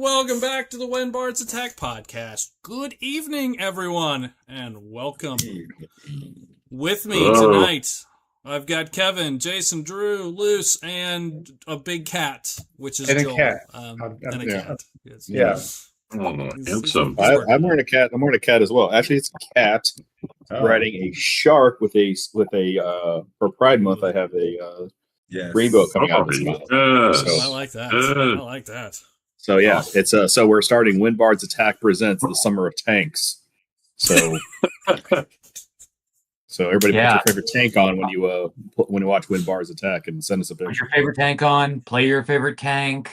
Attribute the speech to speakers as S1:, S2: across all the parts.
S1: Welcome back to the When Bards Attack podcast. Good evening, everyone, and welcome. With me tonight, I've got Kevin, Jason, Drew, Luce, and a big cat, which is Joel.
S2: Cat.
S1: And a cat. Yes.
S2: Yeah.
S3: Handsome.
S2: I'm wearing a cat. I'm wearing a cat as well. Actually, it's a cat riding a shark with a for Pride Month. I have a rainbow coming out of its mouth.
S1: I like that. I like that.
S2: So yeah, it's so we're starting When Bards Attack presents the Summer of Tanks. So everybody put your favorite tank on when you watch When Bards Attack and send us a picture.
S4: Put your favorite tank on. Play your favorite tank.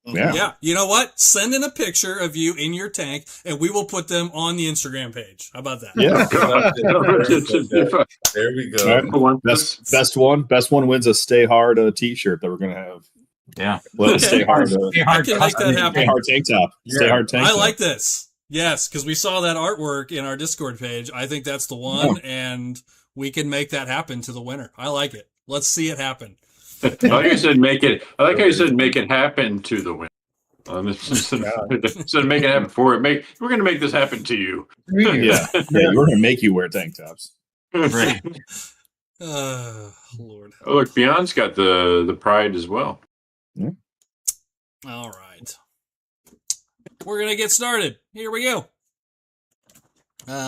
S1: Yeah. You know what? Send in a picture of you in your tank, and we will put them on the Instagram page. How about that?
S2: Yeah.
S3: There we go.
S2: Right. Best one wins a Stay Hard T-shirt that we're gonna have.
S4: Yeah.
S2: Well, Stay Hard.
S1: I can make that happen.
S2: Stay Hard tank top.
S1: Yeah.
S2: Stay Hard tank top.
S1: I like this. Yes, because we saw that artwork in our Discord page. I think that's the one, and we can make that happen to the winner. I like it. Let's see it happen.
S3: I like how you said make it happen to the winner. Instead of make it happen for it, we're going to make this happen to you.
S2: Yeah, we're going to make you wear tank tops.
S4: Right.
S1: Lord.
S3: Oh, look, Beyond's got the pride as well.
S2: Yeah.
S1: All right. We're going to get started. Here we go.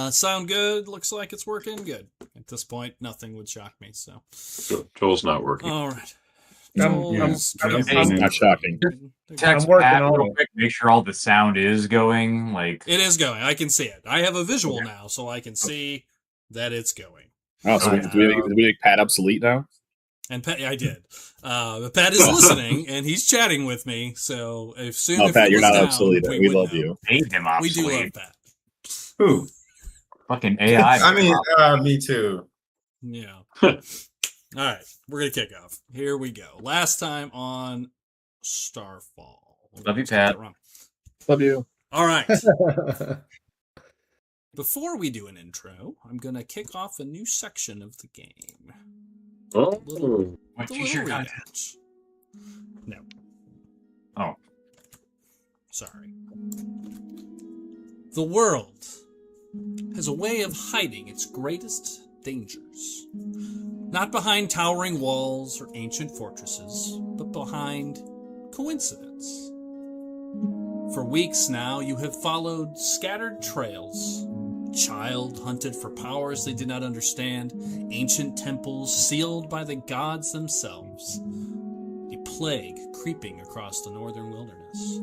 S1: Sound good? Looks like it's working good. At this point, nothing would shock me. So
S3: Joel's not working.
S1: All right.
S2: I'm not shocking.
S4: Text Pat real quick. Make sure all the sound is going. Like
S1: it is going. I can see it. I have a visual now, so I can see that it's going.
S2: Oh, so do we make Pat obsolete now?
S1: And Pat, I did. But Pat is listening and he's chatting with me. So
S2: Pat, you're not obsolete. We love you.
S4: Made him obsolete.
S1: We do love Pat.
S5: Who?
S4: Fucking AI.
S5: I mean, me too.
S1: Yeah. All right, we're gonna kick off. Here we go. Last time on StarFall.
S4: Love you, Pat.
S2: Love you.
S1: All right. Before we do an intro, I'm gonna kick off a new section of the game.
S4: What t-shirt content?
S1: No.
S4: Oh.
S1: Sorry. The world has a way of hiding its greatest dangers. Not behind towering walls or ancient fortresses, but behind coincidence. For weeks now, you have followed scattered trails. A child hunted for powers they did not understand, ancient temples sealed by the gods themselves, a plague creeping across the northern wilderness,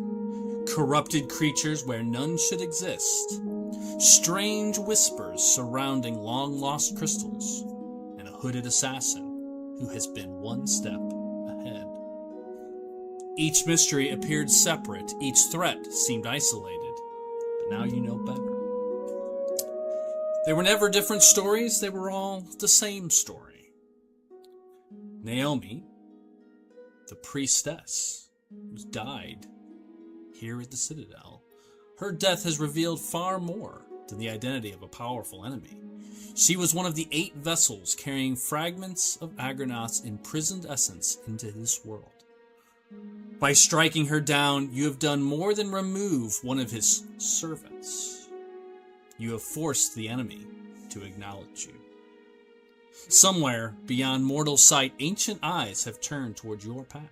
S1: corrupted creatures where none should exist, strange whispers surrounding long-lost crystals, and a hooded assassin who has been one step ahead. Each mystery appeared separate, each threat seemed isolated, but now you know better. They were never different stories, they were all the same story. Naomi, the priestess, who died here at the Citadel, her death has revealed far more than the identity of a powerful enemy. She was one of the 8 vessels carrying fragments of Agronaut's imprisoned essence into this world. By striking her down, you have done more than remove one of his servants. You have forced the enemy to acknowledge you. Somewhere beyond mortal sight, ancient eyes have turned toward your path.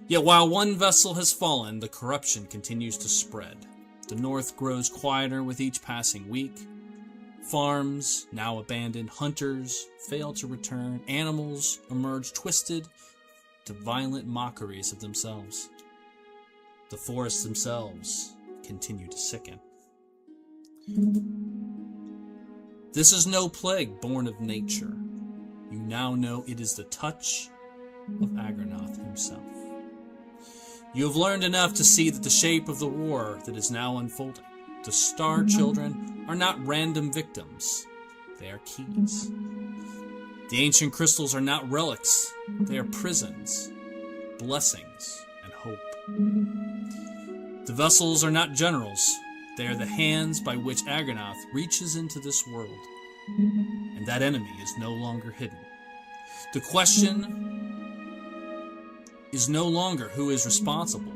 S1: Yet while one vessel has fallen, the corruption continues to spread. The north grows quieter with each passing week. Farms, now abandoned, hunters fail to return. Animals emerge twisted to violent mockeries of themselves. The forests themselves continue to sicken. This is no plague born of nature. You now know it is the touch of Agronaut himself. You have learned enough to see that the shape of the war that is now unfolding. The Star Children are not random victims. They are keys. The ancient crystals are not relics. They are prisons, blessings, and hope. The vessels are not generals. They are the hands by which Agronaut reaches into this world. And that enemy is no longer hidden. The question is no longer who is responsible.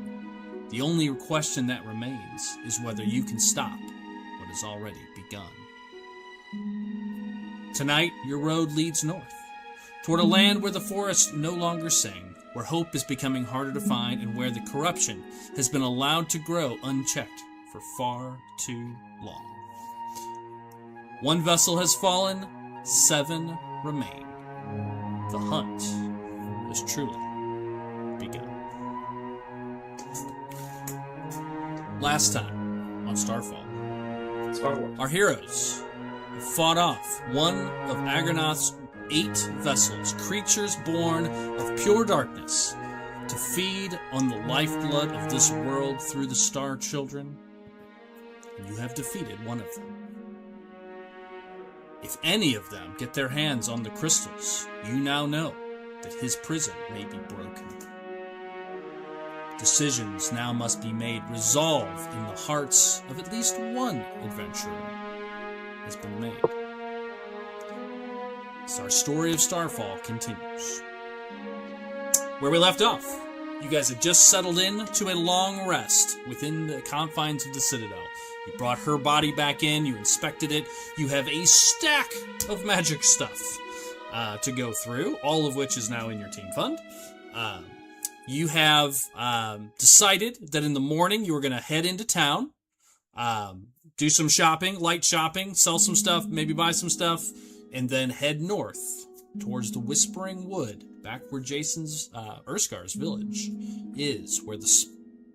S1: The only question that remains is whether you can stop what has already begun. Tonight, your road leads north, toward a land where the forests no longer sing, where hope is becoming harder to find, and where the corruption has been allowed to grow unchecked for far too long. One vessel has fallen, 7 remain. The hunt has truly begun. Last time on StarFall, our heroes have fought off one of Agronoth's 8 vessels, creatures born of pure darkness, to feed on the lifeblood of this world through the Star Children. And you have defeated one of them. If any of them get their hands on the crystals, you now know that his prison may be broken. Decisions now must be made. Resolve in the hearts of at least one adventurer has been made. So our story of StarFall continues. Where we left off, you guys had just settled in to a long rest within the confines of the Citadel. You brought her body back in, you inspected it, you have a stack of magic stuff to go through, all of which is now in your team fund. You have decided that in the morning you were going to head into town, do some shopping, light shopping, sell some stuff, maybe buy some stuff, and then head north towards the Whispering Wood, back where Jason's, Urskar's village is, where the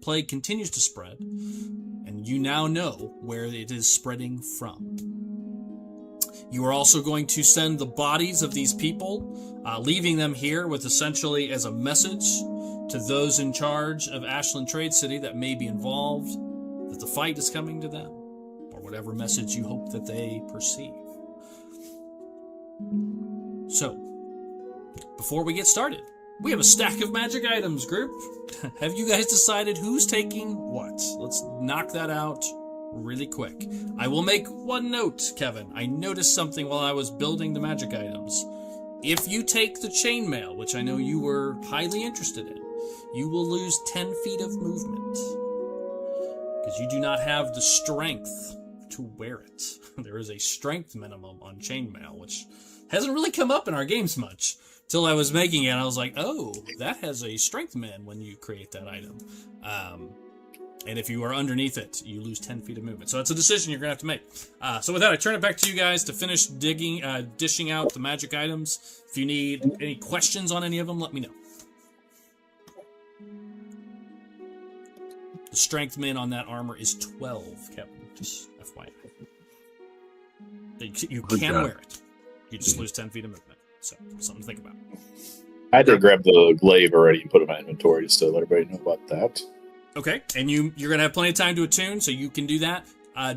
S1: plague continues to spread, and you now know where it is spreading from. You are also going to send the bodies of these people, leaving them here with essentially as a message to those in charge of Ashland Trade City that may be involved, that the fight is coming to them, or whatever message you hope that they perceive. So, before we get started, we have a stack of magic items, group. Have you guys decided who's taking what? Let's knock that out really quick. I will make one note, Kevin. I noticed something while I was building the magic items. If you take the chainmail, which I know you were highly interested in, you will lose 10 feet of movement, because you do not have the strength to wear it. There is a strength minimum on chainmail, which hasn't really come up in our games much. Till I was making it, I was like, oh, that has a strength min when you create that item. And if you are underneath it, you lose 10 feet of movement. So that's a decision you're going to have to make. So with that, I turn it back to you guys to finish dishing out the magic items. If you need any questions on any of them, let me know. The strength min on that armor is 12, Kevin. Just FYI. You can wear it. You just lose 10 feet of movement. So, something to think about.
S2: I did grab the glaive already and put it in my inventory just to let everybody know about that.
S1: Okay, and you're going to have plenty of time to attune, so you can do that.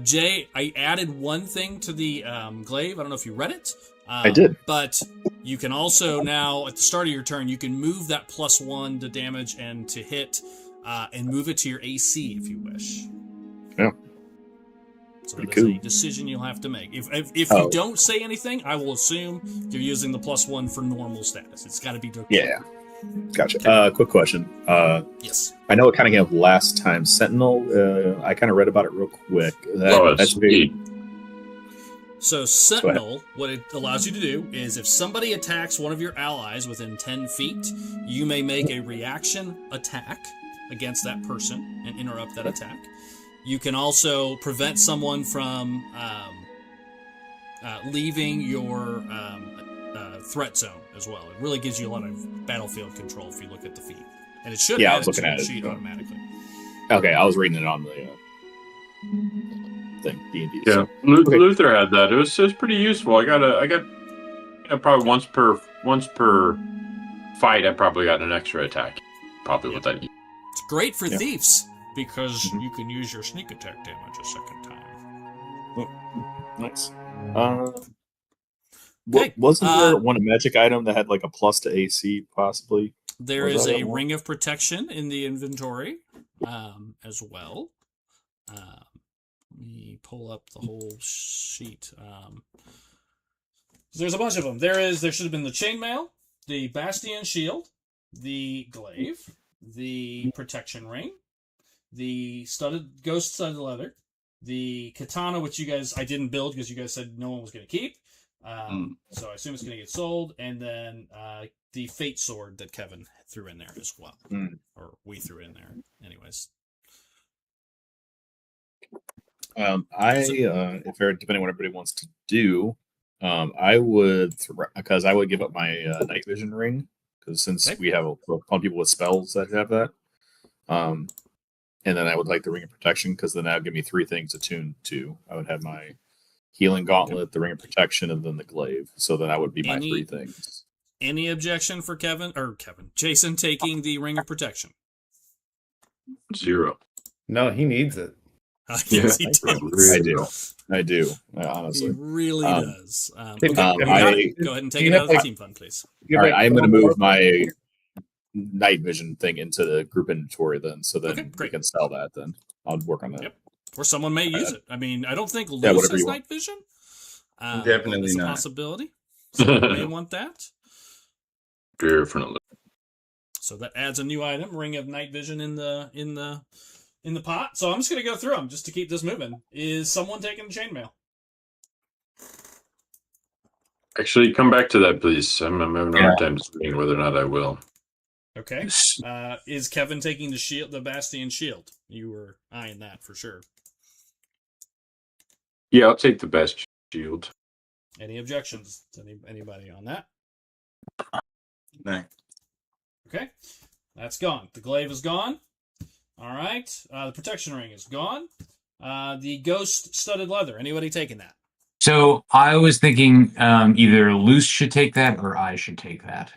S1: Jay, I added one thing to the glaive. I don't know if you read it.
S2: I did.
S1: But you can also now, at the start of your turn, you can move that +1 to damage and to hit, and move it to your AC if you wish.
S2: Yeah.
S1: So that's a decision you'll have to make. If you don't say anything, I will assume you're using the +1 for normal status. It's got to be...
S2: Yeah. Gotcha. Quick question.
S1: Yes.
S2: I know it kind of came up last time. Sentinel, I kind of read about it real quick. That's very...
S1: So Sentinel, what it allows you to do is if somebody attacks one of your allies within 10 feet, you may make a reaction attack against that person and interrupt that attack. You can also prevent someone from leaving your threat zone as well. It really gives you a lot of battlefield control if you look at the feat. And it should add it to the sheet automatically.
S2: Okay, I was reading it on the thing, D&D.
S3: Yeah,
S2: So.
S3: Luther had that. It was pretty useful. I got probably once per fight. I probably got an extra attack. Probably what that.
S1: It's great for thieves because you can use your sneak attack damage a second time.
S2: Nice. Wasn't there one magic item that had like a plus to AC possibly?
S1: There is a ring of protection in the inventory as well. Let me pull up the whole sheet. There's a bunch of them. There should have been the chainmail, the bastion shield, the glaive, the protection ring, the ghost studded leather, the katana, which I didn't build because you guys said no one was going to keep. So I assume it's going to get sold, and then the fate sword that Kevin threw in there as well, or we threw in there, anyways.
S2: If depending on what everybody wants to do, I would because I would give up my night vision ring because since we have a ton of people with spells that have that, and then I would like the ring of protection because then that would give me 3 things attuned to. I would have my healing gauntlet, the ring of protection, and then the glaive. So then that would be my 3 things.
S1: Any objection for Jason taking the ring of protection?
S3: 0.
S5: No, he needs it.
S1: Yes, he does.
S2: I do. Honestly,
S1: he really does.
S2: go
S1: ahead and take it out of the team fund, please.
S2: All right, I'm going to move my night vision thing into the group inventory then, so then we can sell that. Then I'll work on that.
S1: Yep. Or someone may use it. I mean, I don't think Luce has night vision.
S5: Definitely not.
S1: A possibility. Someone may want that.
S3: Definitely.
S1: So that adds a new item, ring of night vision in the pot. So I'm just gonna go through them just to keep this moving. Is someone taking the chainmail?
S3: Actually, come back to that, please. I'm having a hard time deciding whether or not I will.
S1: Okay. Is Kevin taking the Bastion shield? You were eyeing that for sure.
S3: Yeah, I'll take the best shield.
S1: Any objections? Anybody on that?
S5: No.
S1: Okay. That's gone. The glaive is gone. All right. The protection ring is gone. The ghost studded leather. Anybody taking that?
S4: So I was thinking either Luce should take that or I should take that.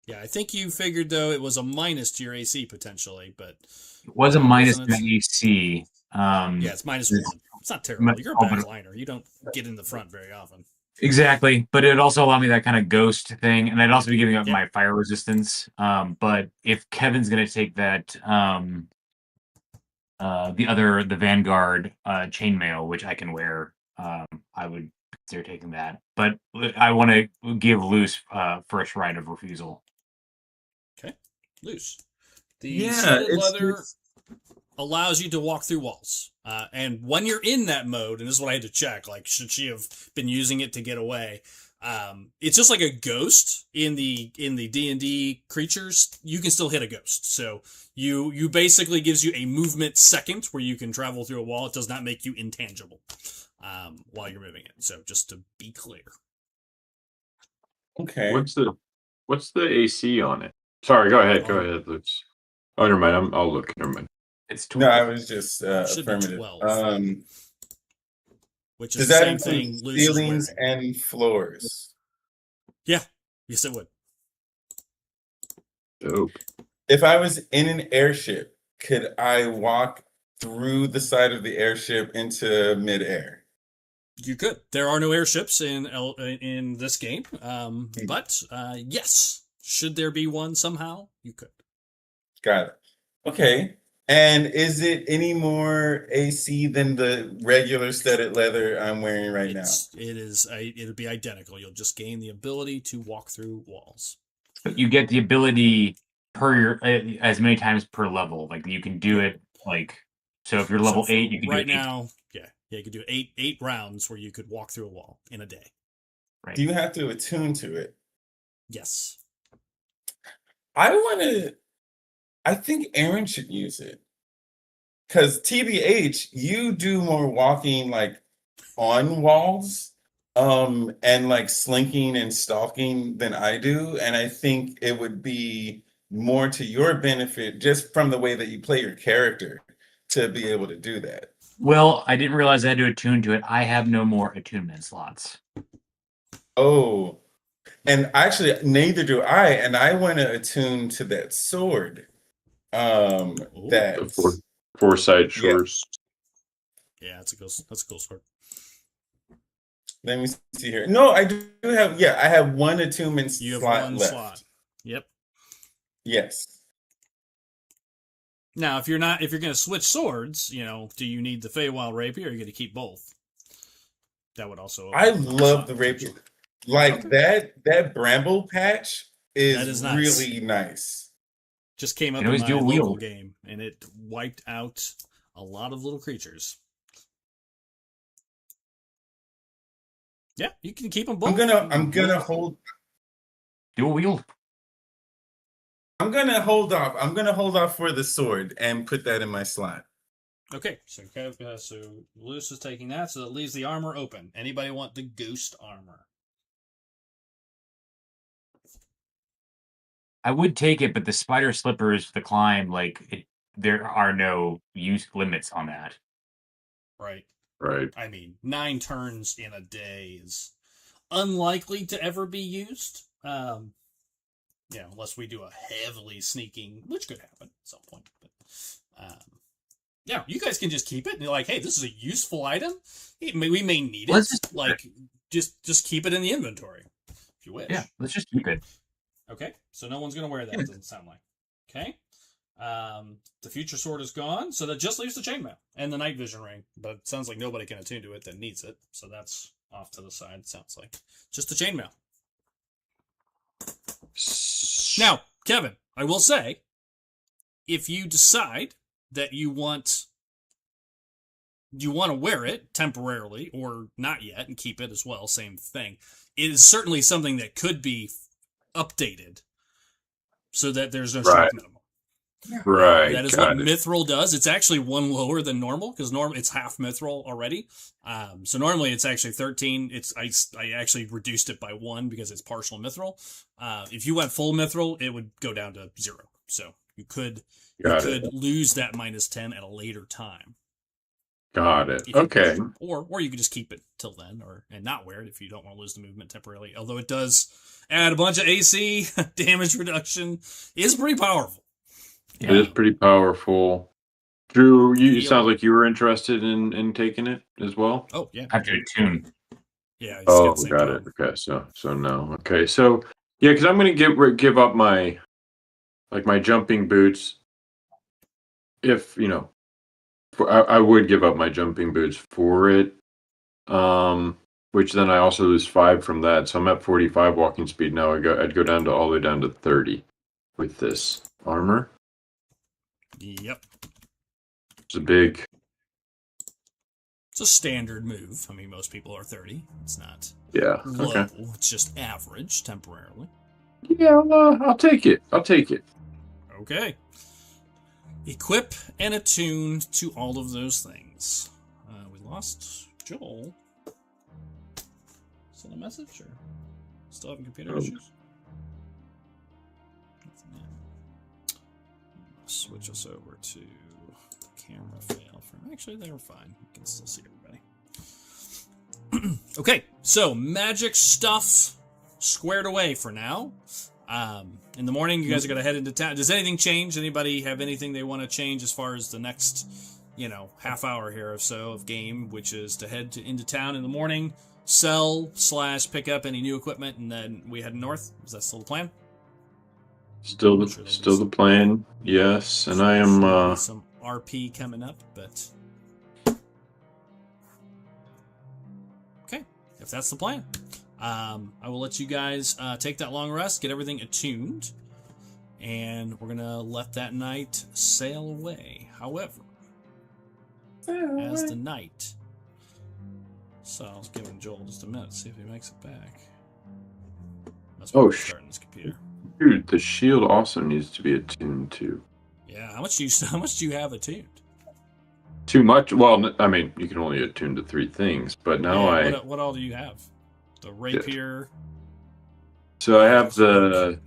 S1: Yeah, I think you figured, though, it was a minus to your AC potentially, but...
S4: It was a minus to my AC.
S1: Yeah, it's -1. It's not terrible. You're a backliner. You don't get in the front very often.
S4: Exactly, but it would also allow me that kind of ghost thing, and I'd also be giving up my fire resistance. But if Kevin's going to take that, the Vanguard chainmail, which I can wear, I would consider taking that. But I want to give Luce first right of refusal.
S1: Okay, Luce. The studded leather allows you to walk through walls. And when you're in that mode, and this is what I had to check, like, should she have been using it to get away? It's just like a ghost in the D&D creatures. You can still hit a ghost. So you basically gives you a movement second where you can travel through a wall. It does not make you intangible while you're moving it. So just to be clear.
S5: Okay.
S3: What's the AC on it? Sorry, go ahead. Go ahead, Luke. Oh, never mind. I'll look. Never mind.
S1: It's 12.
S5: No, I was just affirmative.
S1: 12. Which is
S5: does
S1: the
S5: that
S1: same
S5: include
S1: thing.
S5: Ceilings and floors.
S1: Yeah. Yes, it would.
S3: Dope.
S5: If I was in an airship, could I walk through the side of the airship into midair?
S1: You could. There are no airships in this game, but yes, should there be one somehow, you could.
S5: Got it. Okay. And is it any more AC than the regular studded leather I'm wearing right now?
S1: It'll be identical. You'll just gain the ability to walk through walls.
S4: You get the ability as many times per level. Like you can do it so if you're level 8, you can do it
S1: now. Yeah, you could do eight rounds where you could walk through a wall in a day.
S4: Right.
S5: Do you have to attune to it?
S1: Yes.
S5: I think Aaron should use it. Because TBH, you do more walking like on walls and like slinking and stalking than I do. And I think it would be more to your benefit just from the way that you play your character to be able to do that.
S4: Well, I didn't realize I had to attune to it. I have no more attunement slots.
S5: Oh, and actually, neither do I. And I want to attune to that sword.
S3: The Foresight Shores.
S1: Yeah, that's a cool sword.
S5: Let me see here. No, I do have. Yeah, I have one attunement slot left. Slot.
S1: Yep.
S5: Yes.
S1: Now, if you're going to switch swords, do you need the Feywild Rapier, or are you going to keep both? That would also.
S5: I love the rapier. Like that bramble patch is nice. Really nice.
S1: Just came up
S4: It
S1: in
S4: was
S1: my
S4: dual
S1: local
S4: wield.
S1: game, and it wiped out a lot of little creatures. Yeah, you can keep them both.
S5: I'm gonna hold.
S4: Dual wield.
S5: I'm gonna hold off. I'm gonna hold off for the sword and put that in my slot.
S1: Okay, so Luce is taking that, so that leaves the armor open. Anybody want the ghost armor?
S4: I would take it, but the spider slippers, the climb, there are no use limits on that.
S1: Right.
S3: Right.
S1: I mean, 9 turns in a day is unlikely to ever be used. Unless we do a heavily sneaking, which could happen at some point. But yeah, you guys can just keep it and you're like, hey, this is a useful item. We may need it. Just keep it in the inventory if you wish.
S4: Yeah, let's just keep it.
S1: Okay, so no one's gonna wear that. Doesn't sound like. Okay. The future sword is gone, so that just leaves the chainmail and the night vision ring. But it sounds like nobody can attune to it that needs it, so that's off to the side. It sounds like just the chainmail. Now, Kevin, I will say, if you decide that you want to wear it temporarily or not yet and keep it as well, same thing. It is certainly something that could be updated so that there's no strike minimum.
S3: Right.
S1: That is what Mithril does. It's actually 1 lower than normal because it's half Mithril already. So normally it's actually 13. I actually reduced it by 1 because it's partial Mithril. If you went full Mithril, it would go down to 0. So you could lose that -10 at a later time.
S3: Got it. Okay.
S1: Or you could just keep it till then, and not wear it if you don't want to lose the movement temporarily. Although it does add a bunch of AC damage reduction, is pretty powerful.
S3: It is pretty powerful. Drew, you sound like you were interested in taking it as well.
S1: Oh yeah,
S4: I have to attune.
S1: Yeah.
S3: Oh, got it. Okay, so no. Okay, so yeah, because I'm gonna give up my jumping boots. If I would give up my jumping boots for it. Which then I also lose 5 from that, so I'm at 45 walking speed now. I'd go down all the way down to 30 with this armor.
S1: Yep.
S3: It's a big.
S1: It's a standard move. I mean, most people are 30. It's not
S3: low. Okay.
S1: It's just average temporarily.
S3: Yeah, I'll take it.
S1: Okay. Equip and attune to all of those things. We lost Joel. Send a message or still having computer issues? Switch us over to the camera fail from. Actually, they were fine. You can still see everybody. Okay, so magic stuff squared away for now. In the morning, you guys are going to head into town. Does anything change? Anybody have anything they want to change as far as the next, half hour here or so of game, which is to head into town in the morning, sell / pick up any new equipment, and then we head north? Is that still the plan?
S3: Still the plan, yes. And I am
S1: some RP coming up, but okay, if that's the plan, I will let you guys take that long rest, get everything attuned, and we're gonna let that night sail away. However, as the night, so I was giving Joel just a minute, see if he makes it back. That's why we're starting this computer.
S3: Dude, the shield also needs to be attuned too.
S1: Yeah, how much do you have attuned?
S3: Too much? Well, I mean, you can only attune to 3 things, but now
S1: what all do you have? The rapier.
S3: So I have the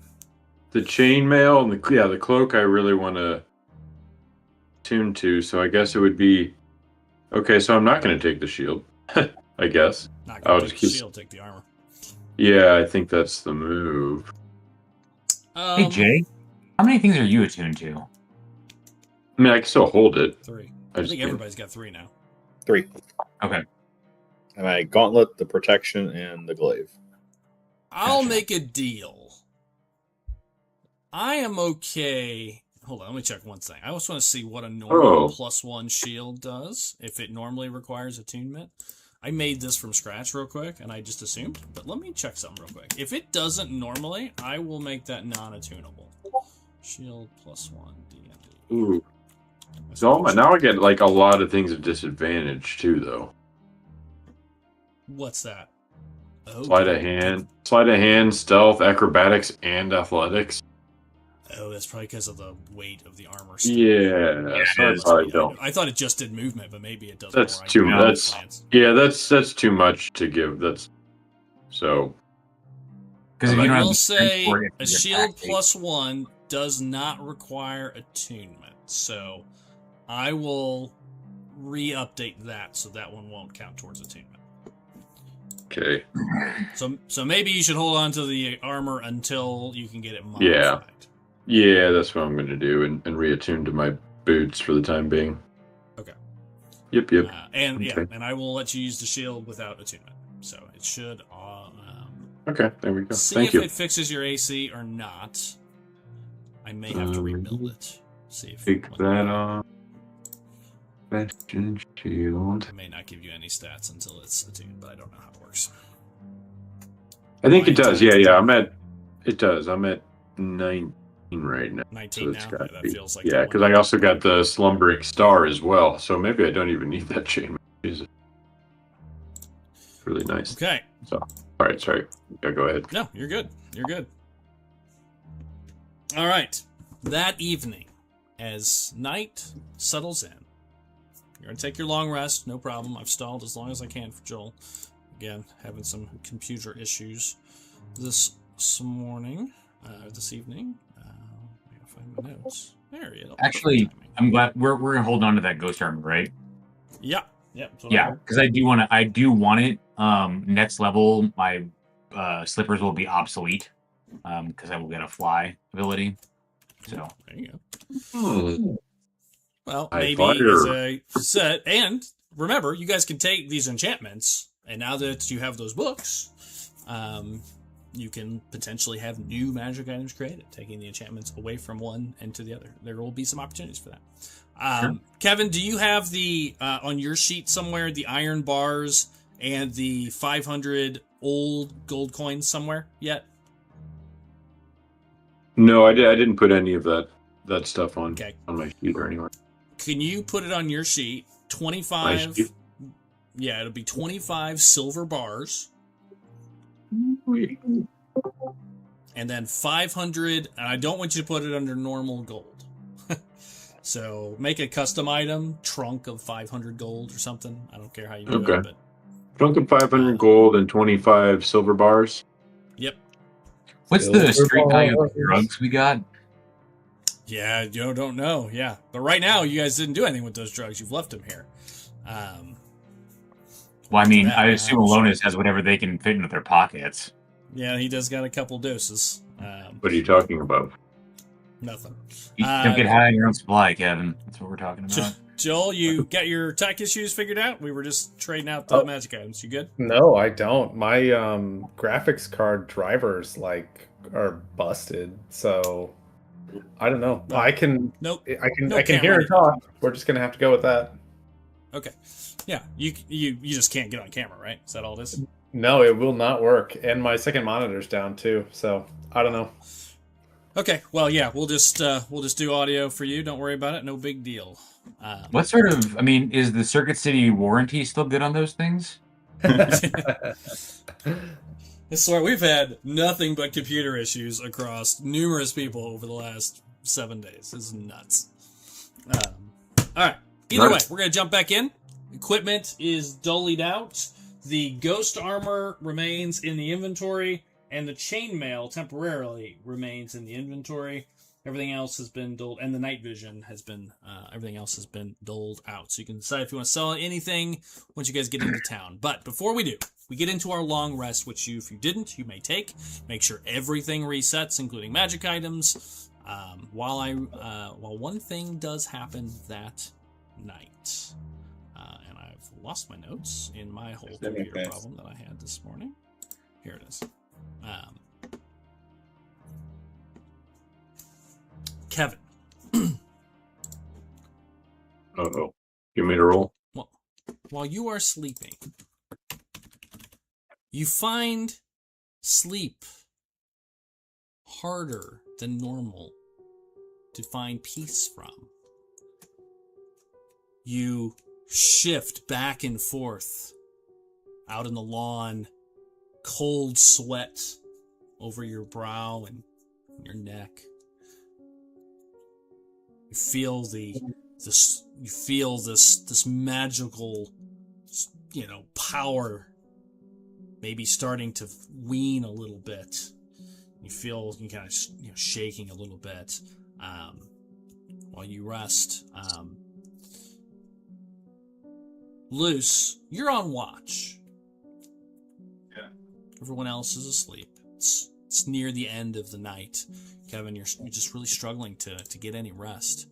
S3: chainmail and the cloak. I really want to tune to. So I guess it would be okay. So I'm not going to take the shield. I guess
S1: I'll just keep the shield. Take the armor.
S3: Yeah, I think that's the move.
S4: Hey Jay, how many things are you attuned to?
S3: I mean, I can still hold it.
S1: 3. I think everybody's got 3 now.
S2: 3.
S4: Okay.
S2: And my gauntlet, the protection, and the glaive.
S1: I'll make a deal. I am okay. Hold on, let me check one thing. I just want to see what a normal +1 shield does, if it normally requires attunement. I made this from scratch real quick, and I just assumed. But let me check something real quick. If it doesn't normally, I will make that non-attunable. Shield +1 D&D.
S3: Ooh. So now I get like a lot of things at disadvantage too, though.
S1: What's that? Okay.
S3: Sleight of hand, stealth, acrobatics, and athletics.
S1: Oh, that's probably because of the weight of the armor.
S3: Yeah, so I probably don't.
S1: I thought it just did movement, but maybe it does.
S3: That's
S1: more.
S3: too much. That's too much to give. That's so.
S4: Because
S1: I will say a shield +1 does not require attunement, so I will re-update that so that one won't count towards attunement.
S3: Okay.
S1: So maybe you should hold on to the armor until you can get it modified.
S3: Yeah, that's what I'm going to do, and reattune to my boots for the time being.
S1: Okay.
S3: Yep.
S1: And I will let you use the shield without attunement, so it should.
S3: Okay, there we go.
S1: See if it fixes your AC or not. I may have to rebuild it. See if
S3: take that off. Bastion shield.
S1: I may not give you any stats until it's attuned, but I don't know how it works.
S3: I think it does. Yeah. It does. I'm at 19 right now.
S1: 19 now? Yeah, that feels like...
S3: Yeah, because I also got the Slumbering Star as well, so maybe I don't even need that chain. Jesus. Really nice.
S1: Okay.
S3: So, all right, sorry. Yeah, go ahead.
S1: No, you're good. You're good. All right. That evening, as night settles in, you're going to take your long rest. No problem. I've stalled as long as I can for Joel. Again, having some computer issues this morning, this evening. I gotta find my notes. There you go.
S4: Actually, I'm glad we're gonna hold on to that ghost armor, right?
S1: Yeah.
S4: Yeah, because I do want it. Next level, my slippers will be obsolete because I will get a fly ability. So
S1: there you go. Well, maybe
S3: as
S1: I said, and remember, you guys can take these enchantments, and now that you have those books, you can potentially have new magic items created, taking the enchantments away from one and to the other. There will be some opportunities for that.
S4: Sure.
S1: Kevin, do you have the on your sheet somewhere the iron bars and the 500 old gold coins somewhere yet?
S3: No, I didn't put any of that stuff on my sheet or anywhere.
S1: Can you put it on your sheet? 25. Yeah, it'll be 25 silver bars. And then 500, and I don't want you to put it under normal gold. So make a custom item, trunk of 500 gold or something. I don't care how you do it. But,
S3: trunk of 500 gold and 25 silver bars.
S1: Yep.
S4: What's the street value of the drugs we got?
S1: Yeah, you don't know. Yeah. But right now, you guys didn't do anything with those drugs. You've left them here.
S4: Well, I mean, I assume Alonis has whatever they can fit into their pockets.
S1: Yeah, he does got a couple doses.
S3: What are you talking about?
S1: Nothing.
S4: You don't get high on your own supply, Kevin. That's what we're talking about.
S1: Joel, you got your tech issues figured out? We were just trading out the magic items. You good?
S6: No, I don't. My graphics card drivers are busted, so I don't know.
S1: No.
S6: I can.
S1: Nope.
S6: I can hear and talk. We're just gonna have to go with that.
S1: Okay. Yeah. You just can't get on camera, right? Is that all it is?
S6: No, it will not work, and my second monitor's down too. So I don't know.
S1: Okay. Well, yeah, we'll just do audio for you. Don't worry about it. No big deal.
S4: What sort of? I mean, is the Circuit City warranty still good on those things?
S1: I swear we've had nothing but computer issues across numerous people over the last 7 days. This is nuts. All right. Either way, we're gonna jump back in. Equipment is dollied out. The ghost armor remains in the inventory, and the chainmail temporarily remains in the inventory. Everything else has been doled, and the night vision has been. Everything else has been doled out. So you can decide if you want to sell anything once you guys get into town. But before we do, we get into our long rest, which if you didn't, you may take. Make sure everything resets, including magic items. While one thing does happen that night, and I've lost my notes in my whole computer problem that I had this morning. Here it is. Kevin.
S3: Uh-oh. You made a roll?
S1: Well, while you are sleeping, you find sleep harder than normal to find peace from. You shift back and forth out in the lawn, cold sweat over your brow and your neck. You feel this magical, power maybe starting to wane a little bit. You feel you kind of shaking a little bit while you rest. Luce, you're on watch.
S3: Yeah.
S1: Everyone else is asleep. It's near the end of the night. Kevin, you're just really struggling to get any rest.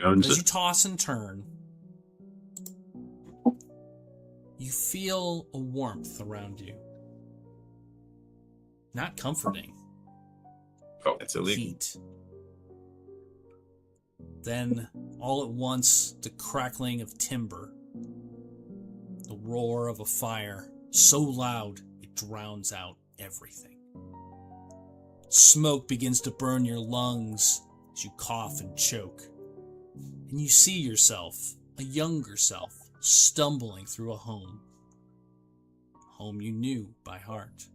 S1: As you toss and turn, you feel a warmth around you. Not comforting.
S3: Oh, it's illegal.
S1: Heat. Then, all at once, the crackling of timber. The roar of a fire, so loud it drowns out everything. Smoke begins to burn your lungs as you cough and choke. And you see yourself, a younger self, stumbling through a home. A home you knew by heart.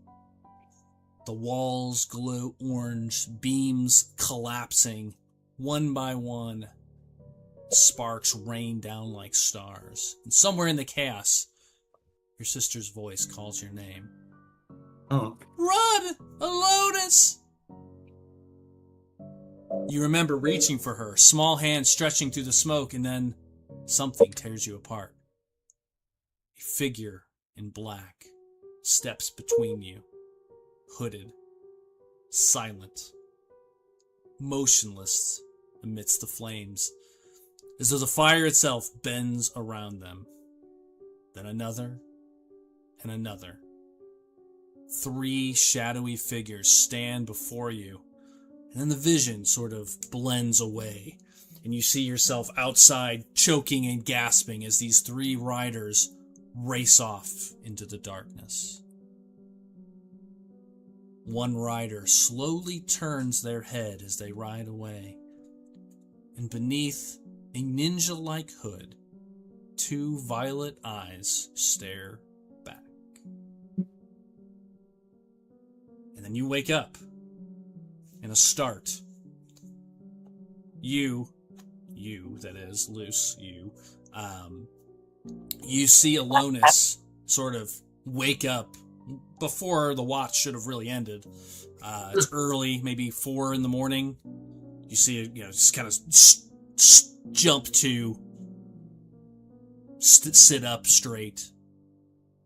S1: The walls glow orange, beams collapsing, one by one. Sparks rain down like stars. And somewhere in the chaos, your sister's voice calls your name.
S5: Oh.
S1: Run, Alonis! You remember reaching for her, small hand stretching through the smoke, and then something tears you apart. A figure in black steps between you, hooded, silent, motionless amidst the flames, as though the fire itself bends around them. Then another and another. 3 shadowy figures stand before you, and then the vision sort of blends away, and you see yourself outside choking and gasping as these 3 riders race off into the darkness. One rider slowly turns their head as they ride away, and beneath a ninja-like hood, 2 violet eyes stare back. And then you wake up in a start. You, that is, Luce, you see Alonis sort of wake up before the watch should have really ended. It's early, maybe 4 in the morning. You see it, just kind of jump to, sit up straight,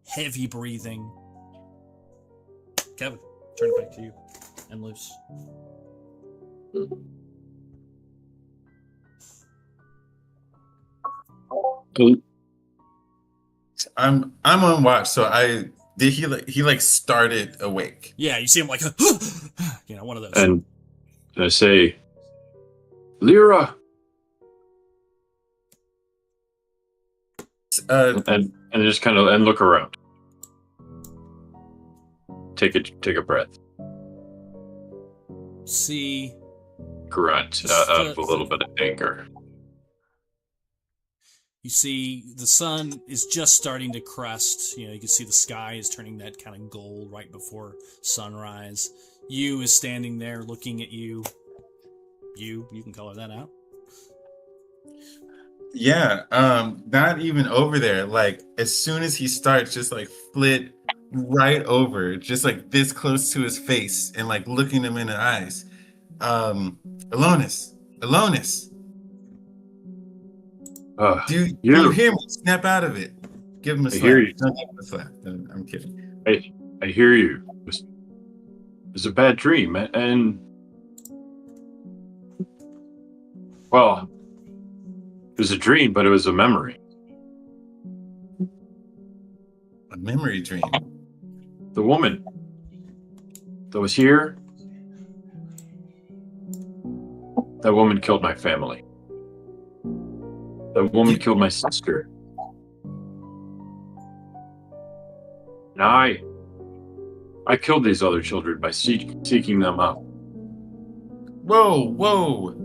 S1: heavy breathing. Kevin, turn it back to you and Luce.
S5: I'm on watch, so he started awake.
S1: Yeah, you see him like one of those.
S3: And I say, Lyra. And just kind of look around. Take a breath.
S1: See,
S3: grunt out of a little bit of anger.
S1: You see the sun is just starting to crest. You can see the sky is turning that kind of gold right before sunrise. You is standing there looking at you. You can color that out.
S5: Yeah, not even over there. Like, as soon as he starts, just flit right over, just this close to his face, and looking him in the eyes. Alonis. Do you hear me? Snap out of it. Give him a slap.
S3: I hear you.
S5: Don't give him a slap. I'm kidding.
S3: I hear you. It was a bad dream, and well, it was a dream, but it was a memory.
S5: A memory dream.
S3: The woman that was here, that woman killed my family. That woman killed my sister. And I killed these other children by seeking them out.
S5: Whoa.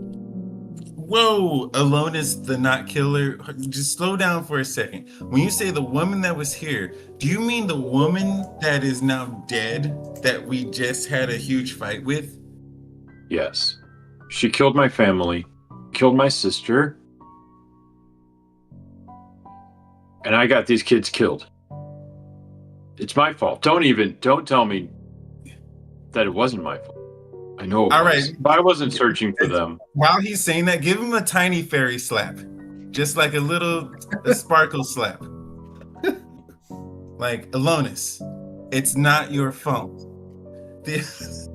S5: Alonis the not killer. Just slow down for a second. When you say the woman that was here, do you mean the woman that is now dead that we just had a huge fight with?
S3: Yes. She killed my family, killed my sister, and I got these kids killed. It's my fault. Don't tell me that it wasn't my fault. I know it
S5: All
S3: was.
S5: right.
S3: But I wasn't searching for them.
S5: While he's saying that, give him a tiny fairy slap. Just like a sparkle slap. Like, Alonis, it's not your fault. These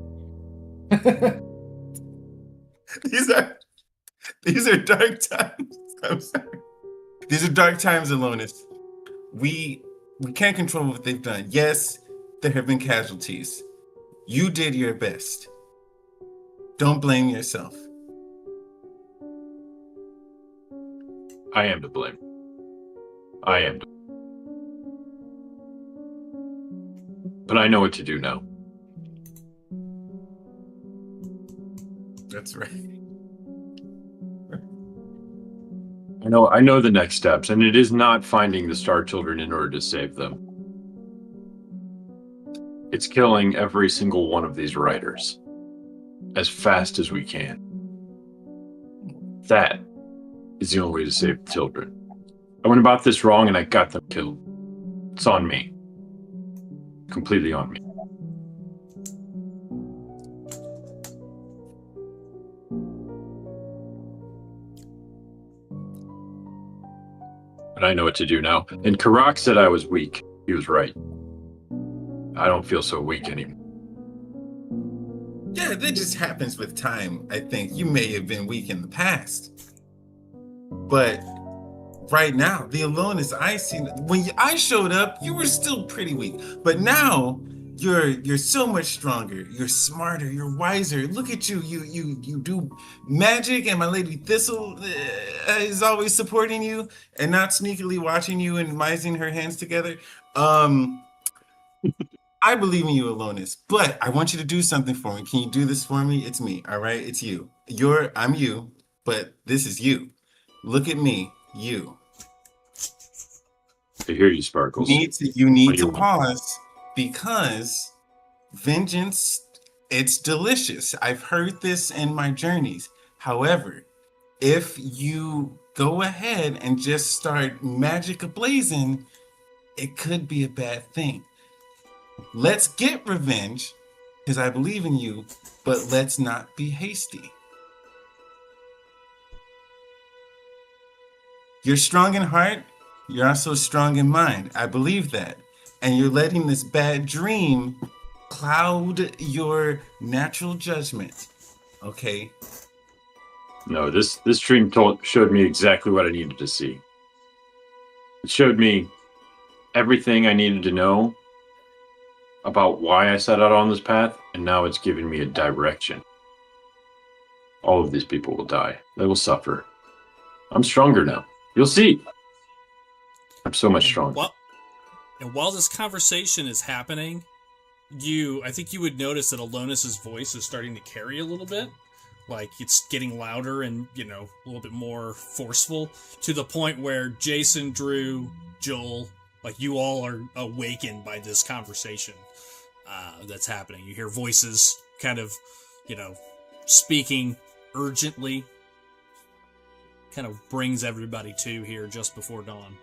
S5: are dark times. I'm sorry. These are dark times, Alonis. We can't control what they've done. Yes, there have been casualties. You did your best. Don't blame yourself.
S3: I am to blame. But I know what to do now.
S5: That's right.
S3: I know the next steps, and it is not finding the Star Children in order to save them. It's killing every single one of these riders as fast as we can. That is the only way to save the children. I went about this wrong and I got them killed. It's on me. Completely on me. But I know what to do now. And Karak said I was weak. He was right. I don't feel so weak anymore.
S5: Yeah, that just happens with time, I think. You may have been weak in the past. But right now, the Alonis I see, when I showed up, you were still pretty weak. But now, you're so much stronger. You're smarter. You're wiser. Look at you. You do magic, and my lady Thistle is always supporting you and not sneakily watching you and mising her hands together. I believe in you, Alonis, but I want you to do something for me. Can you do this for me? It's me, all right? It's you. I'm you, but this is you. Look at me, you.
S3: I hear you, Sparkles.
S5: You need to pause because vengeance, it's delicious. I've heard this in my journeys. However, if you go ahead and just start magic ablazing, it could be a bad thing. Let's get revenge, because I believe in you, but let's not be hasty. You're strong in heart, you're also strong in mind. I believe that. And you're letting this bad dream cloud your natural judgment. Okay?
S3: No, this dream showed me exactly what I needed to see. It showed me everything I needed to know about why I set out on this path, and now it's giving me a direction. All of these people will die. They will suffer. I'm stronger now. You'll see. I'm so much stronger.
S1: And while this conversation is happening, I think you would notice that Alonis's voice is starting to carry a little bit. Like, it's getting louder and, a little bit more forceful, to the point where Jason, Drew, Joel, like, you all are awakened by this conversation that's happening. You hear voices kind of, speaking urgently. Kind of brings everybody to here just before dawn.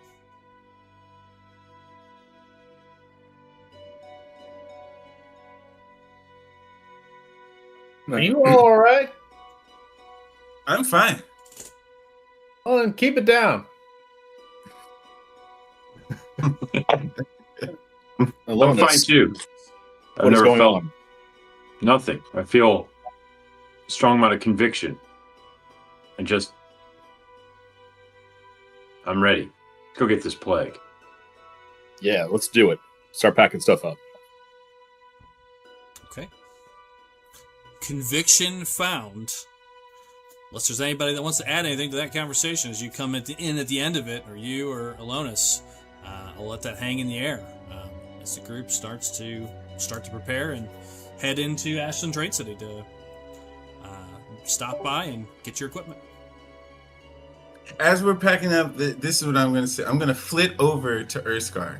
S6: Are you all right?
S5: I'm fine.
S6: Well, then keep it down.
S3: I'm fine too. I've never felt nothing. I feel a strong amount of conviction. And I'm ready. Let's go get this plague.
S2: Yeah, let's do it. Start packing stuff up.
S1: Okay. Conviction found. Unless there's anybody that wants to add anything to that conversation as you come at the end of it, or you or Alonis, I'll let that hang in the air as the group starts to prepare and head into Ashland Trade City to stop by and get your equipment.
S5: As we're packing up, this is what I'm going to say. I'm going to flit over to Urskar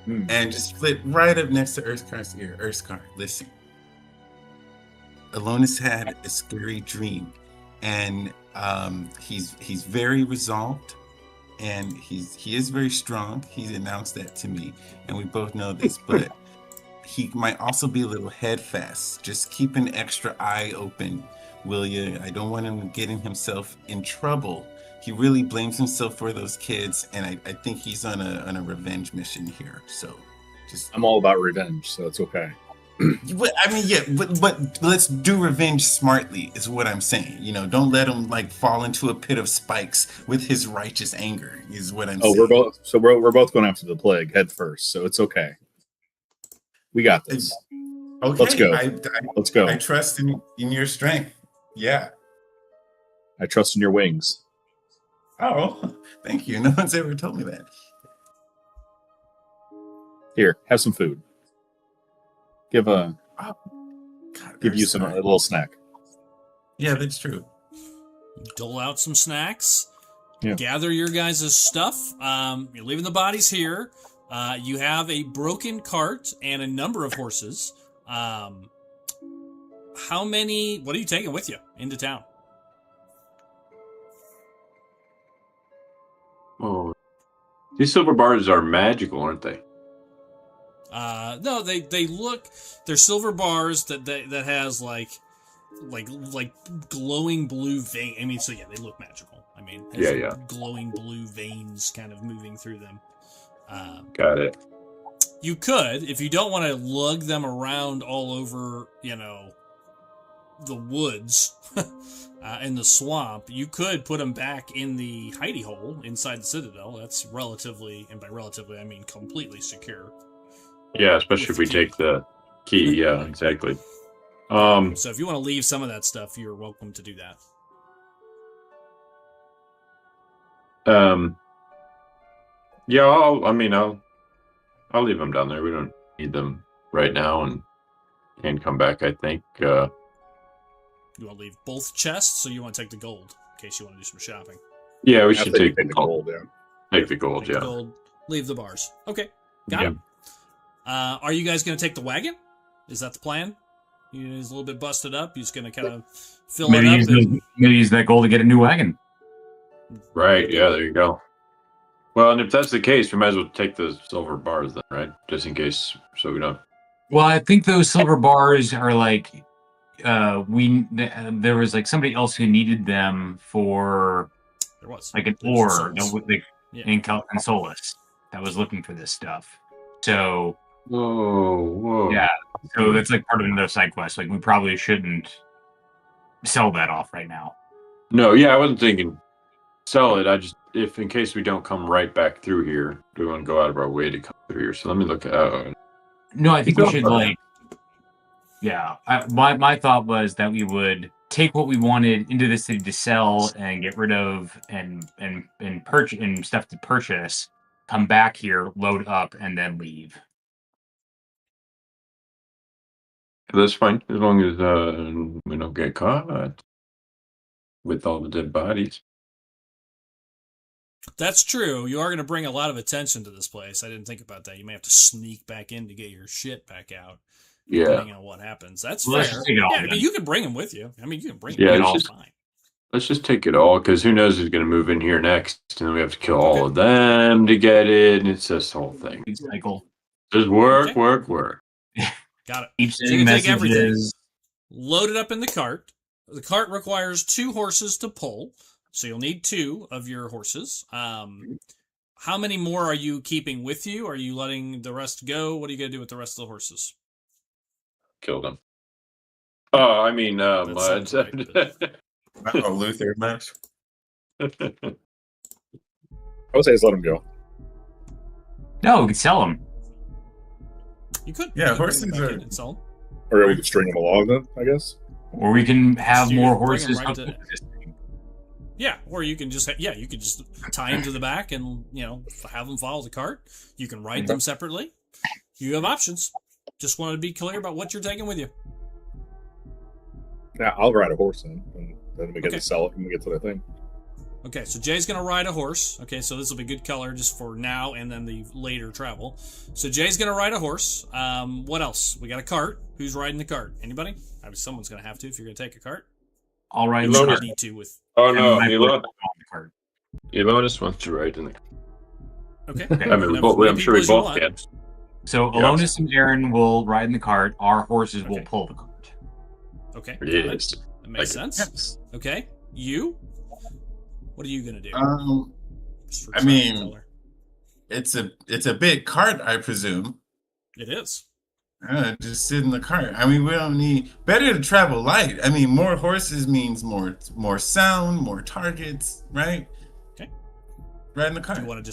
S5: and just flit right up next to Urskar's ear. Urskar, listen. Alonis had a scary dream, and he's very resolved, and he is very strong. He's announced that to me, and we both know this, but he might also be a little headfast. Just keep an extra eye open, will you? I don't want him getting himself in trouble. He really blames himself for those kids, and I think he's on a revenge mission here. So,
S2: I'm all about revenge, so it's okay.
S5: But let's do revenge smartly, is what I'm saying. You know, don't let him like fall into a pit of spikes with his righteous anger. Is what I'm saying.
S2: We're both going after the plague head first, so it's okay. We got this.
S5: Okay,
S2: let's go. Let's go.
S5: I trust in your strength. Yeah.
S2: I trust in your wings.
S5: Oh, thank you. No one's ever told me that.
S2: Here, have some food. Give you some a little snack.
S5: Yeah, that's true.
S1: Dole out some snacks.
S2: Yeah.
S1: Gather your guys' stuff. You're leaving the bodies here. You have a broken cart and a number of horses. How many? What are you taking with you into town?
S3: Oh, these silver bars are magical, aren't they?
S1: No, they look. They're silver bars that has like glowing blue vein. I mean, so yeah, they look magical. I mean, has glowing blue veins kind of moving through them.
S3: Got it.
S1: You could, if you don't want to lug them around all over, the woods in the swamp, you could put them back in the hidey hole inside the citadel. That's relatively, and by relatively, I mean completely secure.
S3: Yeah, especially if we take the key. Yeah, exactly.
S1: So if you want to leave some of that stuff, you're welcome to do that.
S3: Yeah, I'll leave them down there. We don't need them right now, and can come back, I think.
S1: You want to leave both chests, or you want to take the gold in case you want to do some shopping?
S3: Yeah, we should take the
S2: gold. Yeah,
S3: take the gold.
S1: Take
S3: Yeah,
S1: the gold, leave the bars. Okay, got it. Are you guys going to take the wagon? Is that the plan? He's a little bit busted up. He's going to kind of fill it up.
S4: Maybe use that gold to get a new wagon.
S3: Right. Yeah. There you go. Well, and if that's the case, we might as well take the silver bars then, right? Just in case, so we don't.
S4: Well, I think those silver bars are like there was like somebody else who needed them for like an ore in Solus that was looking for this stuff. So.
S3: Whoa.
S4: Yeah. So that's like part of another side quest. Like we probably shouldn't sell that off right now.
S3: No, yeah, I wasn't thinking sell it. I just, if in case we don't come right back through here, we want to go out of our way to come through here. So let me look at.
S4: No, I think we should my thought was that we would take what we wanted into the city to sell and get rid of and purchase and stuff to purchase. Come back here, load up, and then leave.
S3: That's fine, as long as we don't get caught with all the dead bodies.
S1: That's true. You are going to bring a lot of attention to this place. I didn't think about that. You may have to sneak back in to get your shit back out.
S3: Yeah.
S1: Depending on what happens. That's fair. I mean, you can bring them with you. I mean, you can bring them all fine.
S3: Let's just take it all, because who knows who's going to move in here next, and then we have to kill all of them to get it, and it's this whole thing.
S4: Cycle.
S3: Just work.
S1: Got it.
S4: Keep
S1: so you
S4: sending
S1: take everything,
S4: messages.
S1: load it up in the cart. The cart requires 2 horses to pull, so you'll need 2 of your horses. How many more are you keeping with you? Are you letting the rest go? What are you going to do with the rest of the horses?
S3: Kill them. Oh, I mean,
S5: Luther, Max.
S2: I would say just let them go.
S4: No, we could sell them.
S1: You could.
S5: Yeah,
S1: you
S5: horses
S1: could
S5: are.
S1: and sell them.
S2: Or we could string them along then, I guess.
S4: Or we can have
S1: So you
S4: more
S1: can bring 'em
S4: horses.
S1: right to- Yeah, or you can just you could just tie them to the back and have them follow the cart. You can ride them separately. You have options. Just wanted to be clear about what you're taking with you.
S2: Yeah, I'll ride a horse then, and then we get
S1: Okay.
S2: to sell it when we get to the thing.
S1: Okay, so Jay's going to ride a horse. Okay, so this will be good color just for now and then the later travel. So Jay's going to ride a horse. What else? We got a cart. Who's riding the cart? Anybody? I mean, someone's going to have to if you're going to take a cart.
S4: I'll ride
S3: You
S4: the
S3: load
S1: I
S4: cart.
S1: need to with...
S3: Oh no,
S4: And my
S3: Elon,
S4: horse on the cart.
S3: Elonis wants to ride in the.
S1: Okay.
S3: I mean, I'm sure we both can.
S4: So
S3: Yeah.
S4: Alonis and Aaron will ride in the cart. Our horses will
S1: Okay.
S4: pull the cart.
S1: Okay.
S3: Yes.
S1: That makes sense.
S5: Yes.
S1: Okay. You? What are you going to do? Just for
S5: I
S1: travel
S5: mean-
S1: color.
S5: It's a big cart, I presume.
S1: It is.
S5: Just sit in the cart. I mean, we don't need better to travel light. I mean, more horses means more sound, more targets, right?
S1: Okay.
S5: Right in the cart.
S1: You want to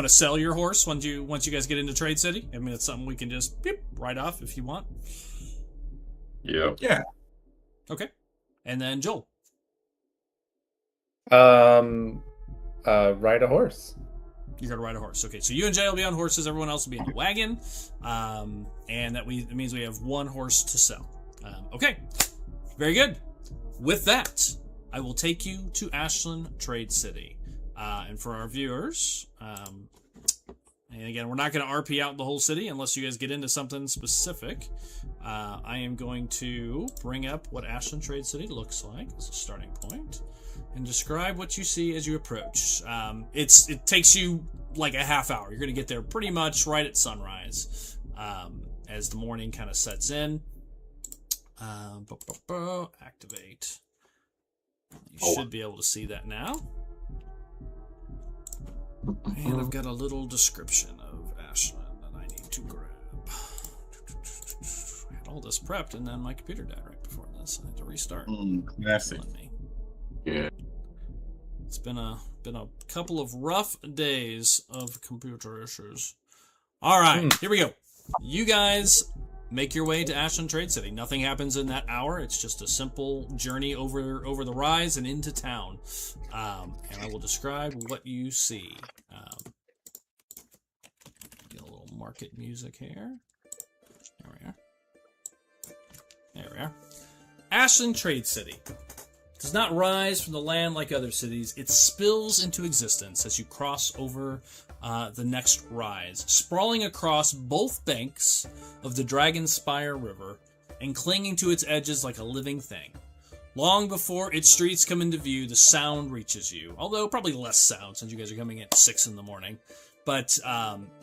S1: sell your horse once you guys get into Trade City? I mean, it's something we can just write off if you want.
S3: Yeah.
S5: Yeah.
S1: Okay. And then Joel.
S6: Ride a horse.
S1: You're gonna ride a horse. Okay, so you and Jay will be on horses. Everyone else will be in the wagon, and that means we have one horse to sell. Okay, very good. With that, I will take you to Ashland Trade City, and for our viewers, and again, we're not going to RP out the whole city unless you guys get into something specific. I am going to bring up what Ashland Trade City looks like as a starting point. And describe what you see as you approach. It takes you like a half hour. You're going to get there pretty much right at sunrise, as the morning kind of sets in. Activate. You should be able to see that now. And I've got a little description of Ashland that I need to grab. I had all this prepped, and then my computer died right before this. I had to restart.
S5: Classic.
S1: Let me.
S3: Yeah.
S1: It's been a couple of rough days of computer issues. All right, here we go. You guys make your way to Ashland Trade City. Nothing happens in that hour. It's just a simple journey over the rise and into town. And I will describe what you see. Get a little market music here. There we are. There we are. Ashland Trade City does not rise from the land like other cities. It spills into existence as you cross over the next rise, sprawling across both banks of the Dragonspire River and clinging to its edges like a living thing. Long before its streets come into view, the sound reaches you, although probably less sound since you guys are coming at 6 in the morning. But,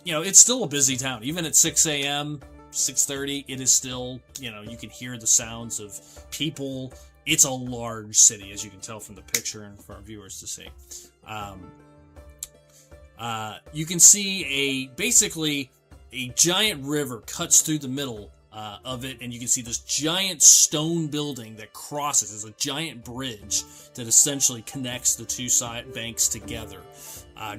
S1: it's still a busy town. Even at 6 a.m., 6:30, it is still, you can hear the sounds of people. It's a large city, as you can tell from the picture and for our viewers to see. You can see basically a giant river cuts through the middle of it, and you can see this giant stone building that crosses. It's a giant bridge that essentially connects the two side banks together.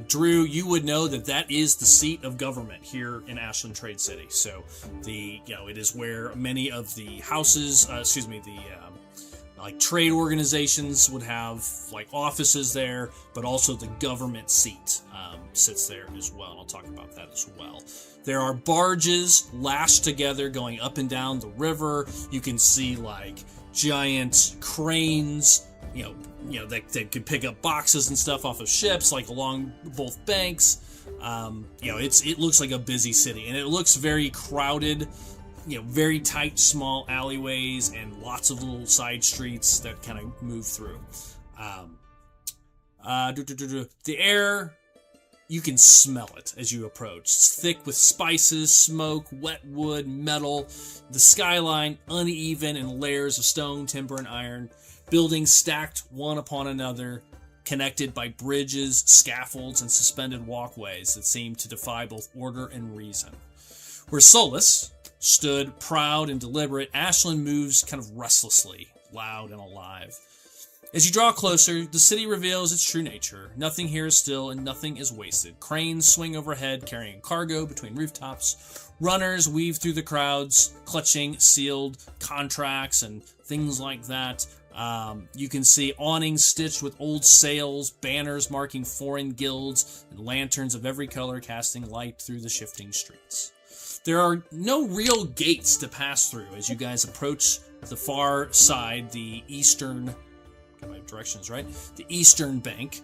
S1: Drew, you would know that is the seat of government here in Ashland Trade City. So it is where many of the houses, like trade organizations would have like offices there, but also the government seat sits there as well. And I'll talk about that as well. There are barges lashed together going up and down the river. You can see like giant cranes, that could pick up boxes and stuff off of ships, like along both banks. It looks like a busy city, and it looks very crowded. Very tight, small alleyways and lots of little side streets that kind of move through. The air, you can smell it as you approach. It's thick with spices, smoke, wet wood, metal. The skyline uneven in layers of stone, timber, and iron. Buildings stacked one upon another, connected by bridges, scaffolds, and suspended walkways that seem to defy both order and reason. Where Solus stood proud and deliberate, Ashland moves kind of restlessly, loud and alive. As you draw closer, the city reveals its true nature. Nothing here is still and nothing is wasted. Cranes swing overhead, carrying cargo between rooftops. Runners weave through the crowds, clutching sealed contracts and things like that. You can see awnings stitched with old sails, banners marking foreign guilds, and lanterns of every color casting light through the shifting streets. There are no real gates to pass through as you guys approach the far side, the eastern, get my directions right, the eastern bank.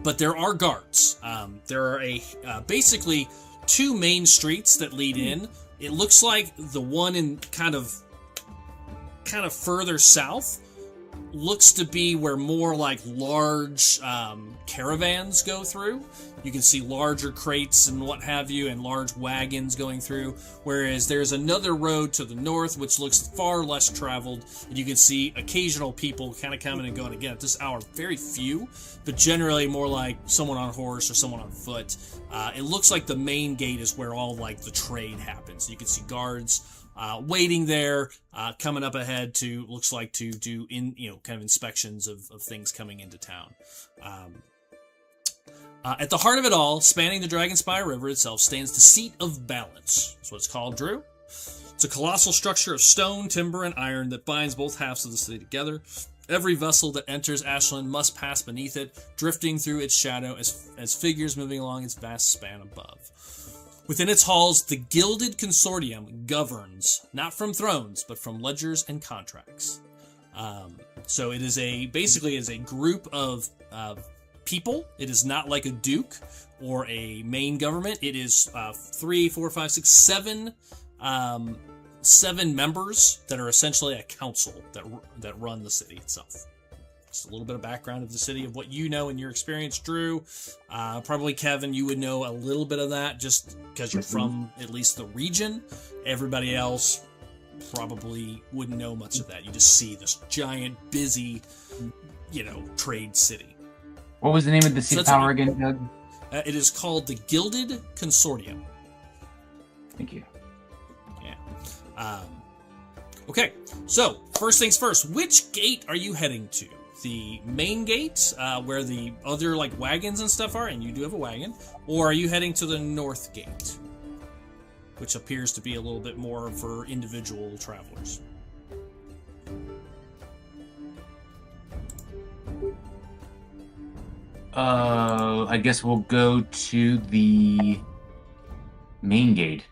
S1: But there are guards. There are basically two main streets that lead in. It looks like the one in kind of further south looks to be where more like large caravans go through. You can see larger crates and what have you, and large wagons going through. Whereas there's another road to the north, which looks far less traveled, and you can see occasional people kind of coming and going. Again, at this hour, very few, but generally more like someone on horse or someone on foot. It looks like the main gate is where all like the trade happens. You can see guards waiting there, coming up ahead to do kind of inspections of things coming into town. At the heart of it all, spanning the Dragonspire River itself, stands the Seat of Balance. That's what it's called, Drew. It's a colossal structure of stone, timber, and iron that binds both halves of the city together. Every vessel that enters Ashland must pass beneath it, drifting through its shadow as figures moving along its vast span above. Within its halls, the Gilded Consortium governs, not from thrones, but from ledgers and contracts. So it is basically a group of people. It is not like a duke or a main government. It is 3, 4, 5, 6, 7 members that are essentially a council that run the city itself. Just a little bit of background of the city, of what you know in your experience, Drew. Probably Kevin, you would know a little bit of that just because you're from at least the region. Everybody else probably wouldn't know much of that. You just see this giant, busy, trade city.
S4: What was the name of the seat power again, Doug?
S1: It is called the Gilded Consortium.
S4: Thank you.
S1: Yeah. Okay, so first things first, which gate are you heading to? The main gate, where the other wagons and stuff are, and you do have a wagon, or are you heading to the north gate, which appears to be a little bit more for individual travelers?
S4: I guess we'll go to the main gate.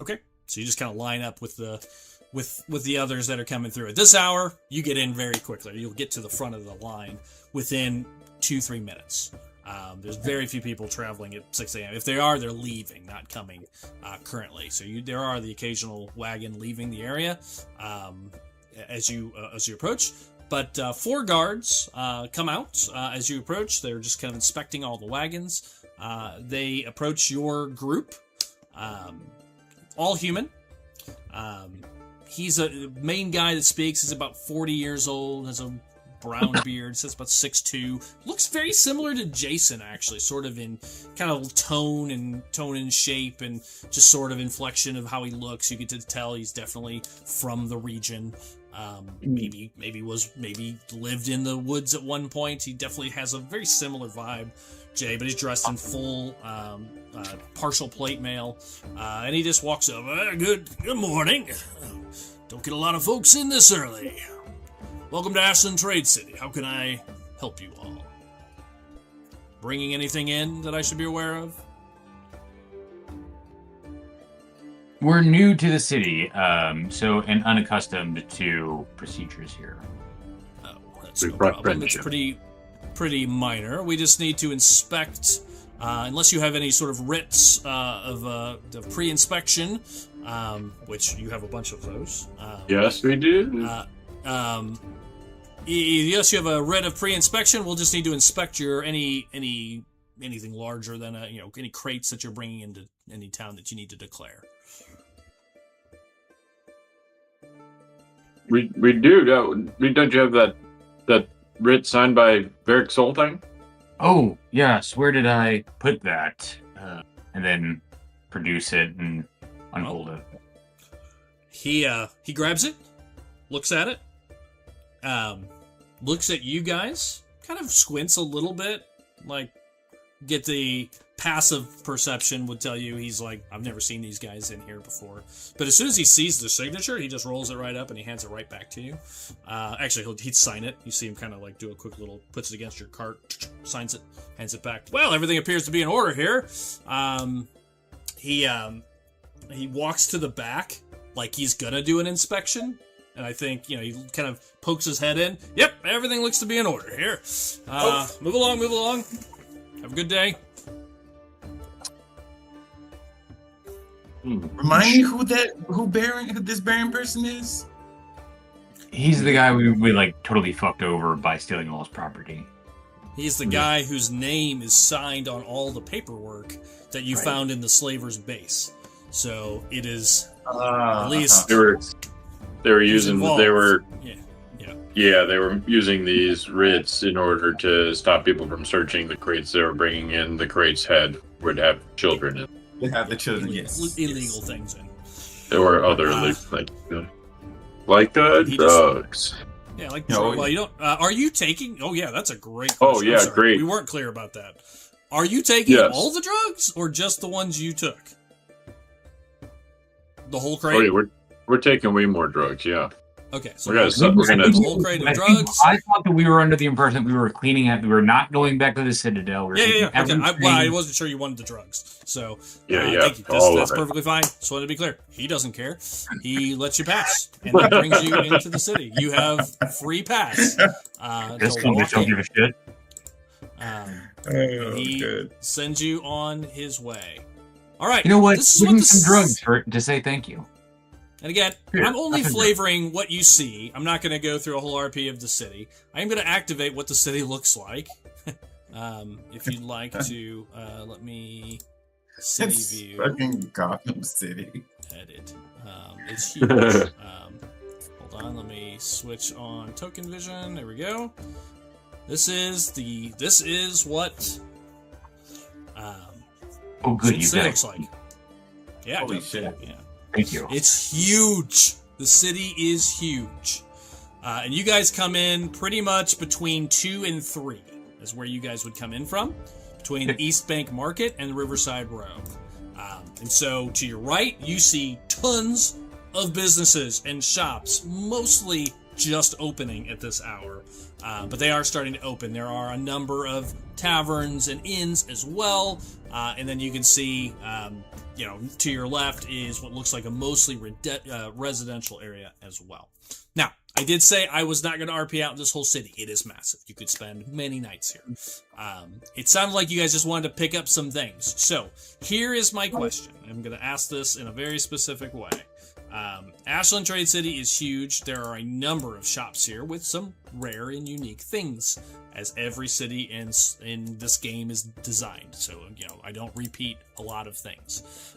S1: Okay, so you just kind of line up with the others that are coming through. At this hour, you get in very quickly. You'll get to the front of the line within 2-3 minutes. There's very few people traveling at 6 a.m. If they are, they're leaving, not coming currently. So there are the occasional wagon leaving the area as you approach. But 4 guards come out as you approach. They're just kind of inspecting all the wagons. They approach your group, all human. He's a main guy that speaks. He's about 40 years old, has a brown beard, says about 6'2". Looks very similar to Jason, actually, sort of in kind of tone and shape and just sort of inflection of how he looks. You get to tell he's definitely from the region. Maybe lived in the woods at one point. He definitely has a very similar vibe, Jay, but he's dressed in full partial plate mail, and he just walks up. Good morning. Don't get a lot of folks in this early. Welcome to Ashland Trade City. How can I help you all? Bringing anything in that I should be aware of?
S4: We're new to the city, and unaccustomed to procedures here.
S1: Oh, that's no problem. It's pretty minor. We just need to inspect, unless you have any sort of writs of pre-inspection, which you have a bunch of those.
S3: Yes, we do.
S1: Yes, you have a writ of pre-inspection. We'll just need to inspect your anything larger than any crates that you're bringing into any town that you need to declare.
S3: We do. Don't you have that writ signed by Varric Soltang?
S4: Oh, yes. Where did I put that? And then produce it and unfold it.
S1: He grabs it, looks at it, looks at you guys, kind of squints a little bit, get the passive perception would tell you he's like, I've never seen these guys in here before. But as soon as he sees the signature, he just rolls it right up and he hands it right back to you. Actually, he'd sign it. You see him kind of do a quick little, puts it against your cart, signs it, hands it back. Well, everything appears to be in order here. He walks to the back like he's gonna do an inspection. And I think, he kind of pokes his head in. Yep, everything looks to be in order here. Move along. Have a good day.
S5: Remind me who this Baron person is?
S4: He's the guy we like totally fucked over by stealing all his property.
S1: He's the guy whose name is signed on all the paperwork that you found in the slaver's base. So it is at least
S3: they were using
S1: involved.
S3: they were
S1: Yeah.
S3: they were using these writs in order to stop people from searching the crates they were bringing in. The crates would have children in.
S5: They have the children,
S1: illegal things in.
S3: There were other drugs.
S1: Yeah, like
S5: No,
S1: well, you don't. Are you taking? Oh yeah, that's a great.
S3: Oh,
S1: question.
S3: yeah,
S1: I'm sorry.
S3: great.
S1: We weren't clear about that. Are you taking
S3: Yes.
S1: all the drugs or just the ones you took? The whole
S3: Oh
S1: crate.
S3: yeah, we're taking way more drugs. Yeah.
S1: Okay, so
S3: We're gonna
S1: the whole crate of drugs.
S4: I thought that we were under the impression that we were cleaning up. We were not going back to the Citadel.
S1: Yeah. Okay, I wasn't sure you wanted the drugs, so
S3: Yeah.
S1: thank you. That's perfectly fine. Just wanted to be clear. He doesn't care. He lets you pass, and that brings you into the city. You have free pass.
S4: This
S1: to
S4: one
S1: walk
S4: don't
S1: in.
S4: give a shit.
S1: He
S5: good.
S1: sends you on his way. All right.
S4: You know what?
S1: This is
S4: Give
S1: what
S4: me
S1: this
S4: some drugs to say thank you.
S1: And again,
S4: Here,
S1: I'm only
S4: nothing
S1: flavoring what you see. I'm not going to go through a whole RP of the city. I am going to activate what the city looks like. If you'd like to, let me city
S5: It's
S1: view
S5: fucking Gotham City.
S1: edit. It's huge. Hold on, let me switch on token vision. There we go. This is what
S4: Oh, good.
S1: City
S4: You
S1: City
S4: got
S1: looks
S4: it.
S1: like. Yeah,
S5: Holy
S1: dude.
S5: shit.
S1: Yeah.
S4: Thank you.
S1: It's huge. The city is huge. And you guys come in pretty much between 2 and 3 is where you guys would come in from, between the East Bank Market and the Riverside Row. And so to your right, you see tons of businesses and shops, mostly just opening at this hour. But they are starting to open. There are a number of taverns and inns as well. And then you can see, to your left is what looks like a mostly residential area as well. Now, I did say I was not going to RP out in this whole city. It is massive. You could spend many nights here. It sounded like you guys just wanted to pick up some things. So here is my question. I'm going to ask this in a very specific way. Ashland Trade City is huge. There are a number of shops here with some rare and unique things, as every city in this game is designed. So, I don't repeat a lot of things.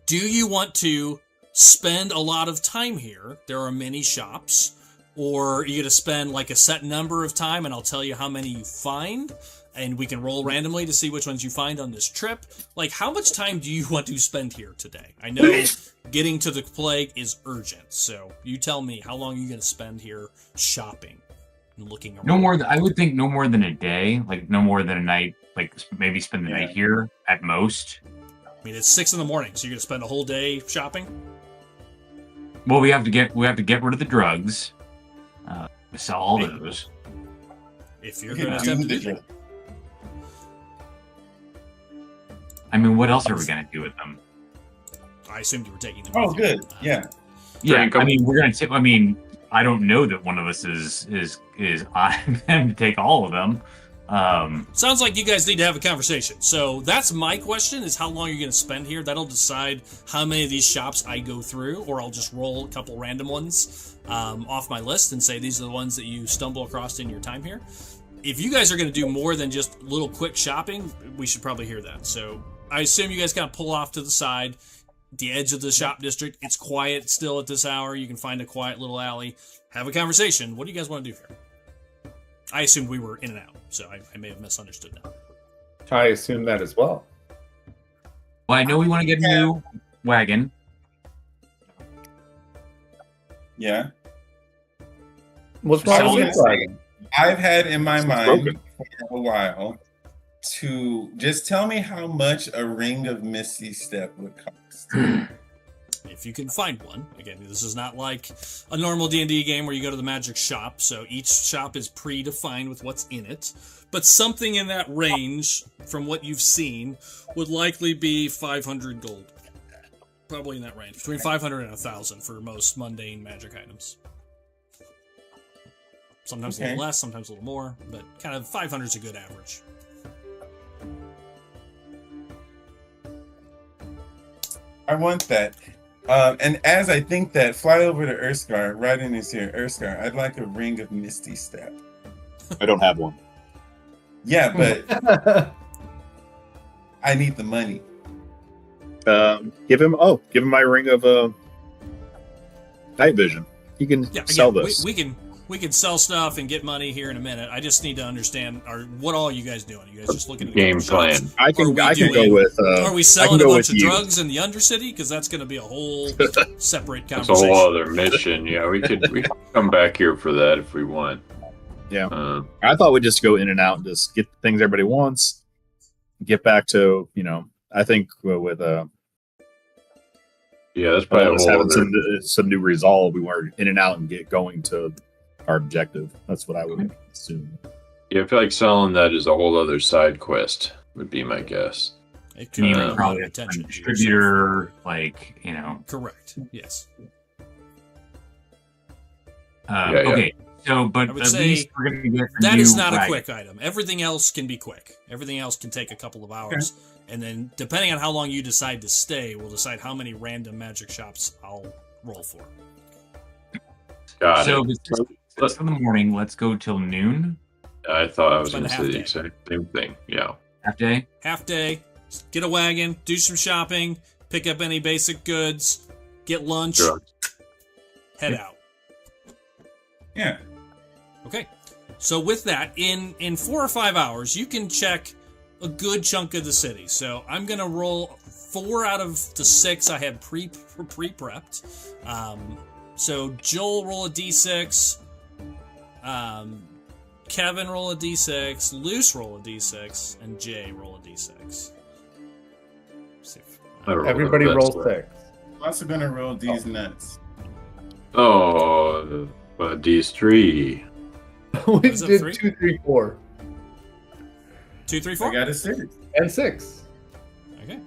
S1: Do you want to spend a lot of time here? There are many shops. Or are you going to spend like a set number of time and I'll tell you how many you find? And we can roll randomly to see which ones you find on this trip. Like, how much time do you want to spend here today? I know getting to the plague is urgent, so you tell me, how long are you going to spend here shopping and looking around?
S4: I would think no more than a day, like no more than a night, like maybe spend the night here at most.
S1: I mean, it's 6 a.m, so you're going to spend a whole day shopping?
S4: Well, we have to get rid of the drugs, sell all those.
S1: If you're going to attempt to do that.
S4: I mean, what else are we going to do with them?
S1: I assumed you were taking them.
S5: Oh,
S1: with you.
S5: good. Yeah.
S4: Yeah, I mean, we're going to. I mean, I don't know that one of us is on them to take all of them.
S1: Sounds like you guys need to have a conversation. So that's my question: is how long you're going to spend here? That'll decide how many of these shops I go through, or I'll just roll a couple random ones off my list and say these are the ones that you stumble across in your time here. If you guys are going to do more than just little quick shopping, we should probably hear that. So I assume you guys kind of pull off to the side, the edge of the shop district. It's quiet still at this hour. You can find a quiet little alley. Have a conversation. What do you guys want to do here? I assumed we were in and out, so I may have misunderstood that.
S6: I assume that as well.
S4: Well, I know we want to get a new wagon.
S5: Yeah.
S6: What's wrong
S5: So-
S6: with Volkswagen?
S5: I've had in my mind
S2: broken.
S5: for a while to just tell me how much a ring of Misty Step would cost.
S1: If you can find one. Again, this is not like a normal D&D game where you go to the magic shop, so each shop is predefined with what's in it. But something in that range, from what you've seen, would likely be 500 gold. probably in that range, between 500 and 1,000 for most mundane magic items. Sometimes a little less, sometimes a little more, but kind of 500 is a good average.
S5: I want that. And as I think that, fly over to Urskar, right in this here, Urskar, I'd like a ring of Misty Step.
S2: I don't have one.
S5: Yeah, but I need the money.
S2: Give him my ring of night vision. You can sell this.
S1: We can sell stuff and get money here in a minute. I just need to understand what all you guys doing. You guys just looking at
S3: Game plan.
S1: shops?
S2: I can go with.
S1: Are we selling a bunch of drugs in the Undercity? Because that's going to be a whole separate conversation.
S3: It's a whole other mission. Yeah, we could come back here for that if we want.
S2: Yeah, I thought we'd just go in and out and just get the things everybody wants. Get back to I think with
S3: yeah, that's probably
S2: having some new resolve. We were in and out and get going to our objective. That's what I would assume.
S3: Yeah, I feel like selling that is a whole other side quest. Would be my guess.
S1: It could be
S4: probably a distributor,
S1: Correct. Yes.
S4: Okay. So, but
S1: I would
S4: at
S1: say
S4: least we're going to get
S1: that is not a quick item. Everything else can be quick. Everything else can take a couple of hours. And then, depending on how long you decide to stay, we'll decide how many random magic shops I'll roll for.
S3: Got
S4: so
S3: it.
S4: Let's in the morning. Let's go till noon.
S3: I thought I was
S1: Spend
S3: going to
S1: a
S3: say the
S1: half
S3: exact same thing. Yeah.
S4: Half day.
S1: Half day. Get a wagon. Do some shopping. Pick up any basic goods. Get lunch.
S3: Sure.
S1: Head out.
S5: Yeah.
S1: Okay. So with that, in 4 or 5 hours, you can check a good chunk of the city. So I'm gonna roll 4 out of the 6 I had pre-prepped. So Joel roll a d6. Kevin roll a d6. Luce roll a d6, and Jay roll a d6.
S6: Everybody roll 6.
S5: I'm also gonna roll these nuts.
S3: Oh, these 3.
S6: We
S1: Was it
S6: did
S1: 3?
S6: 2, 3, 4,
S1: 2, 3, 4.
S5: I got a 6.
S6: and 6.
S1: Okay.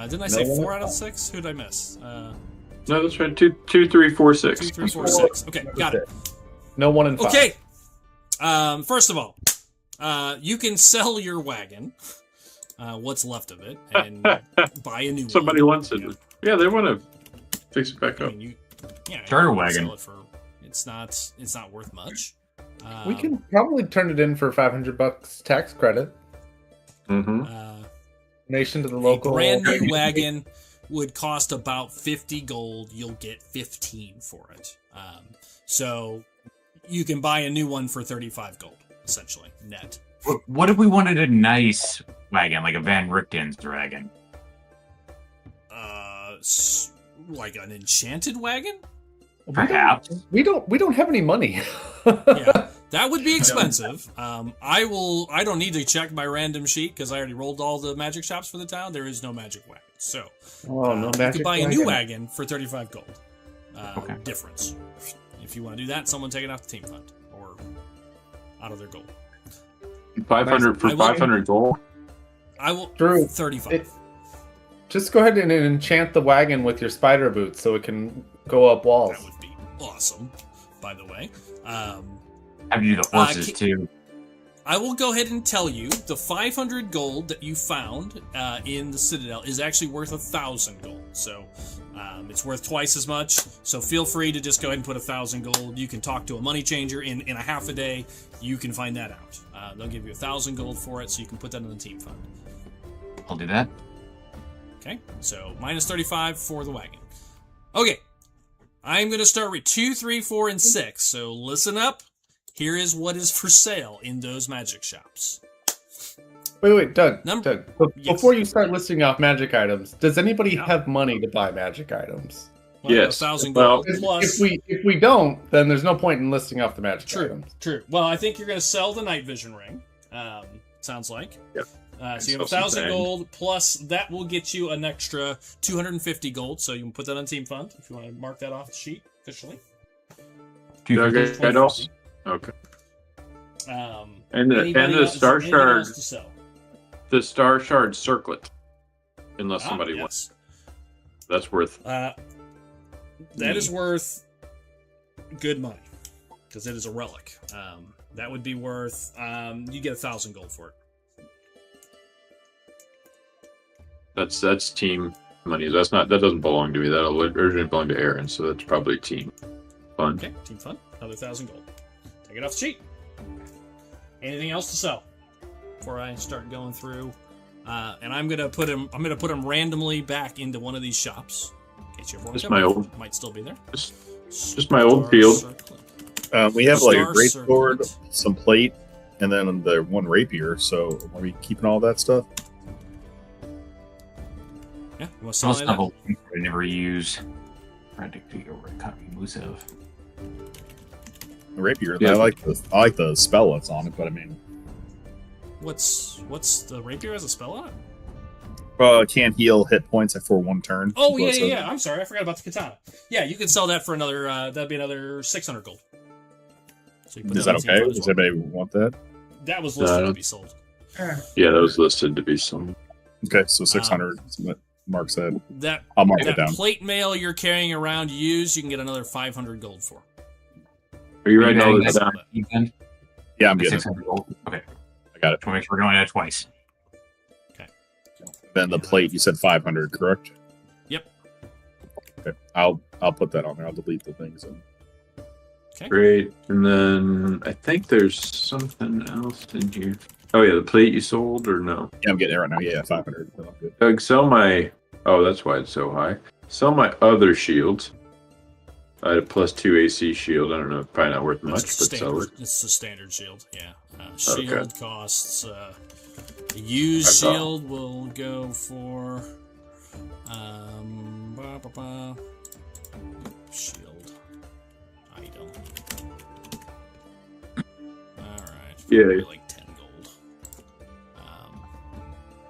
S1: Didn't I say 4 out of 6? Who did I miss?
S3: No, that's right. 2, 3, 4, 6.
S1: 2, 3, 4, 6. Okay, got it.
S6: No 1 and 5.
S1: Okay. First of all, you can sell your wagon, what's left of it, and buy a new one.
S3: Somebody wants it. Yeah, they want to fix it back
S1: I
S3: up.
S1: mean,
S4: Starter
S1: you can
S4: wagon.
S1: sell it for, it's not worth much.
S6: We can probably turn it in for $500 tax credit.
S3: Mm-hmm.
S6: Donation to the
S1: A
S6: local.
S1: brand new wagon would cost about 50 gold. You'll get 15 for it. So you can buy a new one for 35 gold, essentially, net.
S4: What if we wanted a nice wagon, like a Van Richten's wagon?
S1: Like an enchanted wagon?
S4: Perhaps.
S6: We don't have any money.
S1: Yeah, that would be expensive. I don't need to check my random sheet because I already rolled all the magic shops for the town. There is no magic wagon. So
S6: Oh, no
S1: you
S6: magic
S1: could buy a
S6: wagon.
S1: new wagon for 35 gold.
S4: Okay.
S1: Difference. If you want to do that, someone take it off the team fund or out of their gold.
S3: 500 for
S1: I will-
S3: 500 gold.
S1: I will.
S6: Drew,
S1: 35.
S6: Just go ahead and enchant the wagon with your spider boots so it can go up walls.
S1: That would be awesome, by the way.
S4: Have to do the horses too.
S1: I will go ahead and tell you the 500 gold that you found in the Citadel is actually worth 1,000 gold. So it's worth twice as much. So feel free to just go ahead and put 1,000 gold. You can talk to a money changer in a half a day. You can find that out. They'll give you 1,000 gold for it, so you can put that in the team fund.
S4: I'll do that.
S1: Okay, so minus 35 for the wagon. Okay, I'm going to start with 2, 3, 4, and 6. So listen up. Here is what is for sale in those magic shops.
S6: Wait, Doug.
S1: Yes.
S6: Before you start listing off magic items, does anybody
S1: Yeah.
S6: have money to buy magic items?
S1: Well,
S3: Yes.
S1: 1,000
S3: Well,
S1: gold plus.
S6: If we don't, then there's no point in listing off the magic
S1: True,
S6: items.
S1: true. Well, I think you're going to sell the night vision ring. Sounds like.
S3: Yep.
S1: So you have
S3: Sell
S1: 1,000
S3: some things.
S1: gold plus that will get you an extra 250 gold. So you can put that on team fund if you want to mark that off the sheet officially.
S3: Doug,
S1: 250.
S3: I don't. Okay. And
S1: Anybody
S3: the
S1: else-
S3: star
S1: anything
S3: shard,
S1: else to sell?
S3: the star shard circlet, unless somebody wants.
S1: Yes.
S3: That's worth.
S1: That is worth good money because it is a relic. That would be worth. You get 1,000 gold for it.
S3: That's team money. That doesn't belong to me. That originally belonged to Aaron, so that's probably team fun.
S1: Okay, team fun. Another 1,000 gold. Take it off the sheet. Anything else to sell before I start going through? And I'm gonna put him. I'm gonna put him randomly back into one of these shops. In case you're
S3: Just my old.
S1: might still be there.
S3: Just my old field.
S2: We have like a
S1: Star
S2: great sword,
S1: circlet.
S2: some plate, and then the one rapier. So are we keeping all that stuff?
S1: Yeah, you want to sell
S4: Most
S1: any of
S4: level I never use. Trying to figure where it copy moves of.
S2: The rapier.
S3: Yeah.
S2: I like the spell that's on it, but I mean,
S1: that? What's the rapier has a spell on it?
S2: can't heal hit points for one turn.
S1: Oh
S2: Well, so-
S1: yeah. I'm sorry, I forgot about the katana. Yeah, you could sell that for another. That'd be another 600 gold. So you put
S2: Is that
S1: on team
S2: okay?
S1: fund as
S2: Does
S1: well.
S2: anybody want that?
S1: That was
S3: No, I
S1: listed to
S3: don't-
S1: be sold.
S3: Yeah, that was listed to be some.
S2: Okay, so 600. is what Mark said.
S1: That
S2: I'll mark it
S1: that
S2: down.
S1: plate mail you're carrying around used, you can get another 500 gold for.
S3: Are you writing all
S4: adding
S3: this
S4: that
S3: down?
S4: to the event?
S2: Yeah, I'm
S4: The
S2: good.
S4: 600 gold? Okay.
S2: I got it.
S4: Just want to make sure we're going at it twice.
S2: Then the plate, you said 500, correct?
S1: Yep.
S2: Okay, I'll put that on there. I'll delete the things.
S3: Great. And then I think there's something else in here. Oh yeah, the plate you sold or no?
S2: Yeah, I'm getting it right now. Yeah, 500. I'm good.
S3: Doug, sell my. Oh, that's why it's so high. Sell my other shields. I had a +2 AC shield. I don't know, probably not worth much,
S1: That's
S3: but sell
S1: standard.
S3: it.
S1: It's the standard shield. Yeah. Shield
S3: Okay.
S1: costs. A used
S3: I thought-
S1: shield will go for. Shield item. All right.
S3: Yeah.
S1: Probably like 10 gold.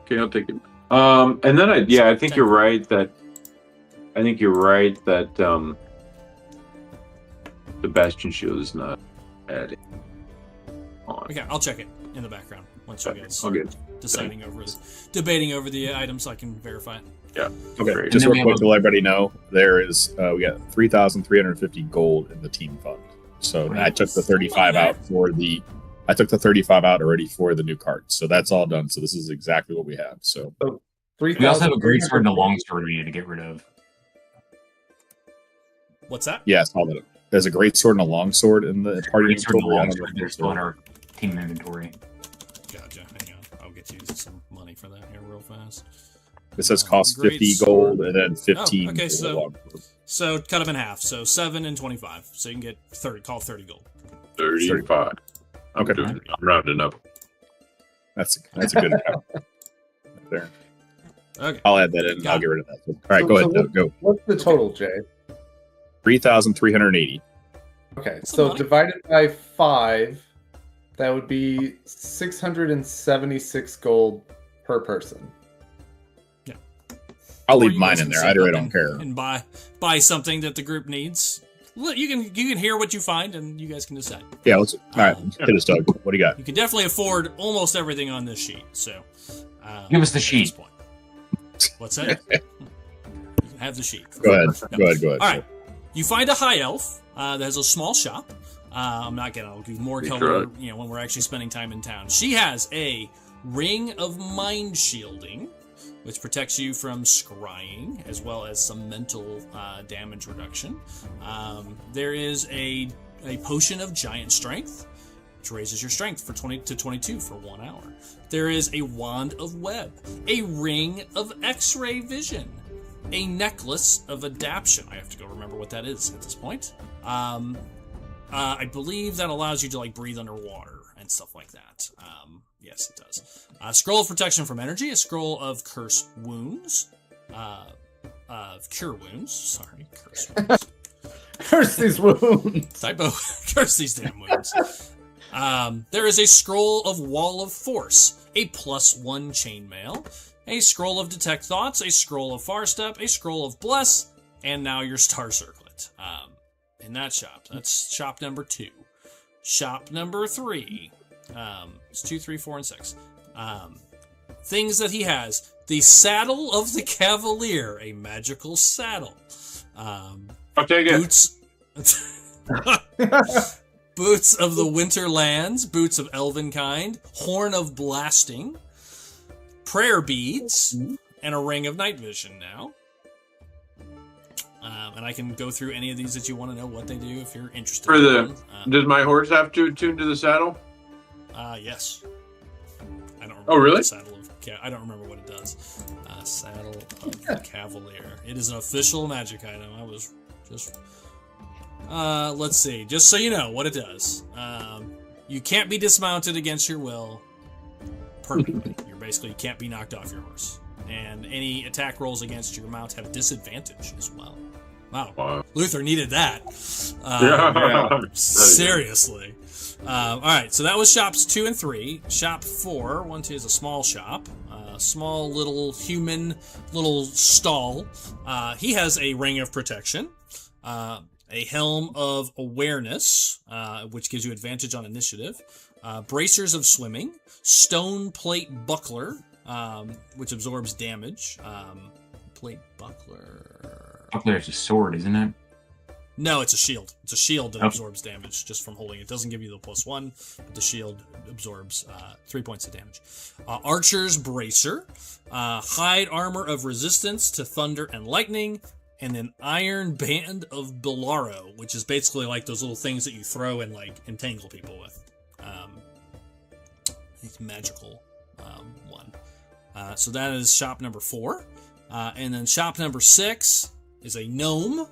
S3: Okay, I'll take it. And then I think you're right that. I think you're right that the Bastion shield is not added on.
S1: Okay, I'll check it in the background once you guys
S3: Okay.
S1: deciding over debating over the items. I can verify it.
S2: Okay,
S3: Great.
S2: just
S4: And then
S2: real
S4: we
S2: quick
S4: have
S2: to let everybody know, there is we got 3,350 gold in the team fund. So I took the 35 out for the. I took the 35 out already for the new cards, so that's all done. So this is exactly what we have. So
S4: We also have a great sword and a long sword we need to get rid of.
S1: What's that?
S2: yeah, it's all that. There's a great sword and a long sword in the party.
S4: Great sword and a
S2: inventory. I
S4: long
S2: don't know
S4: sword.
S2: if
S4: They're
S2: it's
S4: still in our team inventory.
S1: Gotcha. Hang on. I'll get you some money for that here real fast.
S2: It says cost
S1: Great
S2: 50
S1: sword.
S2: gold and then 15.
S1: okay,
S2: for the
S1: so-
S2: long sword.
S1: So cut them in half. So 7 and 25. So you can get 30. Call it 30 gold.
S3: 35.
S2: Okay,
S3: I'm rounding up.
S2: that's a good count. Right there.
S1: Okay.
S2: I'll add that in.
S1: Got
S2: I'll
S1: it.
S2: get rid of that. All right, go ahead. Doug, go.
S6: What's the total, Jay?
S2: 3,380.
S6: Okay,
S1: That's
S6: so
S1: some money.
S6: divided by 5, that would be 676 gold per person.
S2: I'll
S1: Or
S2: leave
S1: you
S2: mine
S1: guys
S2: in
S1: can
S2: there.
S1: save
S2: I really
S1: up
S2: don't
S1: and-
S2: care.
S1: And buy something that the group needs. Look, you can hear what you find, and you guys can decide.
S2: Yeah, let's. All right, hit us, Doug. What do you got?
S1: You can definitely afford almost everything on this sheet. So
S4: Give us the
S1: at
S4: sheet.
S1: this point. What's that? You can have the sheet.
S2: Go ahead.
S1: No.
S2: Go ahead. Go ahead.
S1: All right. You find a high elf that has a small shop. I'm not gonna. I'll give more
S3: Be
S1: color.
S3: correct.
S1: When we're actually spending time in town. She has a ring of mind shielding, which protects you from scrying as well as some mental damage reduction. There is a potion of giant strength, which raises your strength for 20 to 22 for 1 hour. There is a wand of web, a ring of X-ray vision, a necklace of adaption. I have to go remember what that is at this point. I believe that allows you to like breathe underwater and stuff like that. Yes, it does. A scroll of protection from energy, a scroll of curse wounds, of cure wounds. Sorry, curse wounds.
S6: Curse these wounds!
S1: Typo. Curse these damn wounds. There is a scroll of wall of force, a +1 chainmail, a scroll of detect thoughts, a scroll of far step, a scroll of bless, and now your star circlet. In that shop. That's shop number 2. Shop number 3. It's 2, 3, 4, and 6. Things that he has. the Saddle of the Cavalier, a magical saddle.
S3: I'll take it.
S1: Boots. Boots of the Winterlands, boots of Elvenkind, Horn of Blasting, prayer beads, and a ring of night vision now. And I can go through any of these that you want to know what they do if you're interested.
S3: For the does my horse have to attune to the saddle?
S1: Yes. I don't remember.
S3: Oh, really?
S1: The saddle of I don't remember what it does. Saddle of the Cavalier. It is an official magic item. I was just. Let's see. Just so you know what it does. You can't be dismounted against your will permanently. You can't be knocked off your horse. And any attack rolls against your mount have disadvantage as well. Wow. Luther needed that. Seriously. All right, so that was shops 2 and 3. Shop 4, 1, 2 is a small shop. Small little human little stall. He has a ring of protection. A helm of awareness, which gives you advantage on initiative. Bracers of swimming. Stone plate buckler, which absorbs damage. Plate buckler.
S4: Buckler is a sword, isn't it?
S1: No, it's a shield. It's a shield that absorbs damage just from holding it. It doesn't give you the +1, but the shield absorbs 3 points of damage. Archer's bracer. Hide armor of resistance to thunder and lightning. And then Iron Band of Bilaro, which is basically like those little things that you throw and like entangle people with. It's magical one. So that is shop number 4. And then shop number 6 is a gnome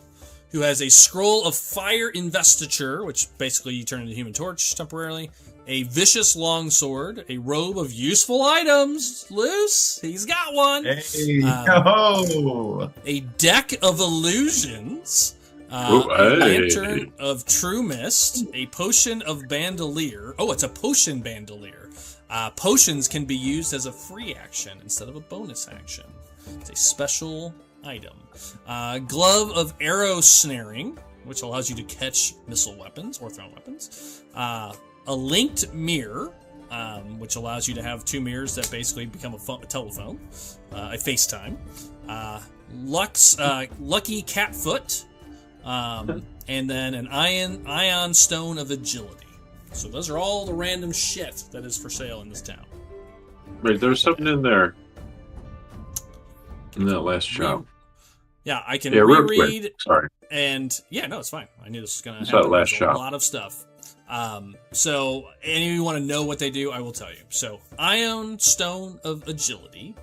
S1: who has a scroll of fire investiture, which basically you turn into Human Torch temporarily. A vicious longsword, a robe of useful items. Loose, he's got one.
S5: Hey,
S1: a deck of illusions. A lantern of true mist. A potion of bandolier. Oh, it's a potion bandolier. Potions can be used as a free action instead of a bonus action. It's a special item. Glove of arrow snaring, which allows you to catch missile weapons or thrown weapons. A linked mirror, which allows you to have 2 mirrors that basically become a telephone. A FaceTime. Lucky Catfoot. And then an Ion Stone of Agility. So those are all the random shit that is for sale in this town.
S3: Wait, there's something in there. In that last shop.
S1: Yeah, I can reread.
S3: Sorry.
S1: And no, it's fine. I knew this was going to
S3: happen. That last shop.
S1: A lot of stuff. So any of you want to know what they do, I will tell you. So Ion Stone of Agility.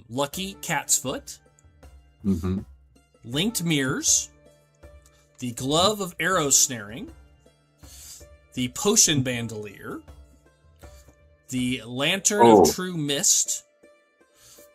S1: Lucky Cat's Foot.
S3: Mm-hmm.
S1: Linked Mirrors. The Glove of Arrow Snaring. The Potion Bandolier. The Lantern of True Mist.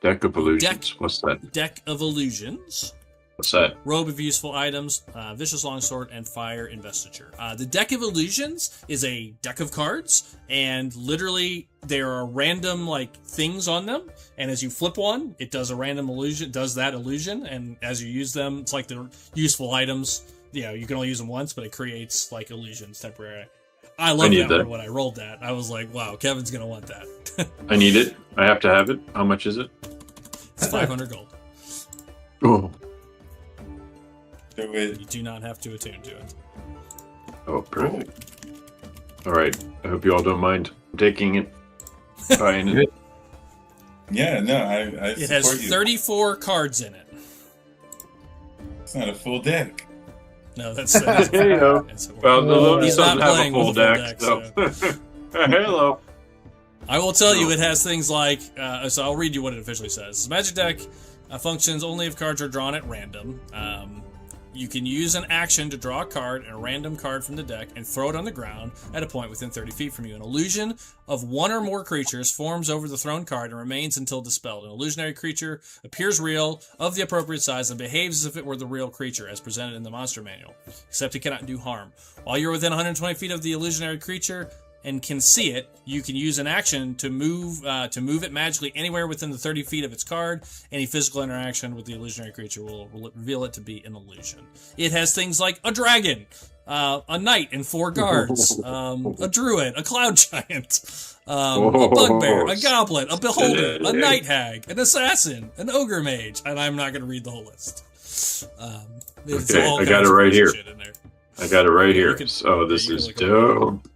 S3: Deck of Illusions. What's that?
S1: Deck of Illusions.
S3: What's that?
S1: Robe of Useful Items, Vicious Longsword, and Fire Investiture. The Deck of Illusions is a deck of cards, and literally there are random things on them. And as you flip one, it does a random illusion, does that illusion, and as you use them, it's like the useful items. You can only use them once, but it creates illusions temporarily. I love that when I rolled that. I was like, wow, Kevin's gonna want that.
S3: I need it. I have to have it. How much is it?
S1: It's 500 gold.
S3: Oh.
S1: You do not have to attune to it.
S3: Oh, perfect. All right. I hope you all don't mind taking it. Buying it.
S5: Yeah, no, I
S1: it has 34 cards in it.
S5: It's not a full deck.
S1: No, that's
S3: well, the Lotus doesn't have a full deck, so. Hello.
S1: I will tell you, it has things like, so I'll read you what it officially says. Magic deck functions only if cards are drawn at random. You can use an action to draw a card and a random card from the deck and throw it on the ground at a point within 30 feet from you. An illusion of one or more creatures forms over the thrown card and remains until dispelled. An illusionary creature appears real, of the appropriate size, and behaves as if it were the real creature, as presented in the monster manual, except it cannot do harm. While you're within 120 feet of the illusionary creature, and can see it, you can use an action to move it magically anywhere within the 30 feet of its card. Any physical interaction with the illusionary creature will reveal it to be an illusion. It has things like a dragon, a knight and 4 guards, a druid, a cloud giant, a bugbear, a goblin, a beholder, a night hag, an assassin, an ogre mage, and I'm not going to read the whole list.
S3: Okay, I got it right here. I got it right here. So this is dope.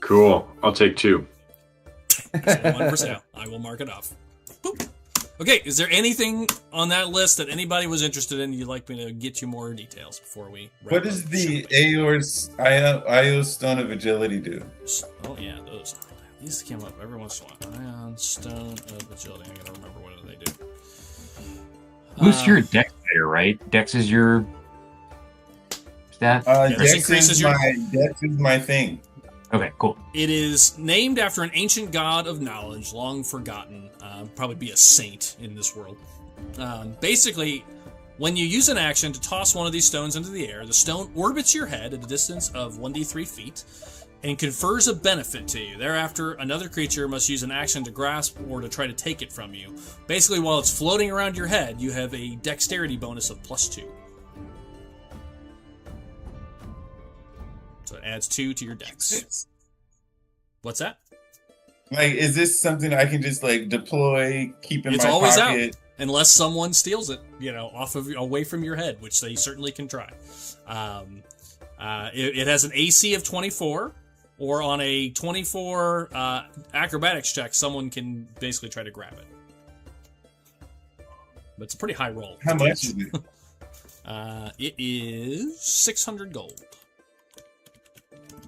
S3: Cool. I'll take 2.
S1: One for sale. I will mark it off. Boop. Okay, is there anything on that list that anybody was interested in you'd like me to get you more details before we wrap
S5: What
S1: up
S5: does
S1: the
S5: the Io Stone of Agility do?
S1: Oh yeah, those. These came up every once in a while. Ion Stone of Agility. I gotta remember what do they do.
S4: Who's your dex player, right? Dex is your stat?
S5: Dex is my thing.
S4: Okay, cool.
S1: It is named after an ancient god of knowledge, long forgotten. Probably be a saint in this world. Basically, when you use an action to toss one of these stones into the air, the stone orbits your head at a distance of 1d3 feet and confers a benefit to you. Thereafter, another creature must use an action to grasp or to try to take it from you. Basically, while it's floating around your head, you have a dexterity bonus of +2. So it adds 2 to your dex. What's that?
S5: Like, is this something I can just like deploy, keep in
S1: It's
S5: my
S1: always
S5: pocket?
S1: out, unless someone steals it, away from your head, which they certainly can try. It has an AC of 24, or on a 24 acrobatics check, someone can basically try to grab it. But it's a pretty high roll.
S5: How much is it?
S1: It is 600 gold.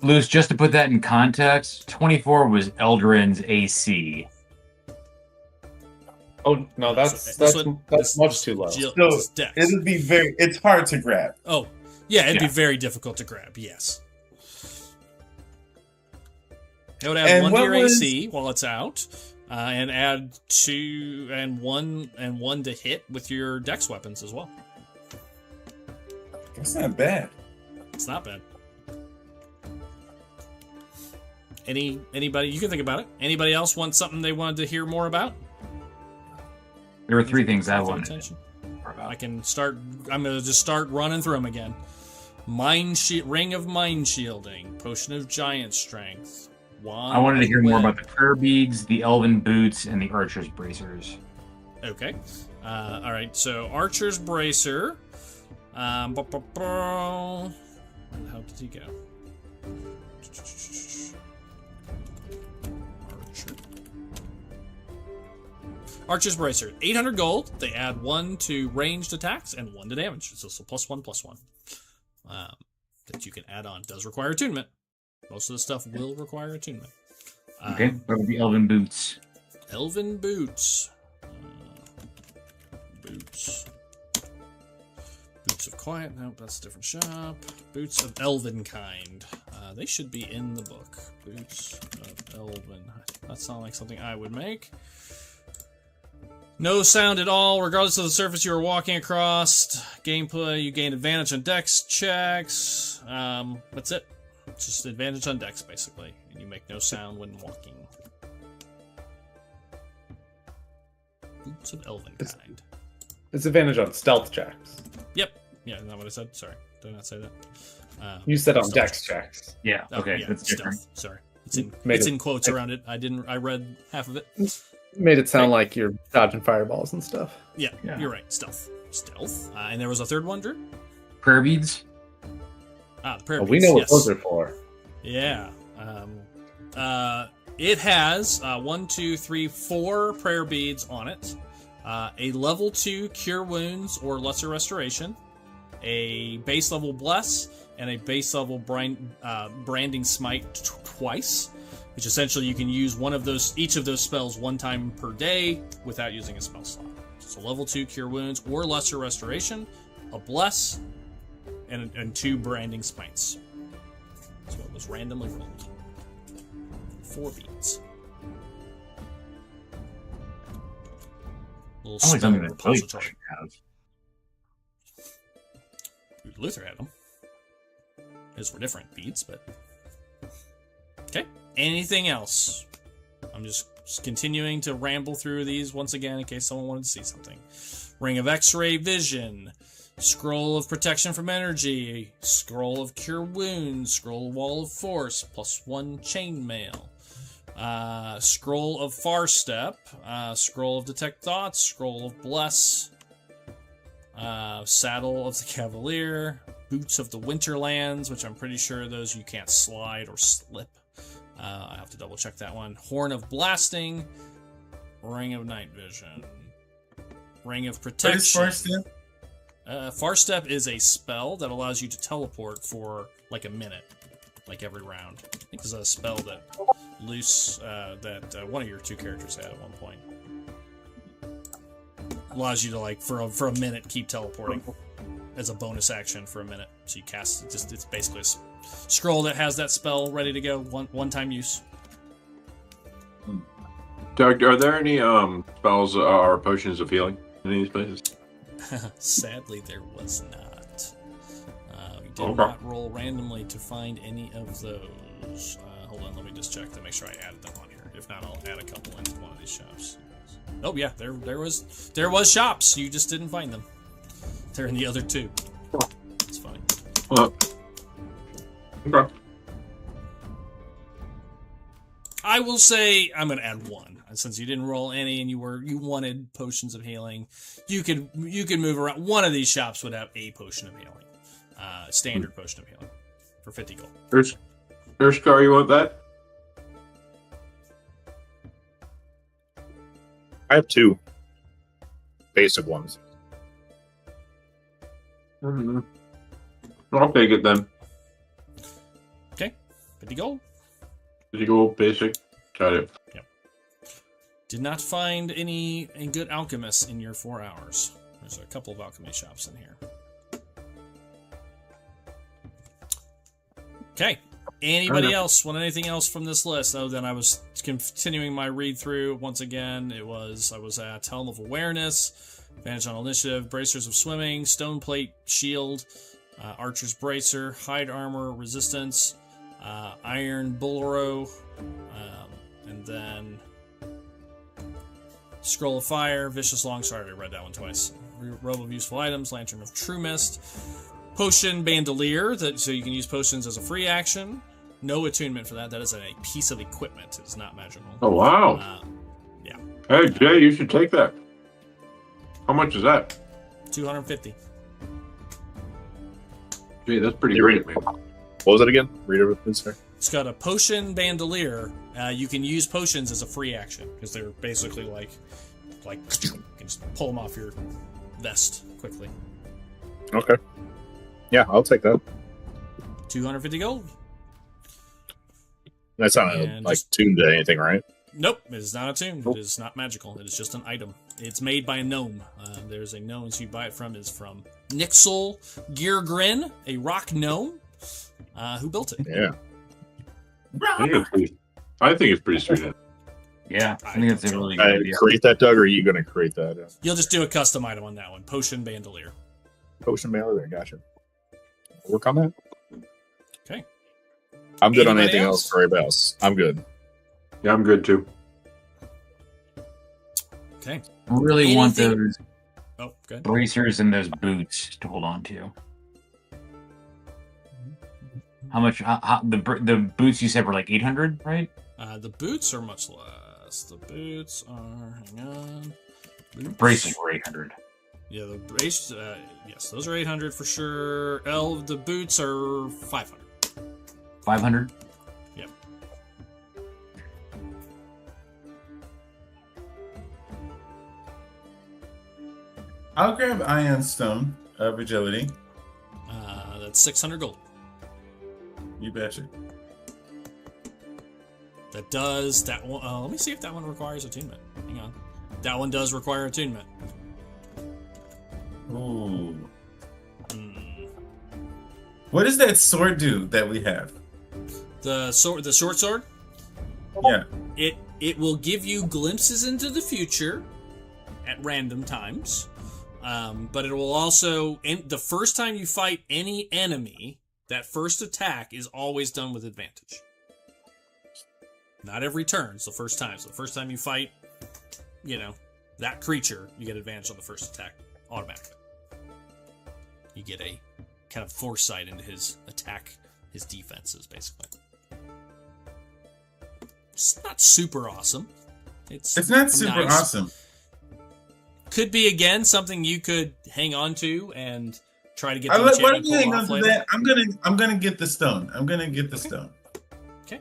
S4: Luz, just to put that in context, 24 was Eldrin's AC.
S6: Oh no, that's much too low.
S5: So it'll be it's hard to grab.
S1: Oh, yeah, it'd be very difficult to grab, yes. It would add 1 to your AC while it's out, and add 2 and 1 to hit with your dex weapons as well.
S5: That's not bad.
S1: It's not bad. Anybody, you can think about it. Anybody else want something they wanted to hear more about?
S4: There were 3 things I wanted.
S1: I can start. I'm gonna just start running through them again. Ring of Mind Shielding, Potion of Giant Strength.
S4: I wanted to hear more about the prayer beads, the elven boots, and the archer's bracers.
S1: Okay. All right. So archer's bracer. How did he go? Archer's Bracer, 800 gold. They add 1 to ranged attacks and 1 to damage. So +1/+1. That you can add on. Does require attunement. Most of the stuff will require attunement.
S4: Okay, what about the Elven Boots?
S1: Elven Boots. Boots. Boots of Quiet. Nope, that's a different shop. Boots of Elven Kind. They should be in the book. Boots of Elven. That sounds like something I would make. No sound at all, regardless of the surface you are walking across. Gameplay, you gain advantage on dex checks. That's it. It's just advantage on dex, basically. And you make no sound when walking. Boots of Elven Kind.
S6: It's advantage on stealth checks.
S1: Yep. Yeah, isn't that what I said? Sorry. Did I not say that?
S6: You said on dex checks.
S4: Yeah, okay.
S1: Yeah,
S4: That's different.
S1: stealth. Sorry. It's in quotes around it. I read half of it.
S6: Made it sound like you're dodging fireballs and stuff.
S1: Yeah, you're right. Stealth. And there was a third one, Drew?
S4: Prayer beads?
S1: The prayer beads.
S6: We know what those are for.
S1: Yeah. It has 1, 2, 3, 4 prayer beads on it. A level 2 Cure Wounds or Lesser Restoration. A base level Bless. And a base level Branding Smite twice. Which essentially you can use each of those spells 1 time per day without using a spell slot. So level 2 Cure Wounds or Lesser Restoration, a Bless, and 2 Branding Smites. So it was randomly rolled. 4 beads. Little spell repository. Luther had them. Those were different beads, but... Okay. Anything else? I'm just continuing to ramble through these once again in case someone wanted to see something. Ring of X-ray vision. Scroll of protection from energy. Scroll of cure wounds. Scroll of wall of force. +1 chainmail. Scroll of far step. Scroll of detect thoughts. Scroll of bless. Saddle of the cavalier. Boots of the winterlands, which I'm pretty sure those you can't slide or slip. I have to double check that one. Horn of blasting. Ring of night vision. Ring of protection.
S5: What is first step?
S1: Far Step is a spell that allows you to teleport for like a minute, like every round. I think it's a spell that one of your two characters had at one point. Allows you to like for a minute keep teleporting as a bonus action for a minute. So you cast it. It's basically a scroll that has that spell ready to go, one time use.
S3: Doug, are there any spells or potions of healing in these places?
S1: Sadly, there was not. We did not roll randomly to find any of those. Hold on, let me just check to make sure I added them on here. If not, I'll add a couple into one of these shops. Oh yeah, there was shops. You just didn't find them. They're in the other two. It's funny.
S3: Okay.
S1: I will say I'm gonna add one. Since you didn't roll any and you wanted potions of healing, you could move around. One of these shops would have a potion of healing, standard potion of healing, for 50 gold.
S3: Scar, you want that?
S2: I have 2 basic ones.
S3: Mm-hmm. I'll take it then.
S1: Okay, 50 gold.
S3: 50 gold, basic. Got it.
S1: Yep. Did not find any good alchemists in your 4 hours. There's a couple of alchemy shops in here. Okay. Anybody else want anything else from this list? Oh, then I was continuing my read through once again. I was at Helm of Awareness, Advantage on Initiative, Bracers of Swimming, Stone Plate Shield, Archer's Bracer, Hide Armor, Resistance, Iron Bullrow, and then Scroll of Fire, Vicious Longsword. I read that one twice. Robe of Useful Items, Lantern of True Mist, Potion Bandolier, so you can use potions as a free action. No attunement for that. That is a piece of equipment. It's not magical.
S3: Oh, wow.
S1: Yeah.
S3: Hey, Jay, you should take that. How much is that?
S1: 250.
S3: Gee, that's pretty great, man.
S2: What was it again? Read it with me, sir.
S1: It's got a Potion Bandolier. You can use potions as a free action because they're basically like you can just pull them off your vest quickly.
S2: Okay. Yeah, I'll take that.
S1: 250 gold.
S2: That's not tuned to anything, right?
S1: Nope, it is not attuned. It is not magical. It is just an item. It's made by a gnome. There's a gnome you buy it from is from Nixel Geargrin, a rock gnome, who built it.
S2: Yeah.
S3: I think it's pretty sweet.
S4: Yeah, I think that's a really good idea.
S2: Create that, Doug, or are you going to create that?
S1: You'll just do a custom item on that one. Potion Bandolier.
S2: Potion Bandolier, gotcha. Work on that.
S1: Okay.
S2: I'm good on anything else for everybody else. I'm good.
S3: Yeah, I'm good too.
S1: Okay.
S4: I really want those
S1: good.
S4: bracers and those boots to hold on to. How much? The boots you said were like 800, right?
S1: The boots are much less. The boots are. Hang on. Boots.
S4: Braces were 800.
S1: Yeah, the brace. Yes, those are 800 for sure. The boots are 500.
S4: 500.
S1: Yep.
S5: I'll grab Iron Stone of Agility.
S1: That's 600 gold.
S5: You betcha.
S1: That does that one. Let me see if that one requires attunement. Hang on. That one does require attunement.
S5: Ooh. What does that sword do that we have?
S1: The short sword?
S5: Yeah.
S1: It will give you glimpses into the future at random times. But it will also, the first time you fight any enemy, that first attack is always done with advantage. Not every turn. It's the first time. So the first time you fight, that creature, you get advantage on the first attack automatically. You get a kind of foresight into his attack, his defenses, basically. It's not super awesome.
S5: It's not super awesome.
S1: Could be, again, something you could hang on to and try to get the
S5: Why don't
S1: enchantment
S5: you
S1: pulled
S5: hang
S1: off
S5: on to
S1: later.
S5: that? I'm gonna get the stone. I'm gonna get the stone.
S1: Okay.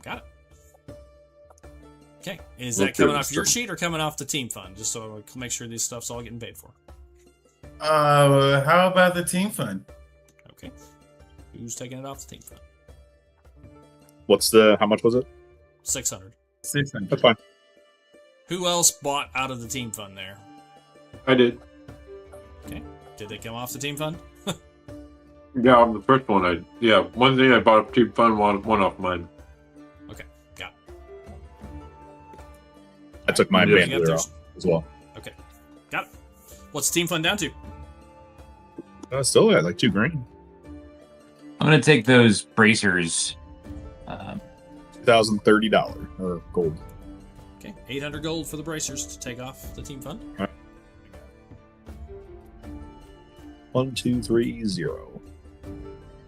S1: Got it. Okay. Is that coming off your sheet or coming off the team fund? Just so I can make sure these stuff's all getting paid for.
S5: How about the team fund?
S1: Okay. Who's taking it off the team fund?
S2: How much was it?
S1: 600.
S5: 600.
S2: That's fine.
S1: Who else bought out of the team fund there?
S3: I did.
S1: Okay. Did they come off the team fund?
S3: Yeah, the first one one thing I bought a team fund, one off mine.
S1: Okay. Got it.
S2: I took my
S1: Anything up
S2: bandolier
S1: there?
S2: off as well.
S1: Okay. Got it. What's the team fund down to?
S2: Still at like $2,000.
S4: I'm gonna take those bracers.
S2: $1,030 or gold.
S1: Okay. 800 gold for the bracers to take off the team fund.
S2: 1230.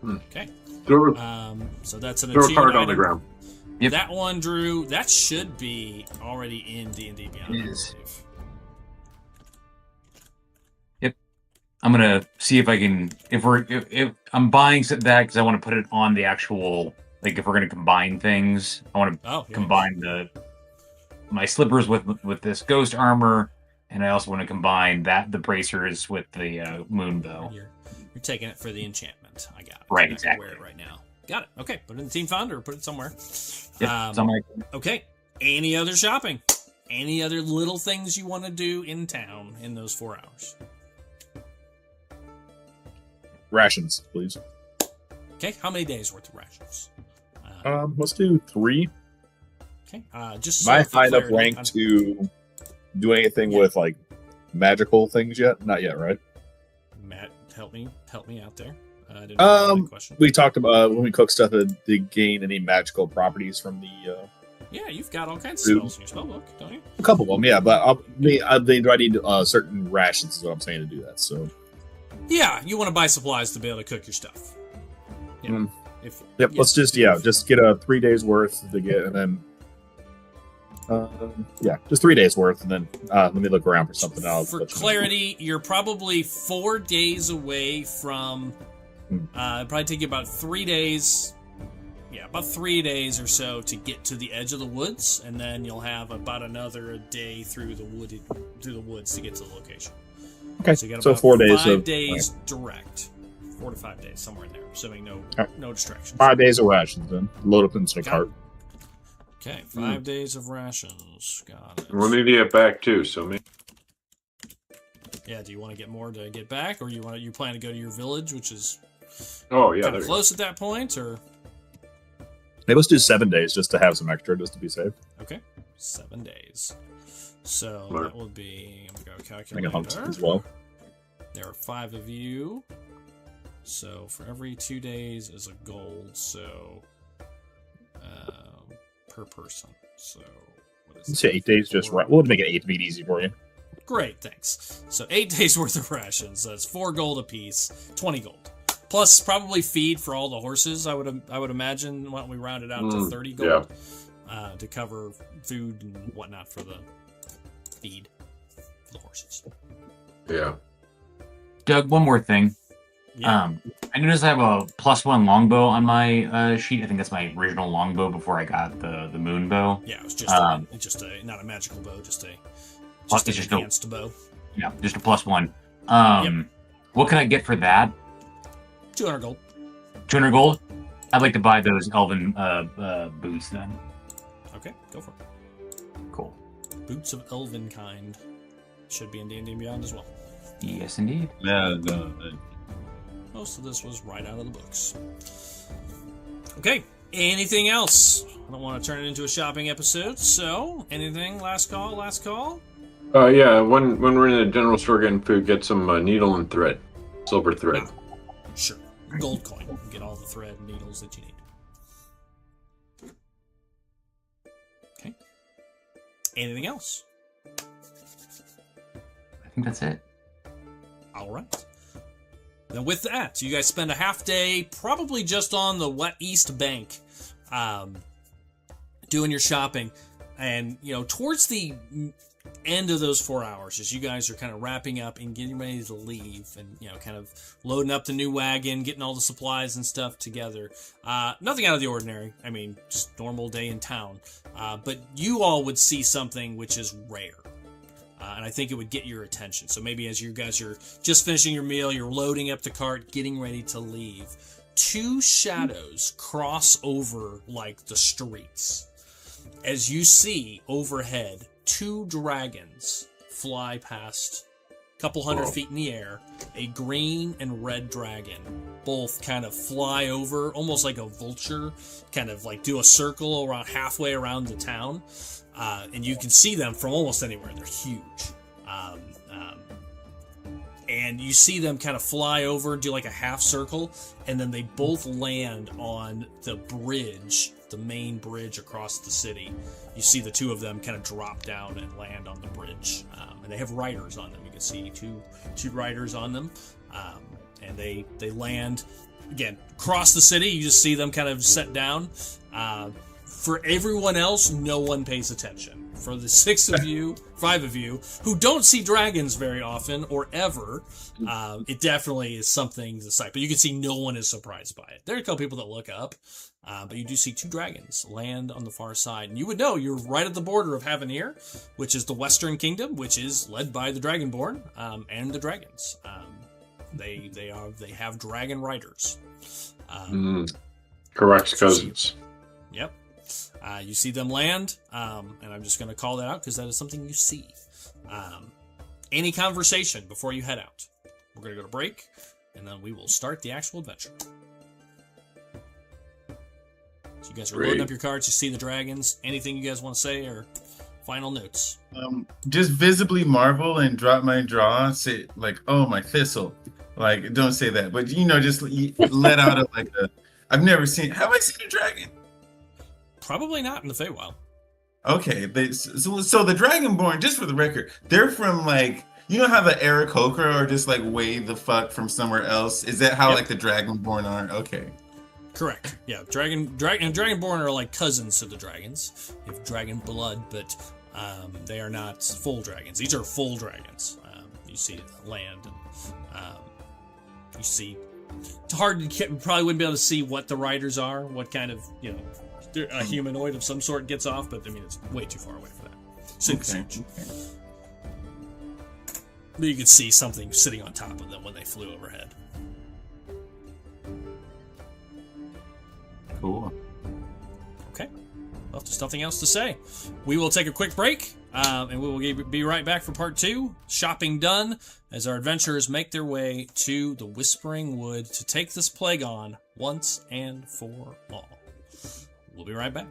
S1: Okay. So that's an
S3: Throw a
S1: attuned
S3: card on the
S1: item.
S3: ground.
S4: Yep.
S1: That one, Drew, that should be already in D&D Beyond. I
S2: Yes.
S1: believe.
S4: I'm gonna see if I can. If I'm buying that because I want to put it on the actual. Like if we're gonna combine things, I want to combine my slippers with this ghost armor, and I also want to combine the bracers with the moon bow.
S1: You're taking it for the enchantment. I got it.
S4: Right,
S1: I
S4: exactly.
S1: Wear it right now. Got it. Okay. Put it in the team fund or put it somewhere.
S4: Yep,
S1: Okay. Any other shopping? Any other little things you want to do in town in those 4 hours?
S2: Rations, please.
S1: Okay. How many days worth of rations?
S2: Let's do 3.
S1: Okay. Just
S2: Am I
S1: for
S2: high enough
S1: clarity,
S2: rank to do anything with like magical things yet? Not yet, right?
S1: Matt, help me out there. I didn't know that question.
S2: We talked about when we cook stuff that did gain any magical properties from the.
S1: Yeah, you've got all kinds of spells in your spell book, don't you?
S2: A couple of them, yeah, but do I need certain rations? Is what I'm saying to do that. So.
S1: Yeah, you want to buy supplies to be able to cook your stuff. Yeah.
S2: Let's just get a 3 days worth to get, and then just 3 days worth, and then let me look around for something else.
S1: For clarity, you're probably 4 days away from. It'd probably take you about 3 days. Yeah, about 3 days or so to get to the edge of the woods, and then you'll have about another day through the woods to get to the location.
S2: Okay,
S1: so you got
S2: so
S1: about
S2: 4 days.
S1: 5 days direct. 4 to 5 days, somewhere in there, assuming no distractions.
S2: 5 days of rations, then load up into the cart.
S1: Okay, 5 days of rations. Got it.
S3: We'll need to get back too. So
S1: Yeah, do you want to get more to get back, or you plan to go to your village, which is
S3: kind
S1: of close at that point, or?
S2: Hey, let's do 7 days just to have some extra, just to be safe.
S1: Okay, 7 days. So that will be. I'm gonna go
S2: I can
S1: calculate
S2: as well.
S1: There are 5 of you. So for every 2 days is a gold. So per person. So what is
S2: Let's say 8 days, just right. We'll make it 8 to be easy for you.
S1: Great, thanks. So 8 days worth of rations. That's 4 gold apiece, 20 gold. Plus probably feed for all the horses. I would imagine. Why don't we round it out to 30 gold to cover food and whatnot for the feed for the horses.
S3: Yeah.
S4: Doug, one more thing.
S1: Yeah.
S4: I noticed I have a +1 longbow on my sheet. I think that's my original longbow before I got the moon bow.
S1: Yeah, it was just a not a magical bow, just an enhanced bow.
S4: Yeah, just a +1. What can I get for that?
S1: 200 gold.
S4: 200 gold? I'd like to buy those elven boots then.
S1: Okay, go for it.
S4: Cool.
S1: Boots of elven kind should be in D&D Beyond as well.
S4: Yes, indeed.
S2: Yeah,
S1: Most of this was right out of the books. Okay, anything else? I don't want to turn it into a shopping episode, so anything? Last call?
S3: Yeah, when we're in the general store getting food, get some needle and thread. Silver thread.
S1: Sure. Gold coin. Get all the thread and needles that you need. Anything else?
S4: I think that's it.
S1: All right. Then with that, you guys spend a half day probably just on the East Bank doing your shopping. And, towards the end of those 4 hours, as you guys are kind of wrapping up and getting ready to leave and, kind of loading up the new wagon, getting all the supplies and stuff together. Nothing out of the ordinary. I mean, just normal day in town. But you all would see something which is rare. And I think it would get your attention. So maybe as you guys are just finishing your meal, you're loading up the cart, getting ready to leave. 2 shadows cross over like the streets. As you see overhead, 2 dragons fly past a couple hundred feet in the air. A green and red dragon both kind of fly over, almost like a vulture, kind of like do a circle around halfway around the town. And you can see them from almost anywhere. They're huge. And you see them kind of fly over, do like a half circle, and then they both land on the bridge, the main bridge across the city. You see the 2 of them kind of drop down and land on the bridge. And they have riders on them. You can see two riders on them. And they land, again, across the city. You just see them kind of set down. For everyone else, no one pays attention. For the 5 of you, who don't see dragons very often or ever, it definitely is something to sight. But you can see no one is surprised by it. There are a couple people that look up, but you do see 2 dragons land on the far side. And you would know you're right at the border of Havenir, which is the Western Kingdom, which is led by the Dragonborn and the dragons. They have dragon riders.
S3: Correct cousins.
S1: Yep. You see them land, and I'm just going to call that out because that is something you see. Any conversation before you head out? We're going to go to break, and then we will start the actual adventure. So you guys are loading up your carts. You see the dragons. Anything you guys want to say or final notes?
S5: Just visibly marvel and drop my jaw. Say like, "Oh, my thistle." Like, don't say that, but just let out a. I've never seen. Have I seen a dragon?
S1: Probably not in the Feywild.
S5: Okay, so the Dragonborn, just for the record, they're from how the Aarakocra are just way the fuck from somewhere else. Is that how the Dragonborn are? Okay,
S1: correct. Yeah, Dragonborn are like cousins to the dragons. They have dragon blood, but they are not full dragons. These are full dragons. You see land, and you see. It's hard to probably wouldn't be able to see what the riders are, what kind of a humanoid of some sort gets off, but I mean it's way too far away for that. Okay. But you could see something sitting on top of them when they flew overhead.
S4: Cool.
S1: Okay. Well, if there's nothing else to say, we will take a quick break, and we will be right back for part 2. Shopping done, as our adventurers make their way to the Whispering Wood to take this plague on once and for all. We'll be right back.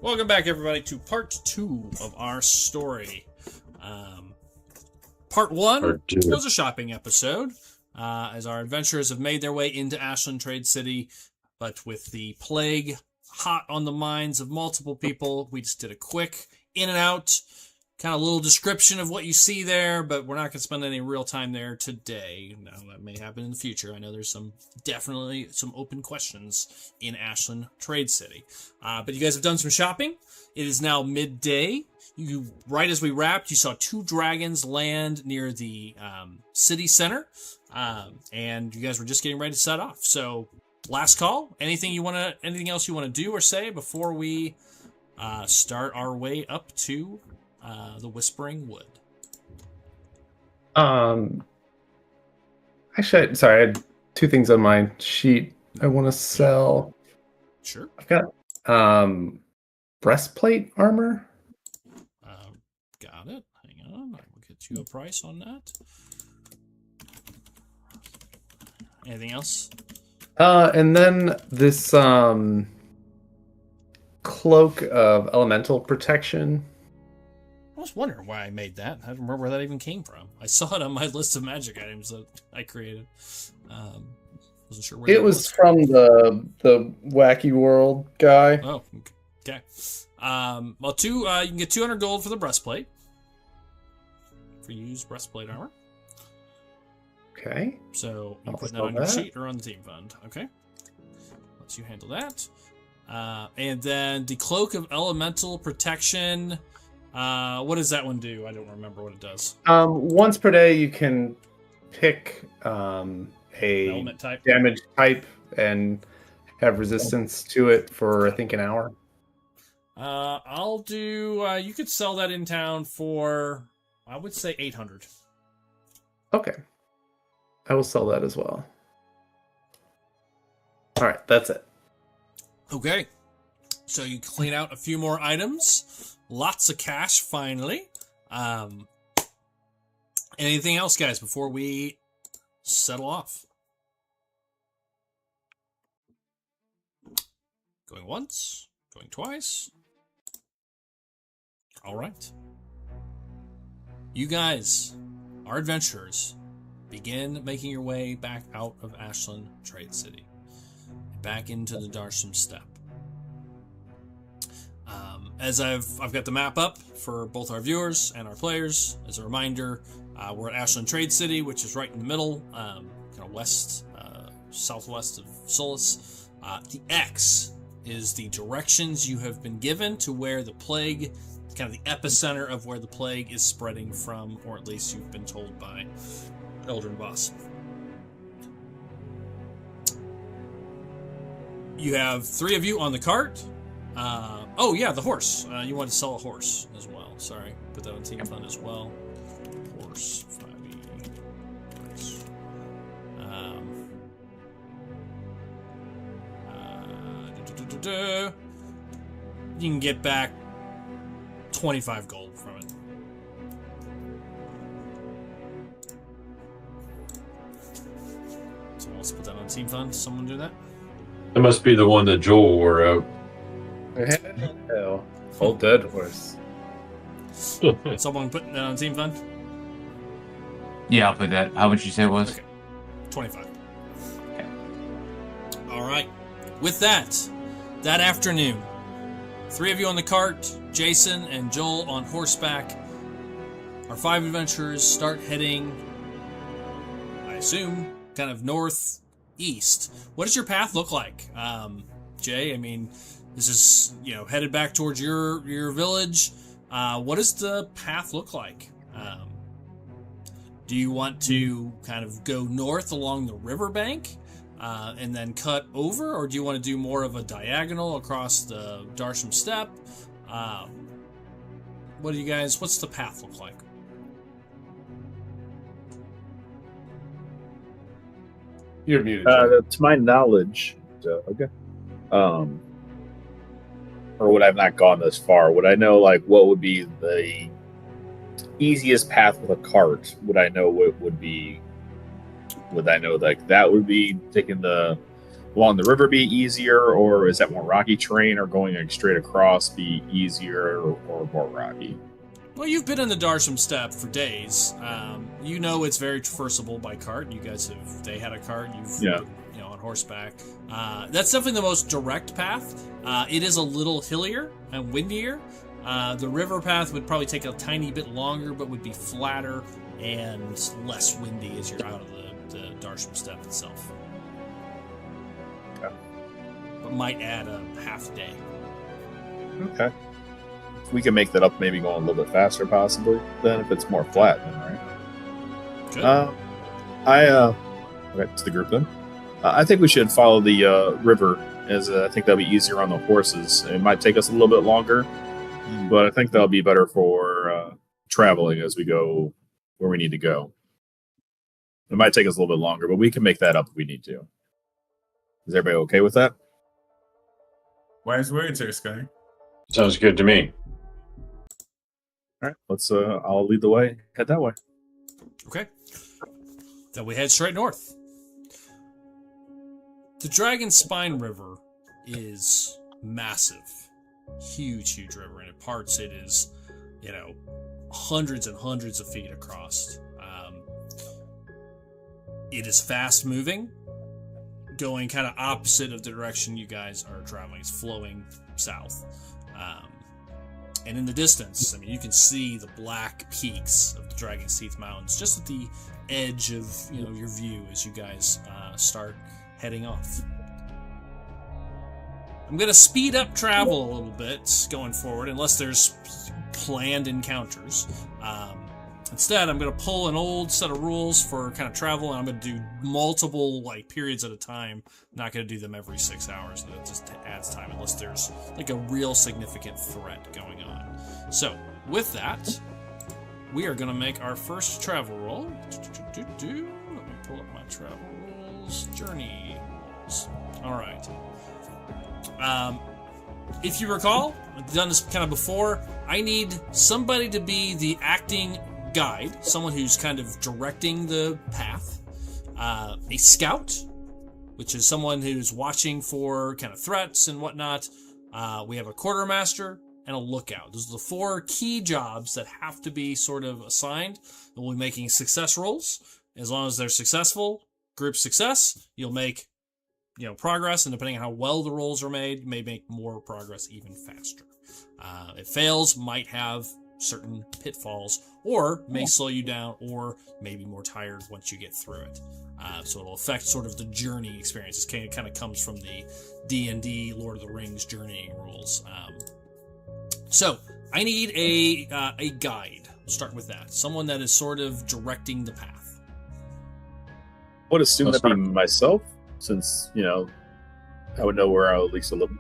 S1: Welcome back, everybody, to part 2 of our story. Part 1
S3: Part two.
S1: was a shopping episode, as our adventurers have made their way into Ashland Trade City, but with the plague hot on the minds of multiple people, we just did a quick in and out, kind of little description of what you see there, but we're not going to spend any real time there today. Now, that may happen in the future. I know there's definitely some open questions in Ashland Trade City. But you guys have done some shopping. It is now midday. Right as we wrapped, you saw 2 dragons land near the city center, and you guys were just getting ready to set off. So, last call. Anything else you want to do or say before we start our way up to the Whispering Wood?
S6: Actually, sorry, I had 2 things on my sheet I want to sell.
S1: Sure.
S6: I've got breastplate armor.
S1: Got it. Hang on. I will get you a price on that. Anything else?
S6: And then this cloak of elemental protection.
S1: I was wondering why I made that. I don't remember where that even came from. I saw it on my list of magic items that I created. Wasn't sure where
S6: It was from the Wacky World guy.
S1: Oh, okay. Well, you can get 200 gold for the breastplate. For use breastplate armor.
S6: Okay.
S1: So you
S6: I'll
S1: put that
S6: sell
S1: on your
S6: that.
S1: sheet or on the team fund. Okay. Lets you handle that. And then the cloak of elemental protection. What does that one do? I don't remember what it does.
S6: Once per day, you can pick a
S1: Element type.
S6: damage type and have resistance to it for, I think, an hour.
S1: I'll do. You could sell that in town for, I would say, 800.
S6: Okay. I will sell that as well. All right, that's it.
S1: Okay. So you clean out a few more items. Lots of cash, finally. Anything else, guys, before we settle off? Going once, going twice. All right. You guys, our adventurers, begin making your way back out of Ashland Trade City, back into the Darsham Steppe. As I've got the map up for both our viewers and our players. As a reminder, we're at Ashland Trade City, which is right in the middle, kind of west, southwest of Solus. The X is the directions you have been given to where the plague, kind of the epicenter of where the plague is spreading from, or at least you've been told by Eldrin Boss. You have 3 of you on the cart. Oh yeah, the horse. You want to sell a horse as well. Sorry, put that on team fund as well. Horse, 5e. Nice. You can get back 25 gold from it. So let's put that on team fund. Someone do that?
S3: That must be the one that Joel wore out.
S6: Oh, old dead horse.
S1: Someone put that on team fund?
S4: Yeah, I'll put that. How much you say it was?
S1: Okay. 25.
S4: Okay.
S1: All right. With that afternoon, 3 of you on the cart, Jason and Joel on horseback. Our 5 adventurers start heading, I assume, kind of northeast. What does your path look like, Jay? I mean, this is, headed back towards your village. What does the path look like? Do you want to kind of go north along the riverbank and then cut over, or do you want to do more of a diagonal across the Darsham Steppe? What's the path look like?
S6: You're muted. Joe.
S2: To my knowledge, okay. Or would I have not gone this far? Would I know what would be the easiest path with a cart? Would I know what would be? Would I know that would be taking the along the river be easier, or is that more rocky terrain, or going like straight across be easier or more rocky?
S1: Well, you've been in the Darsham Steppe for days. You know it's very traversable by cart. You guys have, they had a cart. You've been, on horseback. That's definitely the most direct path. It is a little hillier and windier. The river path would probably take a tiny bit longer, but would be flatter and less windy as you're out of the Darsham Steppe itself.
S2: Okay.
S1: But might add a half day.
S2: Okay. We can make that up, maybe going a little bit faster, possibly. Then, if it's more flat, then right.
S1: Good.
S2: Okay, to the group then. I think we should follow the river, as I think that'll be easier on the horses. It might take us a little bit longer, but I think that'll be better for traveling as we go where we need to go. It might take us a little bit longer, but we can make that up if we need to. Is everybody okay with that?
S5: Wise words there, Sky.
S3: Sounds good to me.
S2: All right, let's. I'll lead the way. Head that way.
S1: Okay. Then we head straight north. The Dragon Spine River is massive. Huge river. And in parts, it is, hundreds and hundreds of feet across. It is fast moving, going kind of opposite of the direction you guys are traveling. It's flowing south. And in the distance, you can see the black peaks of the Dragon's Teeth Mountains just at the edge of your view as you guys start heading off. I'm going to speed up travel a little bit going forward, unless there's planned encounters. Instead, I'm going to pull an old set of rules for kind of travel, and I'm going to do multiple periods at a time. I'm not going to do them every 6 hours. That just adds time unless there's a real significant threat going on. So, with that, we are going to make our first travel roll. Let me pull up my travel rules. Journey rules. All right. If you recall, I've done this kind of before. I need somebody to be the acting guide, someone who's kind of directing the path. A scout, which is someone who's watching for kind of threats and whatnot. We have a quartermaster and a lookout. Those are the 4 key jobs that have to be sort of assigned. And we'll be making success rolls. As long as they're successful, group success, you'll make progress, and depending on how well the rolls are made, you may make more progress even faster. If fails, might have certain pitfalls, or may slow you down, or maybe more tired once you get through it. So it'll affect sort of the journey experience. It kind of comes from the D&D Lord of the Rings journeying rules. So I need a guide. Start with that. Someone that is sort of directing the path.
S2: I would assume that'd be myself, since I would know where I'll at least live.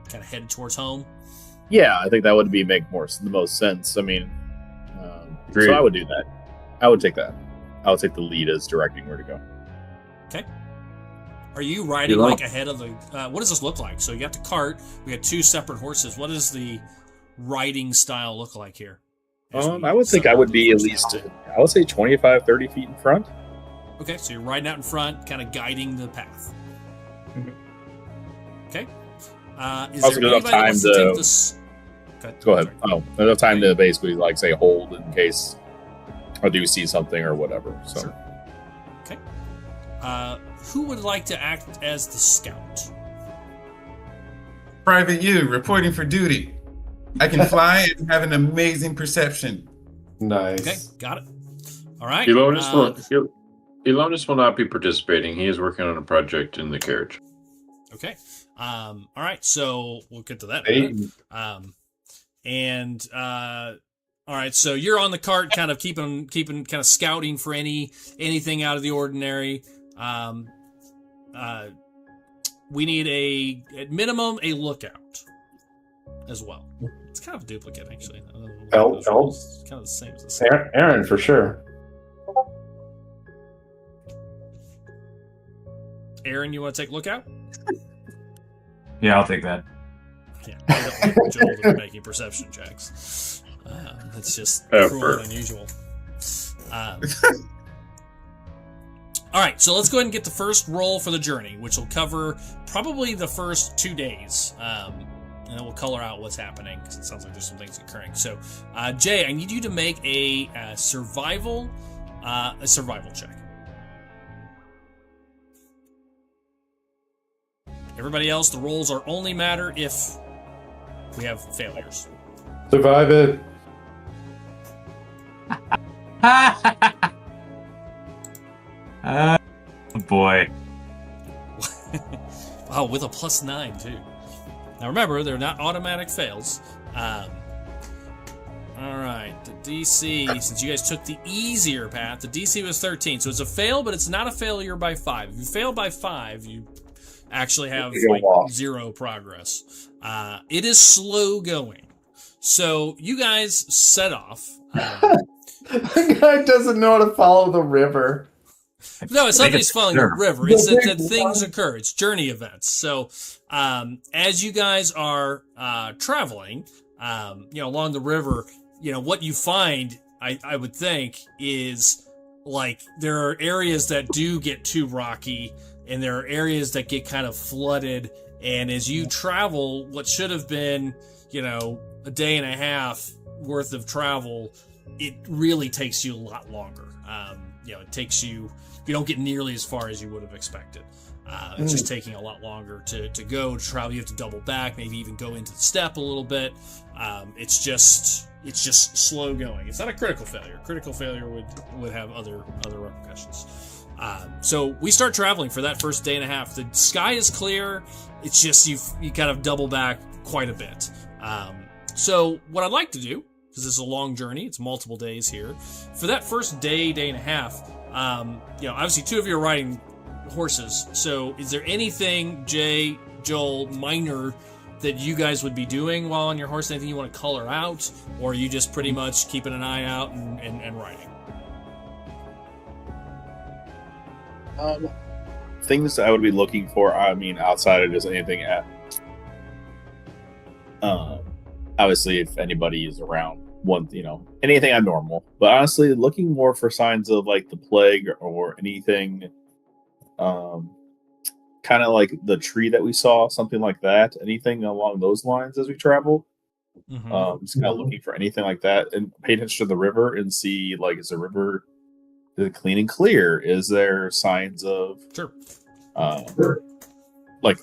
S1: Kind of head towards home.
S2: Yeah, I think that would make the most sense. So I would do that. I would take that. I would take the lead as directing where to go.
S1: Okay. Are you riding ahead of the? What does this look like? So you got the cart. We got 2 separate horses. What does the riding style look like here?
S2: I would think I would be at least, I would say 25, 30 feet in front.
S1: Okay, so you're riding out in front, kind of guiding the path.
S2: Mm-hmm.
S1: Okay. Is
S2: also,
S1: there
S2: enough time to
S1: take this? Okay.
S2: Go ahead. Enough time to basically say hold in case I do see something or whatever. So.
S1: Sure. Okay. Who would like to act as the scout?
S5: Private you, reporting for duty. I can fly and have an amazing perception.
S6: Nice.
S1: Okay, got it. All right.
S3: Elonis will not be participating. He is working on a project in the carriage.
S1: Okay. All right. So we'll get to that. All right. So you're on the cart, kind of keeping, kind of scouting for anything out of the ordinary. We need at minimum a lookout as well. It's kind of a duplicate, actually.
S6: It's
S1: kind of the same as
S6: Aaron, for sure.
S1: Aaron, you want to take lookout?
S4: Yeah, I'll take that.
S1: Yeah, I don't want Joel to be making perception checks. That's just cruel and unusual. All right, so let's go ahead and get the first roll for the journey, which will cover probably the first 2 days. And then we'll color out what's happening, because it sounds like there's some things occurring. So, Jay, I need you to make a survival check. Everybody else, the rolls are only matter if we have failures.
S6: Survive it.
S4: Oh boy.
S1: Wow, with a +9 too. Now remember, they're not automatic fails. All right, the DC, since you guys took the easier path, the DC was 13. So it's a fail, but it's not a failure by 5. If you fail by 5, you actually have like 0 progress. It is slow going. So you guys set off.
S6: The guy doesn't know how to follow the river.
S1: No, it's not that he's following the river. It's that things occur. It's journey events. So, as you guys are traveling, along the river, what you find, I would think, is like there are areas that do get too rocky, and there are areas that get kind of flooded. And as you travel, what should have been, a day and a half worth of travel, it really takes you a lot longer. It takes you don't get nearly as far as you would have expected. It's just taking a lot longer to go to travel. You have to double back, maybe even go into the step a little bit. It's just slow going. It's not a critical failure. Critical failure would have other repercussions. So we start traveling for that first day and a half. The sky is clear. It's just you kind of double back quite a bit. So what I'd like to do, because this is a long journey, it's multiple days here. For that first day and a half, obviously 2 of you are riding horses. So is there anything, Jay, Joel, minor, that you guys would be doing while on your horse? Anything you want to color out? Or are you just pretty much keeping an eye out and riding?
S2: Things I would be looking for, outside of just anything obviously if anybody is around, anything abnormal, but honestly looking more for signs of like the plague or anything kind of like the tree that we saw, something like that, anything along those lines as we travel. Just kind of looking for anything like that, and pay attention to the river and see, like, is the river clean and clear? Is there signs of like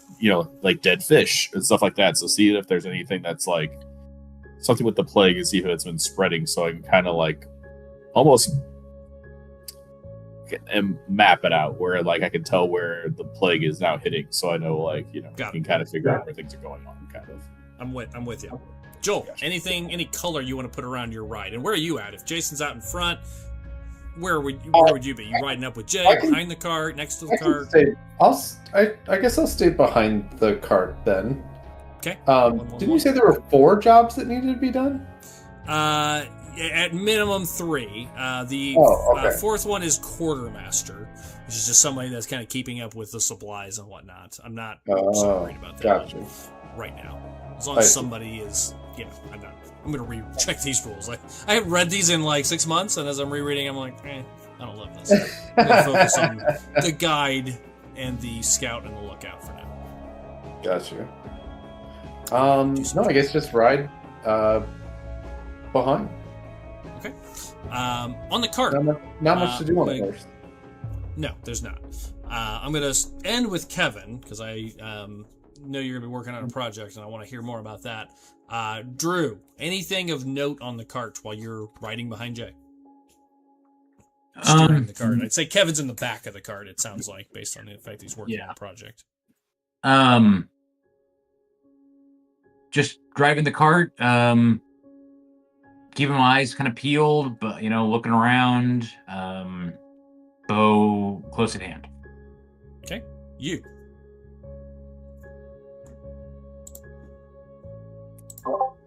S2: dead fish and stuff like that? So see if there's anything that's like something with the plague, and see if it's been spreading, so I can kind of like almost and map it out where like I can tell where the plague is now hitting, so I know, like, you can kind of figure out where things are going on. Kind of. I'm with you, Joel. Gotcha. Any color you want to put around your ride, and where are you at? If Jason's out in front, where would you be? You riding up with Jay, behind the cart, next to the cart?
S6: I guess I'll stay behind the cart then.
S1: Okay.
S6: Didn't you say there were 4 jobs that needed to be done?
S1: At minimum 3. The 4th one is quartermaster, which is just somebody that's kind of keeping up with the supplies and whatnot. I'm not so worried about that right now. As long as somebody is, I'm going to recheck these rules. I haven't read these in like 6 months, and as I'm rereading, I'm like, I don't love this. I'm going to focus on the guide and the scout and the lookout for now.
S6: Gotcha. No, I guess just ride behind.
S1: Okay. On the cart.
S6: Not much to do on the horse.
S1: No, there's not. I'm going to end with Kevin, because I know you're going to be working on a project, and I want to hear more about that. Drew, anything of note on the cart while you're riding behind Jay? Steering the cart. I'd say Kevin's in the back of the cart, it sounds like, based on the fact he's working on a project.
S4: Just driving the cart, keeping my eyes kind of peeled, but looking around, bow close at hand.
S1: Okay, you.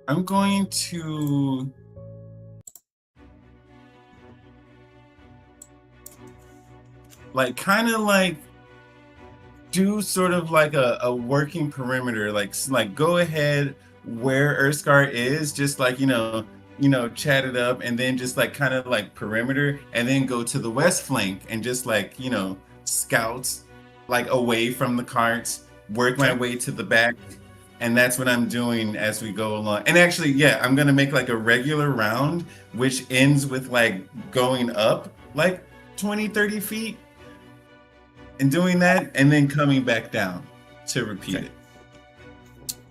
S5: I'm going to kind of do sort of like a working perimeter, like go ahead where Urskar is, just chat it up, and then just kind of perimeter, and then go to the west flank and just scout like away from the carts, work my way to the back, and that's what I'm doing as we go along. And actually, yeah, I'm gonna make like a regular round, which ends with like going up like 20, 30 feet and doing that, and then coming back down to repeat it.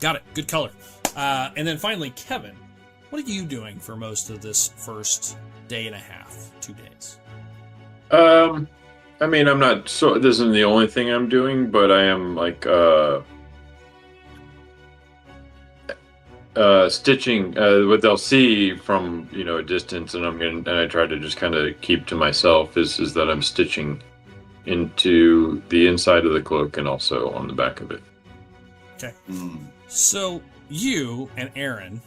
S1: Got it. Good color. And then finally, Kevin, what are you doing for most of this first day and a half, 2 days?
S3: I mean, I'm not so. This isn't the only thing I'm doing, but I am like stitching what they'll see from a distance, and I try to just kind of keep to myself is that I'm stitching into the inside of the cloak and also on the back of it.
S1: Okay. So you and Aaron,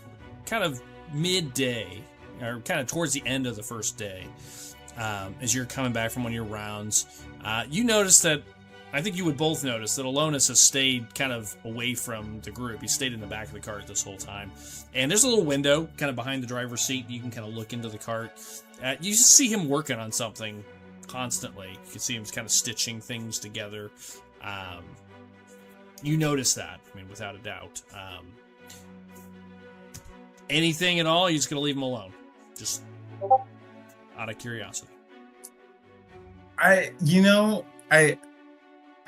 S1: kind of midday, or kind of towards the end of the first day, as you're coming back from one of your rounds, you notice that, I think you would both notice that Alonis has stayed kind of away from the group. He stayed in the back of the cart this whole time. And there's a little window kind of behind the driver's seat. You can kind of look into the cart. You see him working on something constantly. You can see him kind of stitching things together. You notice that, I mean, without a doubt. Anything at all, you're just going to leave him alone. Just out of curiosity.
S5: I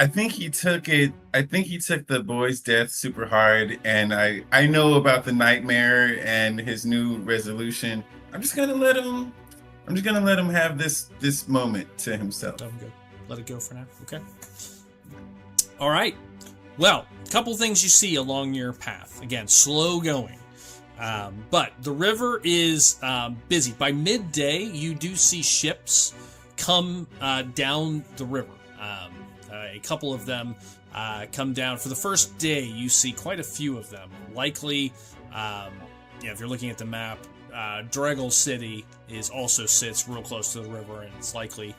S5: think he took it. I think he took the boy's death super hard, and I know about the nightmare and his new resolution. I'm just gonna let him have this moment to himself.
S1: Let him go. Let it go for now. Okay. All right. Well, a couple things you see along your path. Again, slow going. But the river is busy. By midday, you do see ships come down the river. A couple of them come down. For the first day, you see quite a few of them. Likely, if you're looking at the map, Draggle City also sits real close to the river, and it's likely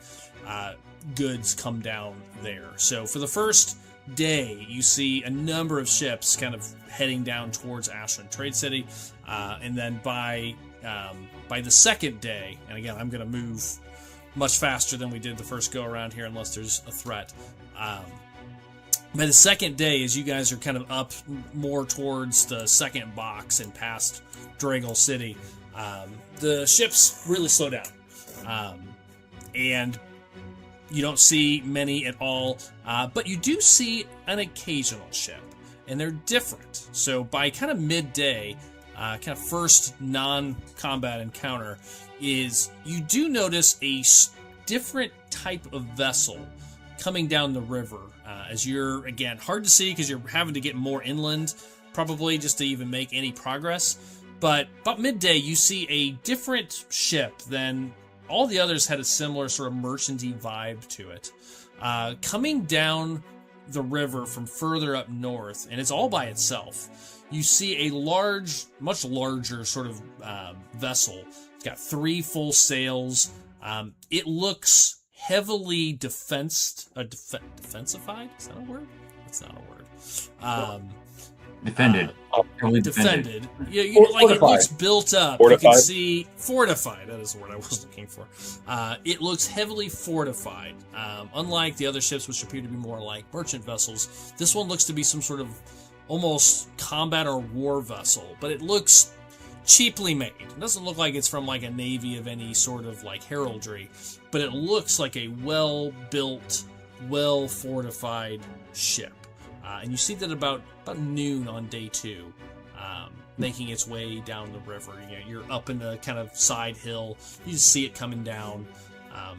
S1: goods come down there. So for the first day, you see a number of ships kind of heading down towards Ashland Trade City, and then by the second day, and again, I'm going to move much faster than we did the first go around here, unless there's a threat. By the second day, as you guys are kind of up more towards the second box and past Draggle City, the ships really slow down, and you don't see many at all, but you do see an occasional ship, and they're different. So by kind of midday, kind of first non-combat encounter, is you do notice a different type of vessel coming down the river, as you're, again, hard to see because you're having to get more inland, probably, just to even make any progress. But about midday, you see a different ship than all the others. Had a similar sort of merchanty vibe to it. Coming down the river from further up north, and it's all by itself, you see a large, much larger sort of vessel. It's got 3 full sails. It looks heavily defensified? Is that a word? That's not a word.
S4: Defended.
S1: Defended. Yeah, like it looks built up.
S2: Fortified.
S1: You can see fortified. That is the word I was looking for. It looks heavily fortified. Unlike the other ships, which appear to be more like merchant vessels, this one looks to be some sort of almost combat or war vessel, but it looks cheaply made. It doesn't look like it's from like a navy of any sort of like heraldry, but it looks like a well-built, well-fortified ship. And you see that about noon on day 2, making its way down the river. You're up in a kind of side hill. You just see it coming down,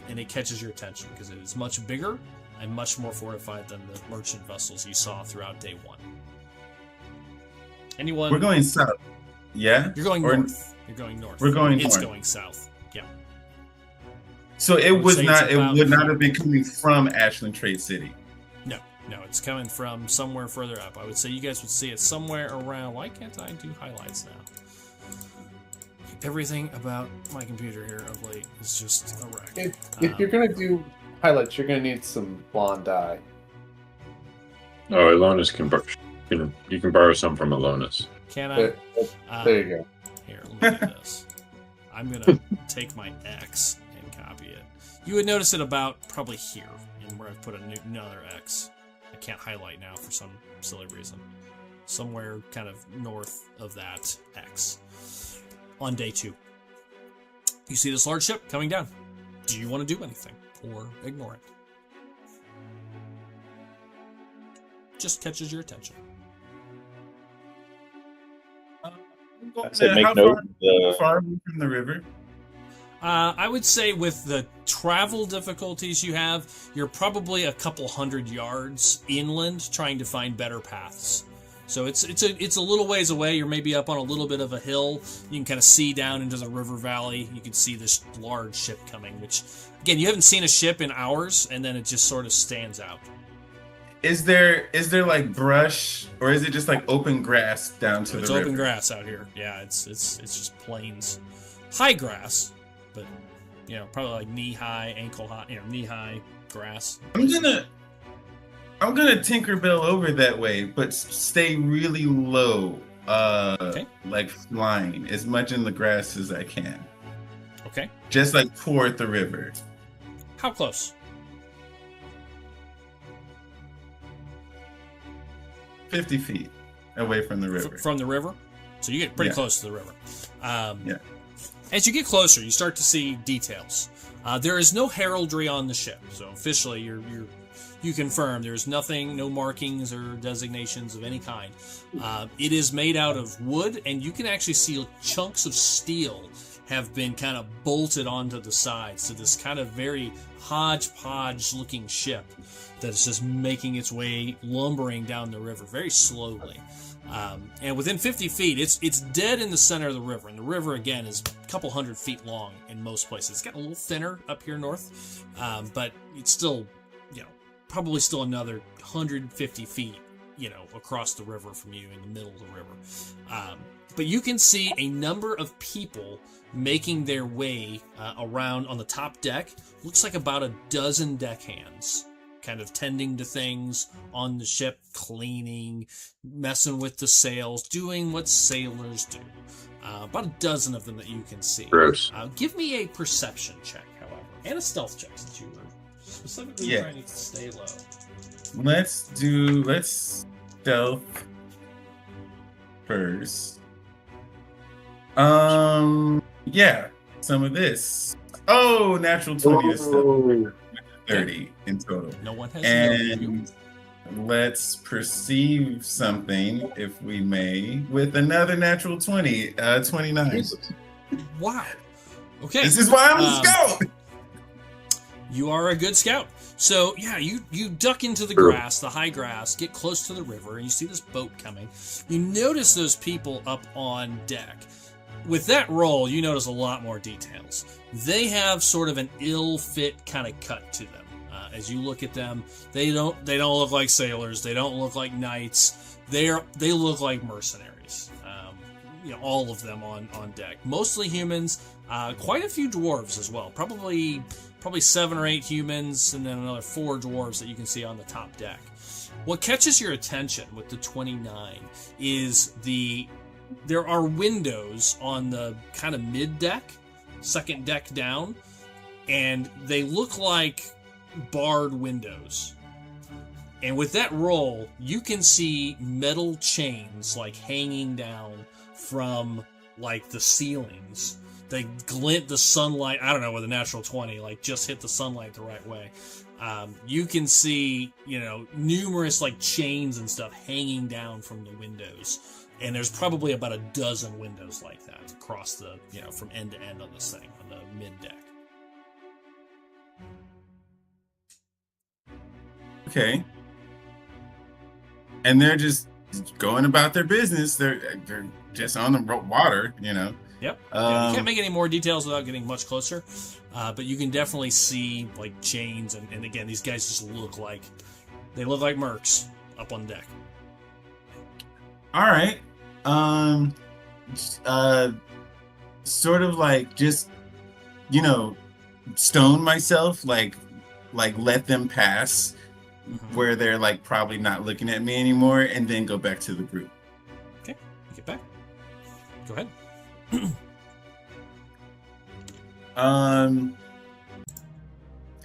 S1: and it catches your attention because it is much bigger and much more fortified than the merchant vessels you saw throughout day 1. Anyone?
S5: We're going south. Yeah?
S1: You're going north. You're going north.
S5: We're going
S1: It's
S5: north.
S1: going south. Yeah.
S5: So it
S1: would
S5: would
S1: say
S5: not.
S1: it's
S5: It
S1: about-
S5: would not have been coming from Ashland Trade City.
S1: No, it's coming from somewhere further up. I would say you guys would see it somewhere around. Why can't I do highlights now? Everything about my computer here of late is just a wreck.
S6: If you're gonna do highlights, you're gonna need some blonde dye.
S3: Oh, Alonis you can borrow some from Alonis.
S1: Can I?
S6: There you go.
S1: Here, let me do this. I'm gonna take my X and copy it. You would notice it about probably here in where I've put another X. I can't highlight now for some silly reason. Somewhere kind of north of that X. On day 2. You see this large ship coming down. Do you want to do anything or ignore it? Just catches your attention.
S2: I said make
S5: How
S2: note.
S5: far away from the river?
S1: I would say with the travel difficulties you have, you're probably a couple hundred yards inland trying to find better paths. So it's a little ways away. You're maybe up on a little bit of a hill. You can kind of see down into the river valley. You can see this large ship coming, which, again, you haven't seen a ship in hours, and then it just sort of stands out.
S5: Is there like brush, or is it just like open grass down to the river?
S1: It's open grass out here. Yeah, it's just plains, high grass, but probably like knee high, ankle high, knee high grass.
S5: I'm gonna Tinkerbell over that way, but stay really low,
S1: Okay.
S5: like flying as much in the grass as I can.
S1: Okay.
S5: Just like toward the river.
S1: How close?
S5: 50 feet away from the river.
S1: From the river? So you get pretty
S5: Yeah.
S1: close to the river.
S5: Yeah.
S1: As you get closer, you start to see details. There is no heraldry on the ship, so officially you confirm there's nothing, no markings or designations of any kind. It is made out of wood, and you can actually see chunks of steel have been kind of bolted onto the sides to this kind of very hodgepodge looking ship that's just making its way lumbering down the river very slowly. And within 50 feet, it's dead in the center of the river. And the river, again, is a couple hundred feet long in most places. It's gotten a little thinner up here north, but it's still, probably still another 150 feet, across the river from you in the middle of the river. But you can see a number of people making their way around on the top deck. Looks like about a dozen deckhands, kind of tending to things on the ship, cleaning, messing with the sails, doing what sailors do. About a dozen of them that you can see.
S3: Gross.
S1: Give me a perception check, however, and a stealth check since you were specifically trying to stay low.
S5: Let's stealth first. Yeah, some of this. Oh, natural 20 to stealth. 30 in total.
S1: No one has
S5: And let's perceive something, if we may, with another natural 20, 29.
S1: Wow. Okay.
S5: This is why I'm a scout.
S1: You are a good scout. So, yeah, you duck into the grass, the high grass, get close to the river, and you see this boat coming. You notice those people up on deck. With that roll, you notice a lot more details. They have sort of an ill-fit kind of cut to them. As you look at them, they don't look like sailors. They don't look like knights. They look like mercenaries. All of them on deck. Mostly humans. Quite a few dwarves as well. Probably 7 or 8 humans, and then another 4 dwarves that you can see on the top deck. What catches your attention with the 29 is there are windows on the kind of mid deck, second deck down, and they look like barred windows. And with that roll, you can see metal chains like hanging down from like the ceilings. They glint the sunlight. I don't know, with a natural 20, like just hit the sunlight the right way. You can see, numerous like chains and stuff hanging down from the windows. And there's probably about a dozen windows like that across the, from end to end on this thing, on the mid deck.
S5: Okay. And they're just going about their business. They're just on the water,
S1: Yep. You can't make any more details without getting much closer, but you can definitely see like chains, and again, these guys just look like mercs up on deck.
S5: All right. Sort of like just, stone myself, like let them pass where they're like probably not looking at me anymore, and then go back to the group.
S1: Okay, you get back. Go ahead.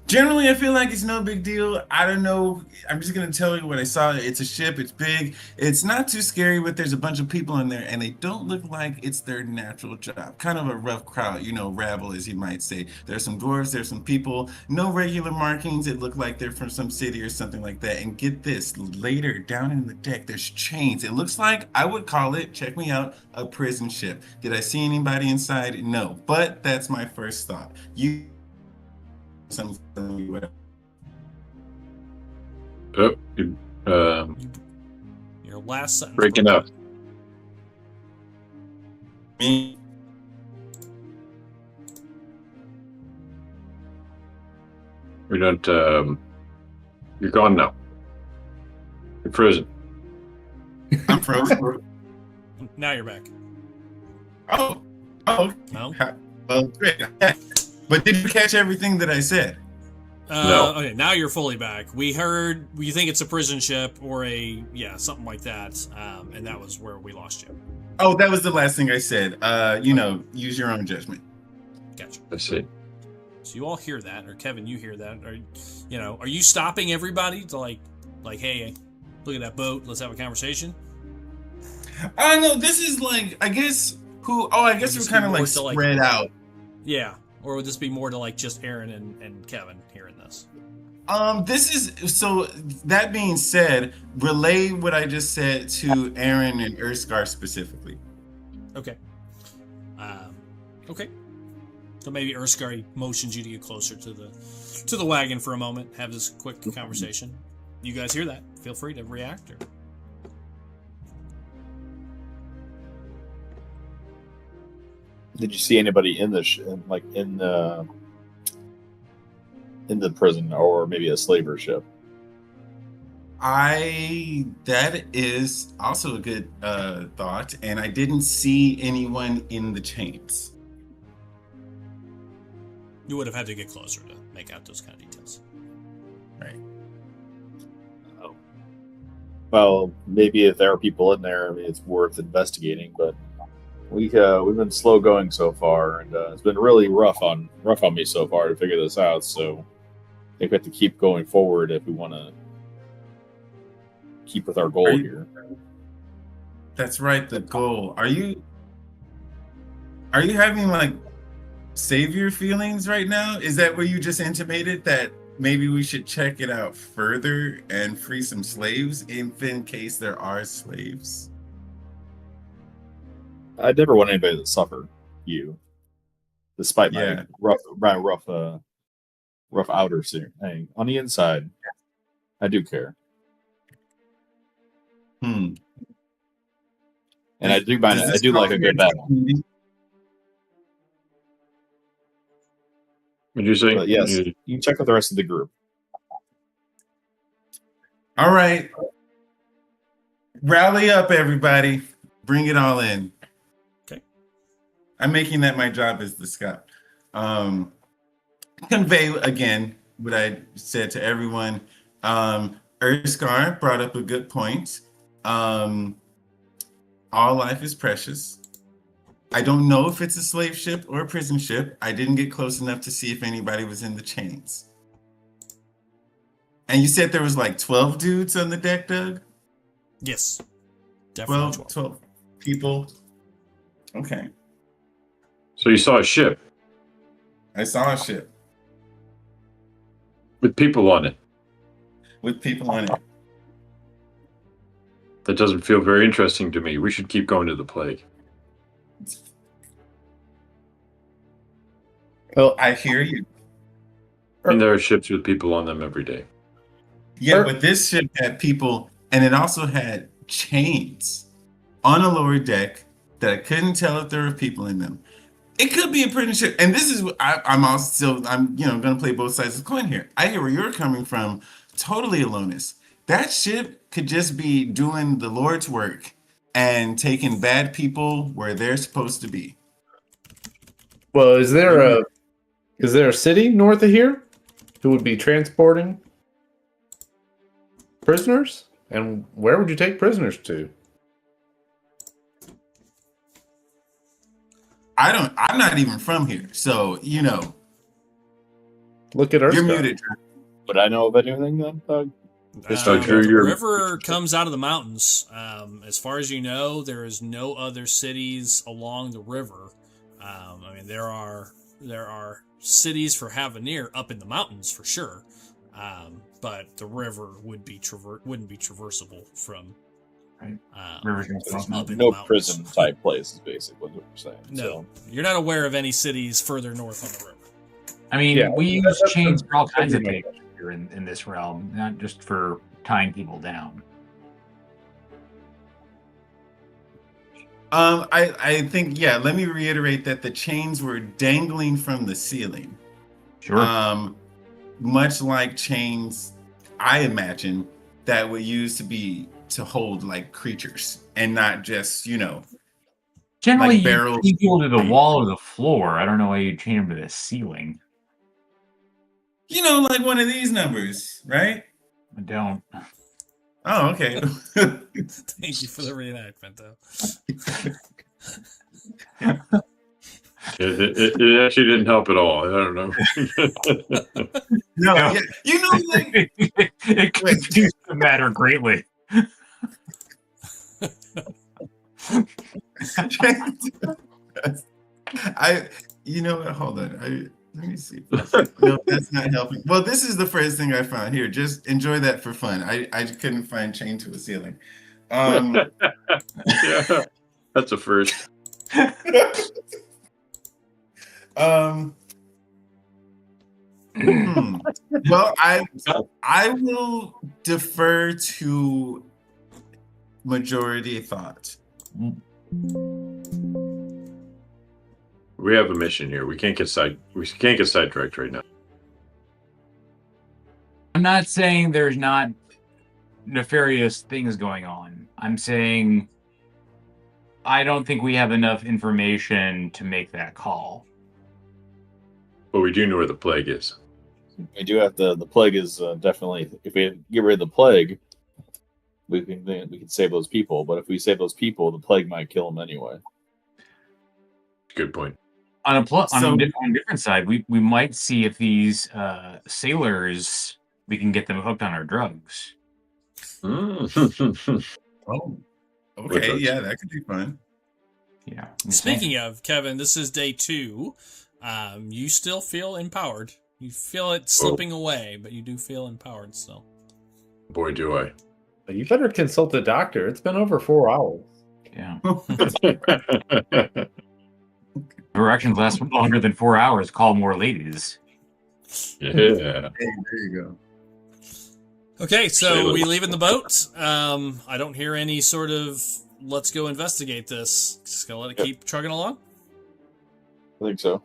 S5: Generally, I feel like it's no big deal. I don't know. I'm just gonna tell you what I saw. It's a ship. It's big. It's not too scary, but there's a bunch of people in there, and they don't look like it's their natural job. Kind of a rough crowd, rabble, as you might say. There's some dwarves. There's some people. No regular markings. It looked like they're from some city or something like that. And get this, later down in the deck, there's chains. It looks like I would call it. Check me out. A prison ship. Did I see anybody inside? No. But that's my first thought. Whatever.
S3: Oh,
S1: Your last sentence.
S3: breaking up.
S5: Me.
S3: We don't. You're gone now. You're frozen.
S5: I'm frozen.
S1: Now you're back.
S5: Oh,
S1: No?
S5: well, great. But did you catch everything that I said?
S3: No.
S1: Okay, now you're fully back. We heard you think it's a prison ship or something like that, and that was where we lost you.
S5: Oh, that was the last thing I said. Use your own judgment.
S1: Gotcha.
S3: I see.
S1: So you all hear that, or Kevin, you hear that? Are you stopping everybody to like, hey, look at that boat, let's have a conversation?
S5: I know this is like, I guess I guess we're kind of like spread out.
S1: Yeah. Or would this be more to like just Aaron and Kevin hearing this?
S5: This is so. That being said, relay what I just said to Aaron and Erskar specifically.
S1: Okay. Okay. So maybe Erskar motions you to get closer to the wagon for a moment. Have this quick conversation. You guys hear that? Feel free to react.
S2: Did you see anybody in the in the prison, or maybe a slaver ship?
S5: That is also a good thought, and I didn't see anyone in the chains.
S1: You would have had to get closer to make out those kind of details.
S5: Right.
S2: Oh. Well, maybe if there are people in there, it's worth investigating. But we've been slow going so far, and it's been really rough on me so far to figure this out. So I think we have to keep going forward if we want to keep with our goal here.
S5: That's right, the goal. Are you having like savior feelings right now? Is that where you just intimated that maybe we should check it out further and free some slaves if in case there are slaves?
S2: I never want anybody to suffer. Despite my rough outer thing, on the inside, I do care. And I do like a good battle.
S3: Would you say?
S2: But yes, you can check with the rest of the group.
S5: All right. Rally up, everybody. Bring it all in.
S1: Okay.
S5: I'm making that my job as the scout. Convey again what I said to everyone. Erskar brought up a good point. All life is precious. I don't know if it's a slave ship or a prison ship. I didn't get close enough to see if anybody was in the chains. And you said there was like 12 dudes on the deck, Doug?
S1: Yes. Definitely
S5: 12 people. Okay.
S3: So you saw a ship
S5: I saw a ship
S3: with people on it.
S5: with people on it.
S3: That doesn't feel very interesting to me. We should keep going to the plague.
S5: Well, I hear you.
S3: I mean, there are ships with people on them every day.
S5: Yeah, but this ship had people, and it also had chains on a lower deck that I couldn't tell if there were people in them. It could be a prison ship, and this is I'm going to play both sides of the coin here. I hear where you're coming from, totally, Alonis. That ship could just be doing the Lord's work and taking bad people where they're supposed to be.
S6: Well, is there a city north of here who would be transporting prisoners? And where would you take prisoners to?
S5: I'm not even from here, so
S6: Look at
S5: You're
S6: Earthstar.
S5: muted.
S2: Would I know of anything then, Doug?
S3: So, Drew,
S1: the
S3: you're-
S1: river comes out of the mountains. As far as you know, there is no other cities along the river. I mean, there are cities for Havanir up in the mountains for sure, but the river wouldn't be traversable from.
S4: Right.
S1: Rivers
S2: There's
S1: up in
S2: no
S1: the mountains.
S2: prison type places, basically, what you're saying.
S1: No,
S2: So,
S1: you're not aware of any cities further north on the river.
S4: I mean,
S6: Yeah,
S4: we use
S6: that's-
S4: chains for all
S6: that's
S4: kinds of
S6: pretty
S4: things here in this realm, not just for tying people down.
S5: I think, yeah, let me reiterate that the chains were dangling from the ceiling.
S4: Sure.
S5: Much like chains, I imagine, that were used to hold like creatures and not just,
S4: Generally,
S5: like
S4: you
S5: barrels.
S4: chain people to the wall or the floor. I don't know why you chain them to the ceiling.
S5: Like one of these numbers, right?
S4: I don't.
S5: Oh, okay.
S1: Thank you for the reenactment, though.
S3: It actually didn't help at all. I don't know.
S5: No,
S4: No.
S5: yeah, like,
S4: It confused the matter greatly.
S5: Hold on. Let me see. No, that's not helping. Well, this is the first thing I found here. Just enjoy that for fun. I couldn't find chain to a ceiling.
S3: Yeah, that's a first.
S5: Well, I will defer to majority thought.
S3: We have a mission here. We can't get sidetracked right now.
S4: I'm not saying there's not nefarious things going on. I'm saying I don't think we have enough information to make that call.
S3: But we do know where the plague is.
S2: we do have the plague is definitely, if we get rid of the plague, we can save those people. But if we save those people, the plague might kill them anyway.
S3: Good point.
S4: On a
S5: So-
S4: different side, we might see if these sailors, we can get them hooked on our drugs.
S3: Mm.
S5: Oh,
S3: With
S5: okay.
S3: us.
S5: Yeah, that could be fun.
S4: Yeah. I'm just saying.
S1: Speaking of, Kevin, this is day 2. You still feel empowered. You feel it slipping away, but you do feel empowered still.
S3: Boy, do I.
S6: You better consult a doctor. It's been over 4 hours.
S4: Yeah. Erections last longer than 4 hours. Call more ladies.
S3: Yeah.
S5: Hey, there you go.
S1: Okay, so
S3: Sailor.
S1: we leave in the boat. I don't hear any sort of let's go investigate this. Just gonna let it keep trucking along.
S2: I think so.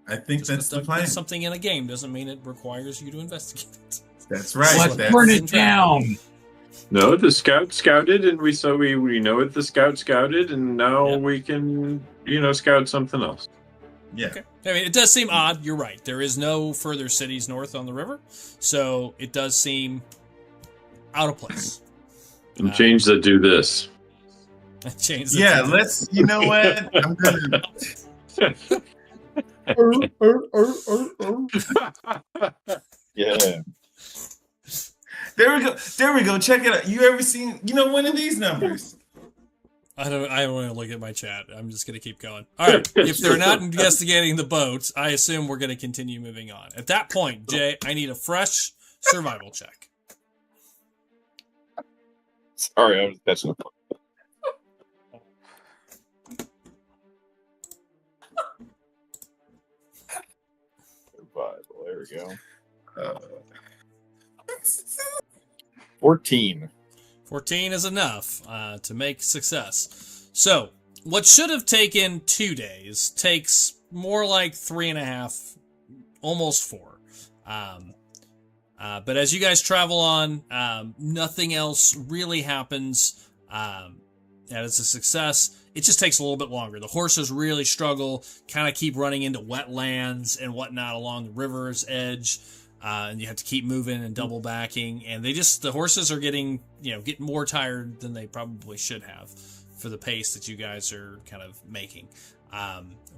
S5: I think
S1: Just
S5: that's the
S1: because
S5: plan.
S1: something in a game doesn't mean it requires you to investigate it.
S5: That's right.
S4: Let's
S5: That's-
S4: burn it down.
S3: No, the scout scouted, and we know what the scout scouted, and now
S1: Yeah.
S3: we can, scout something else.
S5: Yeah.
S1: Okay. I mean, it does seem odd. You're right. There is no further cities north on the river, so it does seem out of place.
S3: And change that do this.
S1: Change the
S5: Yeah, let's. You know what? I'm gonna.
S2: Yeah.
S5: There we go. There we go. Check it out. You ever seen? One of these numbers?
S1: I don't want to look at my chat. I'm just going to keep going. All right. If they're not investigating the boats, I assume we're going to continue moving on. At that point, Jay, I need a fresh survival check.
S2: Sorry, I was catching up. Survival. There we go. 14.
S1: 14 is enough to make success. So, what should have taken 2 days takes more like 3.5, almost 4. But as you guys travel on, nothing else really happens. That is a success. It just takes a little bit longer. The horses really struggle, kind of keep running into wetlands and whatnot along the river's edge. And you have to keep moving and double backing. And the horses are getting more tired than they probably should have for the pace that you guys are kind of making.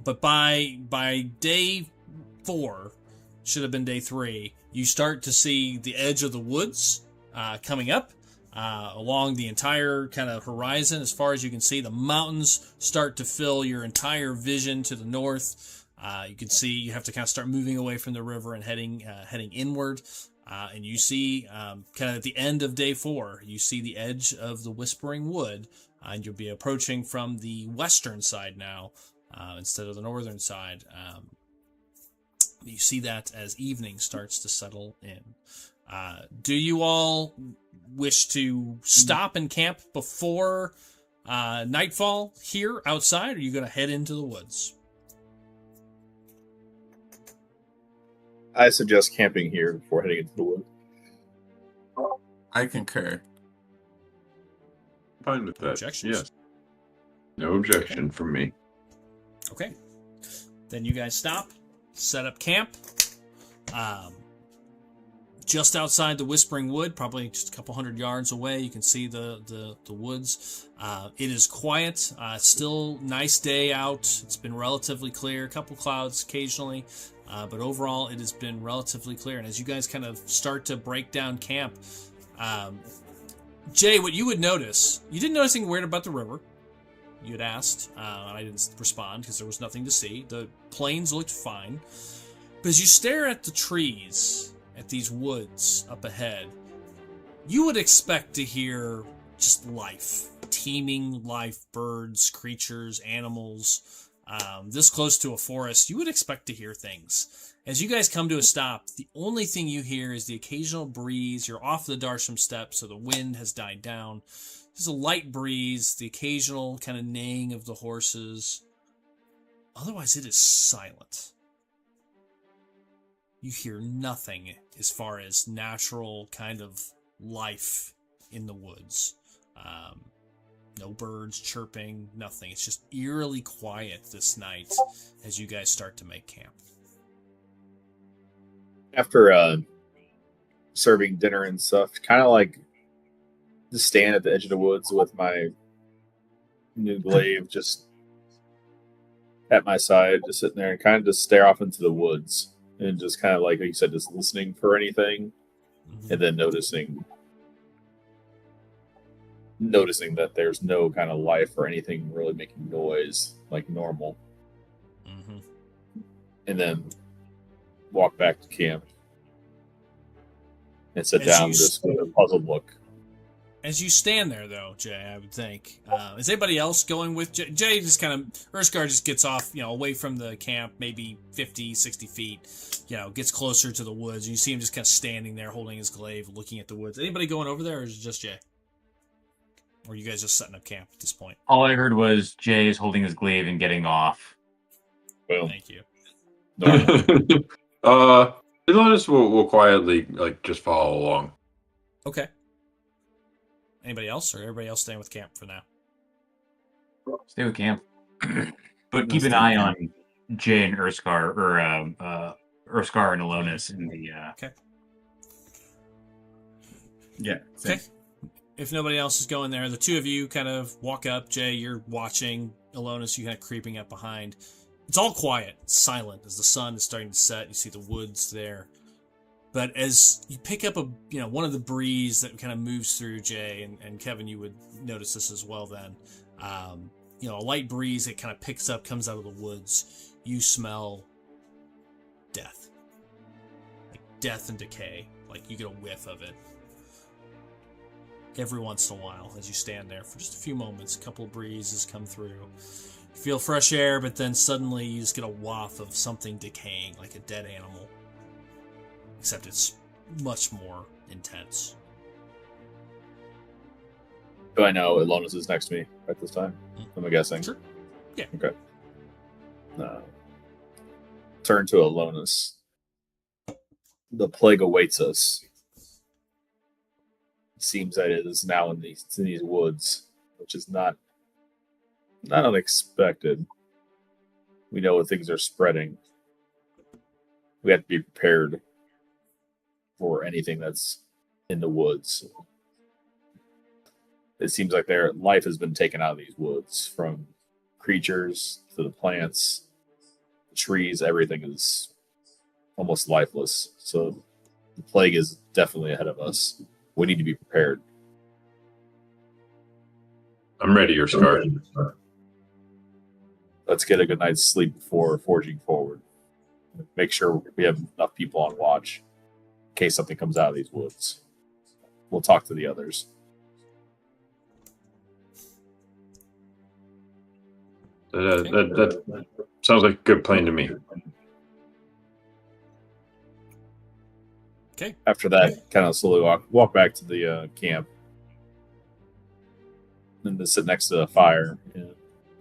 S1: But by day 4, should have been day 3, you start to see the edge of the woods coming up along the entire kind of horizon. As far as you can see, the mountains start to fill your entire vision to the north. You can see you have to kind of start moving away from the river and heading inward. And you see kind of at the end of day 4, you see the edge of the Whispering Wood, and you'll be approaching from the western side now instead of the northern side. You see that as evening starts to settle in. Do you all wish to stop and camp before nightfall here outside, or are you going to head into the woods?
S2: I suggest camping here before heading into the woods.
S5: I concur.
S3: Fine with that.
S1: Objections?
S3: Yes. No objection from me.
S1: Okay. Then you guys stop, set up camp. Just outside the Whispering Wood, probably just a couple hundred yards away, you can see the woods. It is quiet. Still nice day out. It's been relatively clear. A couple clouds occasionally. But overall, it has been relatively clear. And as you guys kind of start to break down camp, Jay, what you would notice, you didn't notice anything weird about the river. You had asked, and I didn't respond because there was nothing to see. The plains looked fine. But as you stare at the trees, at these woods up ahead, you would expect to hear just life, teeming life, birds, creatures, animals. This close to a forest, you would expect to hear things. As you guys come to a stop, the only thing you hear is the occasional breeze. You're off the Darsham steppe, so the wind has died down. There's a light breeze, the occasional kind of neighing of the horses. Otherwise, it is silent. You hear nothing as far as natural kind of life in the woods. No birds chirping, nothing. It's just eerily quiet this night as you guys start to make camp.
S2: After serving dinner and stuff, kind of like just stand at the edge of the woods with my new glaive just at my side, just sitting there and kind of just stare off into the woods and just kind of like you said, just listening for anything, and then noticing that there's no kind of life or anything really making noise like normal. And then walk back to camp and sit down just with a puzzled look.
S1: As you stand there, though, Jay, I would think, is anybody else going with Jay? Jay just kind of, Urskar just gets off, away from the camp, maybe 50, 60 feet, gets closer to the woods. You see him just kind of standing there holding his glaive, looking at the woods. Anybody going over there, or is it just Jay? Or are you guys just setting up camp at this point?
S4: All I heard was Jay is holding his glaive and getting off.
S2: Well,
S1: Thank you.
S3: Elonis will quietly just follow along.
S1: Okay. Anybody else, or everybody else staying with camp for now?
S4: Stay with camp. But keep an eye on Jay and Urskar, or Urskar and Elonis in the...
S1: Okay.
S5: Yeah.
S1: Okay. If nobody else is going there, the two of you kind of walk up. Jay, you're watching. Elonis, you kind of creeping up behind. It's all quiet, it's silent as the sun is starting to set. You see the woods there. But as you pick up one of the breeze that kind of moves through, Jay, and Kevin, you would notice this as well then. A light breeze that kind of picks up, comes out of the woods. You smell death. Like death and decay. Like you get a whiff of it. Every once in a while, as you stand there for just a few moments, a couple of breezes come through. You feel fresh air, but then suddenly you just get a waft of something decaying, like a dead animal. Except it's much more intense.
S2: Do I know Elonis is next to me at this time? Am I guessing?
S1: Sure. Yeah.
S2: Okay. Turn to Elonis. The plague awaits us. It seems that it is now in these woods, which is not unexpected. We know things are spreading. We have to be prepared for anything that's in the woods. It seems like their life has been taken out of these woods, from creatures to the plants, the trees. Everything is almost lifeless. So the plague is definitely ahead of us. We need to be prepared.
S3: I'm ready, your Scar.
S2: Let's get a good night's sleep before forging forward. Make sure we have enough people on watch in case something comes out of these woods. We'll talk to the others.
S3: That sounds like a good plan to me.
S1: Okay.
S2: After that, kind of slowly walk back to the camp. And to sit next to the fire. And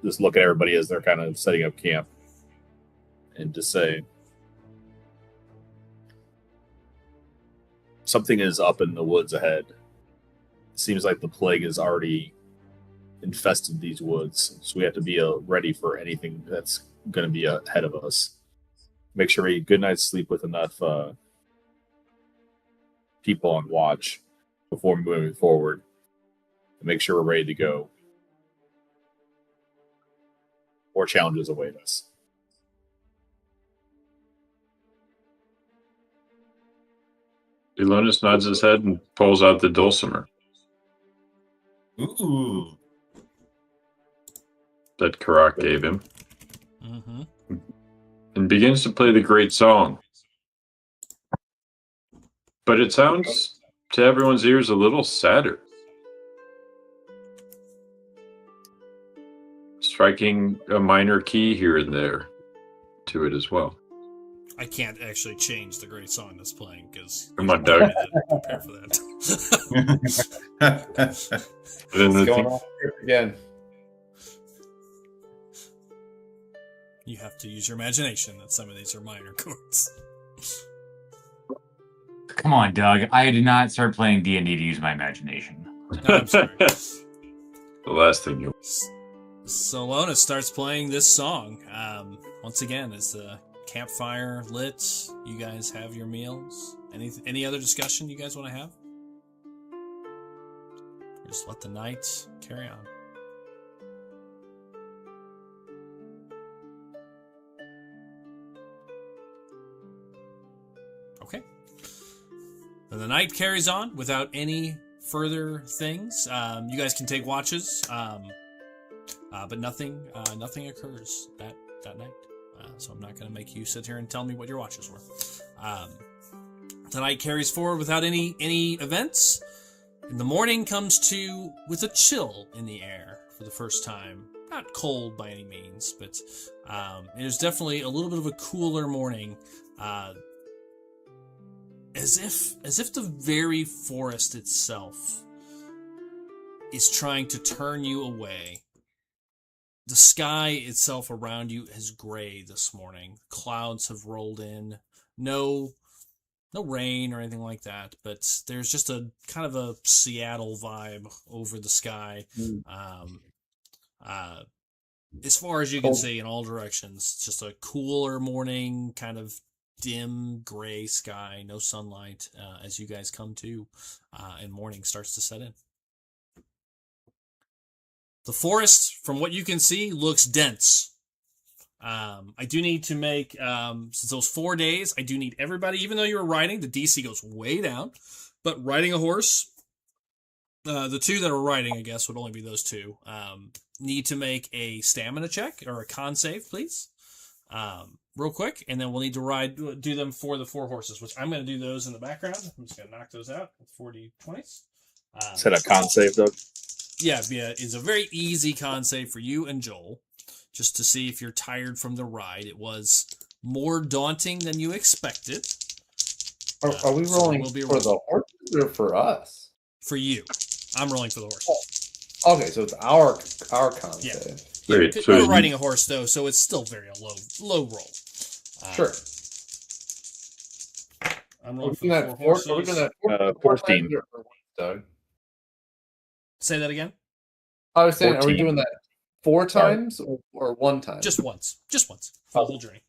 S2: just look at everybody as they're kind of setting up camp. And just say, something is up in the woods ahead. It seems like the plague has already infested these woods. So we have to be ready for anything that's going to be ahead of us. Make sure we get a good night's sleep with enough people on watch before moving forward. And make sure we're ready to go. More challenges await us.
S3: Elonis nods his head and pulls out the dulcimer
S5: Ooh.
S3: that Karak gave him
S1: Mm-hmm.
S3: and begins to play the great song. But it sounds, to everyone's ears, a little sadder. Striking a minor key here and there to it as well.
S1: I can't actually change the great song that's playing because
S3: Come on, Doug.
S1: prepare for that.
S6: It's going off again.
S1: You have to use your imagination that some of these are minor chords.
S4: Come on, Doug. I did not start playing D&D to use my imagination.
S1: No, I'm sorry.
S3: The last thing you...
S1: So Lona starts playing this song. Once again, as the campfire lit, you guys have your meals. Any other discussion you guys want to have? Just let the night carry on. Okay. Then the night carries on without any further things. You guys can take watches, but nothing occurs that night. So I'm not going to make you sit here and tell me what your watches were. The night carries forward without any events. And the morning comes to with a chill in the air for the first time. Not cold by any means, but it is definitely a little bit of a cooler morning. As if the very forest itself is trying to turn you away. The sky itself around you is gray this morning. Clouds have rolled in. No rain or anything like that, but there's just a kind of a Seattle vibe over the sky. As far as you can see in all directions, it's just a cooler morning, kind of dim gray sky, no sunlight as you guys come to, and morning starts to set in. The forest, from what you can see, looks dense. I do need to make, since those 4 days, I do need everybody, even though you're riding, the DC goes way down, but riding a horse, the two that are riding, I guess, would only be those two, need to make a stamina check, or a con save, please, real quick, and then we'll need to do them for the 4 horses, which I'm going to do those in the background. I'm just going to knock those out with 40-20s.
S2: Is that a con save, Doug?
S1: Yeah, it's a very easy con save for you and Joel, just to see if you're tired from the ride. It was more daunting than you expected.
S6: Are we rolling for the horses or for us?
S1: For you. I'm rolling for the horses.
S6: Oh. Okay, so it's our con save.
S3: Great.
S1: You're
S3: So
S1: riding a horse, though, so it's still very low roll.
S6: Sure.
S1: I'm
S6: Are
S1: rolling
S6: we
S1: for
S6: doing
S1: the
S6: that
S1: 4
S6: four? Are we
S1: horses.
S6: doing that
S2: 14.
S6: times or once, Doug?
S1: Say that again?
S6: I was saying,
S2: 14.
S6: are we doing that 4 times or 1 time?
S1: Just once. Just once. For the whole journey.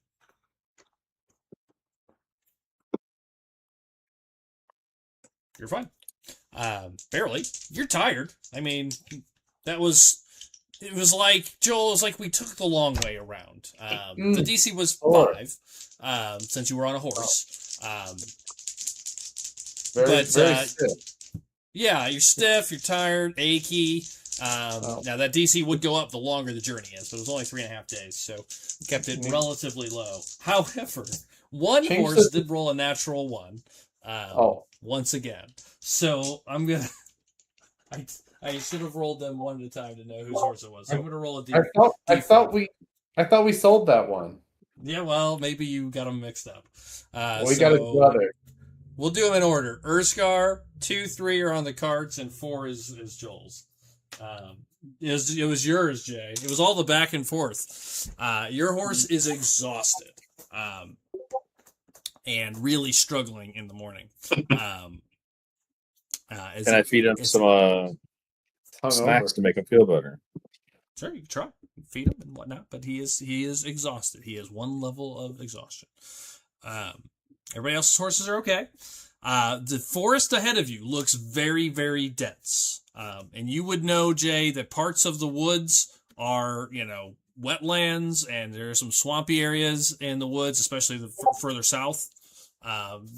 S1: You're fine. Barely. You're tired. I mean, that was It was like, Joel, it was like we took the long way around. The DC was
S6: Sure.
S1: 5, since you were on a horse.
S6: Very
S1: But,
S6: stiff.
S1: yeah, you're stiff, you're tired, achy. Now, that DC would go up the longer the journey is, but it was only 3.5 days, so kept it relatively low. However, one
S6: Change
S1: horse
S6: the-
S1: did roll a natural 1 once again. So I'm going to... I should have rolled them one at a time to know whose horse it was. So I'm going to roll a D.
S6: I thought we sold that one.
S1: Yeah, well, maybe you got them mixed up.
S6: We got his brother.
S1: We'll do them in order. Urskar, 2, 3 are on the carts, and 4 is Joel's. It was yours, Jay. It was all the back and forth. Your horse is exhausted, and really struggling in the morning.
S2: Can I feed him some snacks to make him feel better?
S1: Sure, you can try. Feed him and whatnot, but he is exhausted. He has 1 level of exhaustion. Everybody else's horses are okay. The forest ahead of you looks very, very dense. And you would know, Jay, that parts of the woods are, wetlands, and there are some swampy areas in the woods, especially the further south.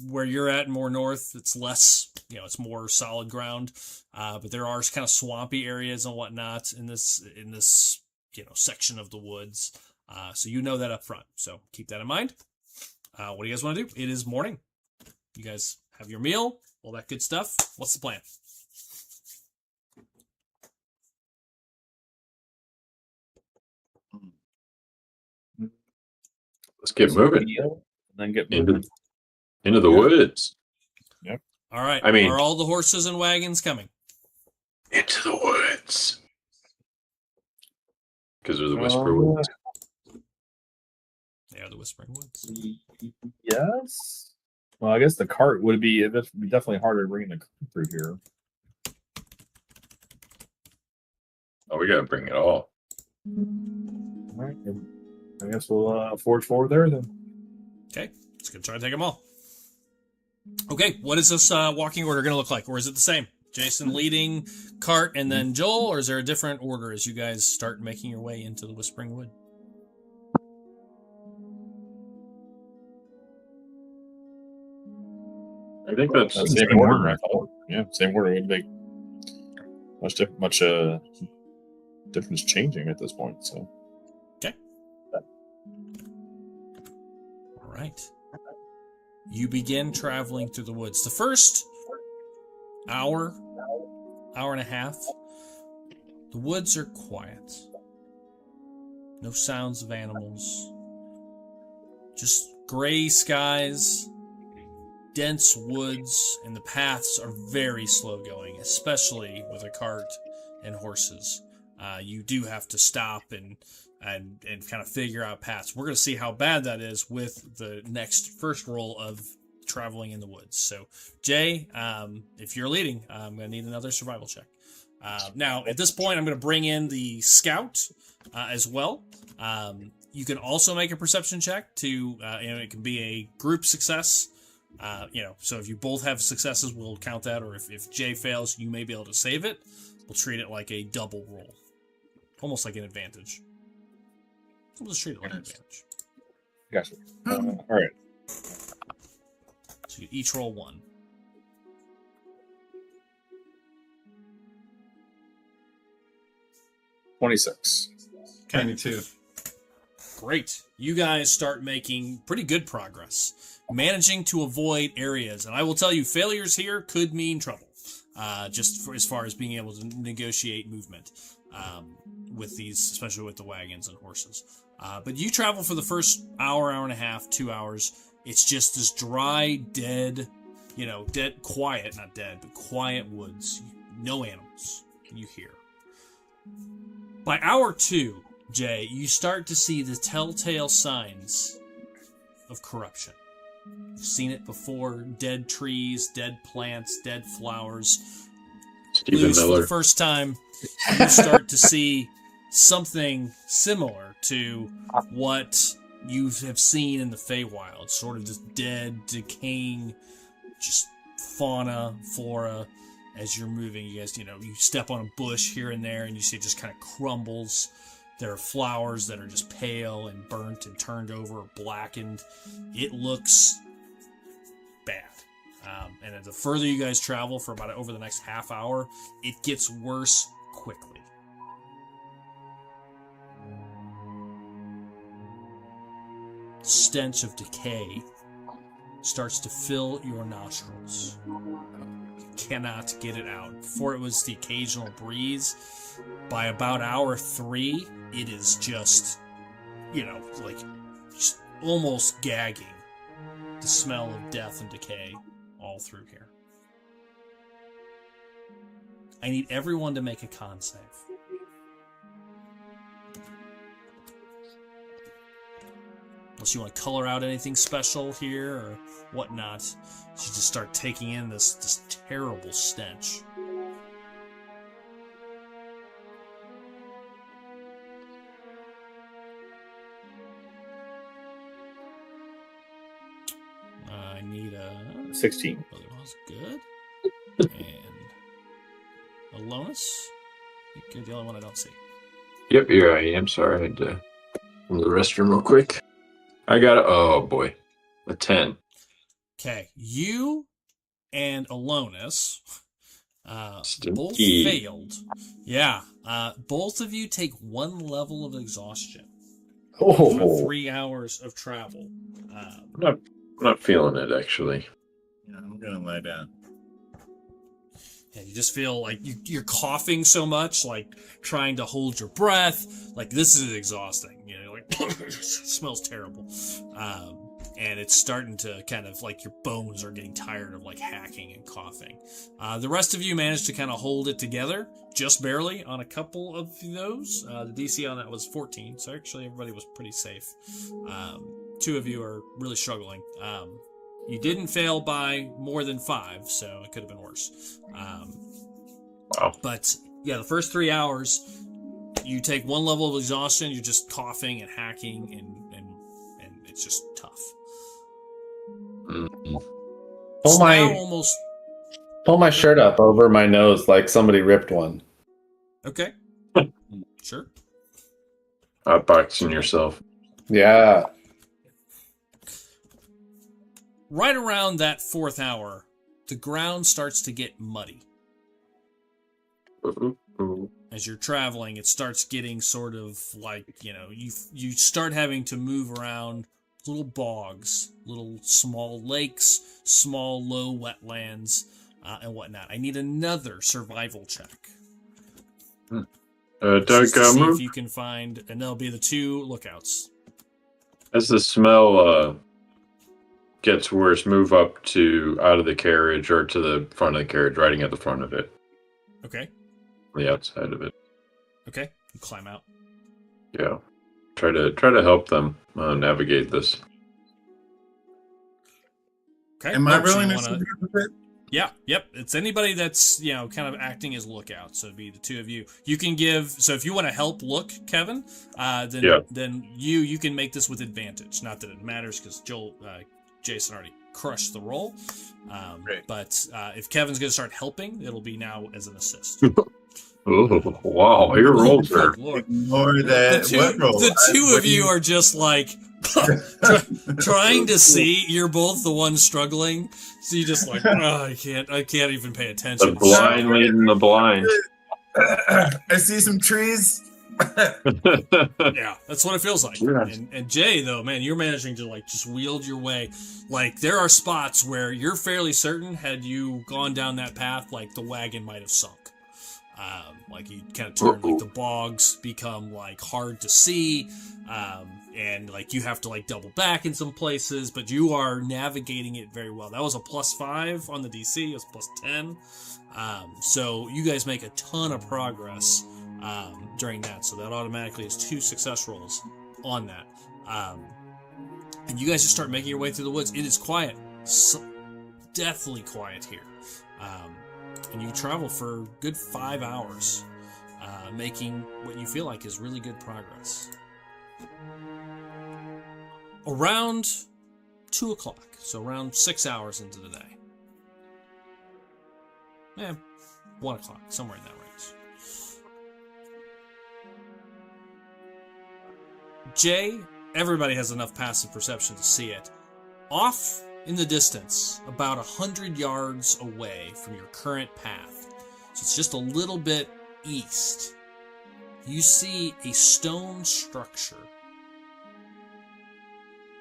S1: Where you're at, more north, it's less, it's more solid ground. But there are kind of swampy areas and whatnot in this section of the woods. So you know that up front. So keep that in mind. What do you guys want to do? It is morning. You guys have your meal, all that good stuff. What's the plan?
S3: Let's get moving.
S2: And then get moving.
S3: Into the woods.
S2: Yep.
S1: All right.
S3: I mean-
S1: are all the horses and wagons coming?
S3: Into the woods. Because of the Whisper Woods.
S1: They are the Whispering Woods.
S2: Yes. Well, I guess the cart would be definitely harder to bring the cart through here.
S3: Oh, we got to bring it all.
S2: All right. I guess we'll forge forward there then.
S1: Okay. Let's go try to take them all. Okay. What is this walking order going to look like? Or is it the same? Jason leading, cart, and then Joel? Or is there a different order as you guys start making your way into the Whispering Wood?
S3: I think that's
S2: Same
S4: Same
S2: order.
S4: order.
S2: I thought. Yeah, same order. Wouldn't make much difference changing at this point. So.
S1: Okay. All right. You begin traveling through the woods. The first hour and a half, the woods are quiet. No sounds of animals. Just gray skies, dense woods, and the paths are very slow going, especially with a cart and horses. You do have to stop and kind of figure out paths. We're going to see how bad that is with the first roll of traveling in the woods. So, Jay, if you're leading, I'm going to need another survival check. Now, at this point, I'm going to bring in the scout as well. You can also make a perception check to, it can be a group success. So if you both have successes, we'll count that. Or if Jay fails, you may be able to save it. We'll treat it like a double roll. Almost like an advantage. We'll just treat it like an advantage.
S2: Gotcha. All right.
S1: So you each roll 1.
S2: $26.
S5: 92.
S1: Great. You guys start making pretty good progress, managing to avoid areas. And I will tell you, failures here could mean trouble, as far as being able to negotiate movement with these, especially with the wagons and horses. But you travel for the first hour and a half, 2 hours. It's just this dry, dead, quiet, not dead, but quiet woods. No animals you hear. By hour 2, Jay, you start to see the telltale signs of corruption. You've seen it before. Dead trees, dead plants, dead flowers.
S3: Stephen
S1: Lose for
S3: Miller.
S1: the first time, you start to see something similar to what you have seen in the Feywild. Sort of this dead, decaying, just fauna, flora. as you're moving. You guys, you step on a bush here and there, and you see it just kind of crumbles. There are flowers that are just pale and burnt and turned over or blackened. It looks bad. And the further you guys travel for about over the next half hour, it gets worse quickly. Stench of decay starts to fill your nostrils. You cannot get it out. Before it was the occasional breeze. By about hour 3, it is just, just almost gagging. The smell of death and decay all through here. I need everyone to make a con save. Unless you want to color out anything special here or whatnot, you just start taking in this terrible stench. I need a
S2: 16.
S1: Really was good. And Alonis, you're the only one I don't see.
S3: Yep, here I am. Sorry, I had to go to the restroom real quick. I got a 10.
S1: Okay, you and Alonis both
S3: Stinky.
S1: failed. Yeah, both of you take 1 level of exhaustion for
S6: Oh,
S1: 3 hours of travel.
S3: I'm not feeling it, actually.
S5: Yeah, I'm gonna lie down.
S1: And you just feel like you're coughing so much, like trying to hold your breath. Like this is exhausting. Like it smells terrible. And it's starting to kind of like your bones are getting tired of like hacking and coughing. The rest of you managed to kind of hold it together, just barely on a couple of those. The DC on that was 14, so actually everybody was pretty safe. 2 of you are really struggling. You didn't fail by more than 5, so it could have been worse.
S3: Wow.
S1: But yeah, the first 3 hours, you take 1 level of exhaustion. You're just coughing and hacking, and it's just tough.
S3: Mm-hmm.
S6: Pull my shirt up over my nose like somebody ripped one.
S1: Okay. Sure.
S3: Boxing yourself.
S6: Yeah.
S1: Right around that 4th hour, the ground starts to get muddy.
S3: Ooh.
S1: As you're traveling, it starts getting sort of like, you start having to move around little bogs, little small lakes, small low wetlands, and whatnot. I need another survival check.
S3: Doug,
S1: Just to see
S3: move.
S1: if you can find, and there'll be the 2 lookouts.
S3: As the smell gets worse, move up out of the carriage or to the front of the carriage, riding at the front of it,
S1: Okay.
S3: the outside of it.
S1: Okay. You climb out.
S3: Yeah, try to help them navigate this.
S1: Okay.
S5: Am I
S1: Mark, so
S5: really
S1: you
S5: missing
S1: wanna-
S5: a bit?
S1: Yeah, yep. It's anybody that's, kind of acting as lookout. So it'd be the 2 of you. You can give, so if you want to help look, Kevin, then you can make this with advantage. Not that it matters because Jason already crushed the roll.
S5: Great.
S1: But if Kevin's going to start helping, it'll be now as an assist.
S3: Oh, wow, your rolls are.
S1: Good Lord.
S5: Ignore that.
S1: The two of you are just like trying to see. You're both the one struggling, so you just like, I can't even pay attention.
S3: The blind leading the blind.
S5: I see some trees.
S1: Yeah, that's what it feels like.
S3: Yeah.
S1: And Jay, though, man, you're managing to like just wield your way. Like there are spots where you're fairly certain, had you gone down that path, like the wagon might have sunk. Like you kind of turn, like the bogs become like hard to see, and like you have to like double back in some places, but you are navigating it very well. That was a +5 on the DC. It was +10. So you guys make a ton of progress during that. So that automatically is 2 success rolls on that. And you guys just start making your way through the woods. It is quiet, deathly quiet here. And you travel for a good 5 hours, making what you feel like is really good progress. Around 2 o'clock, so around 6 hours into the day, 1 o'clock, somewhere in that range. Jay, everybody has enough passive perception to see it. Off in the distance, about 100 yards away from your current path, so it's just a little bit east, you see a stone structure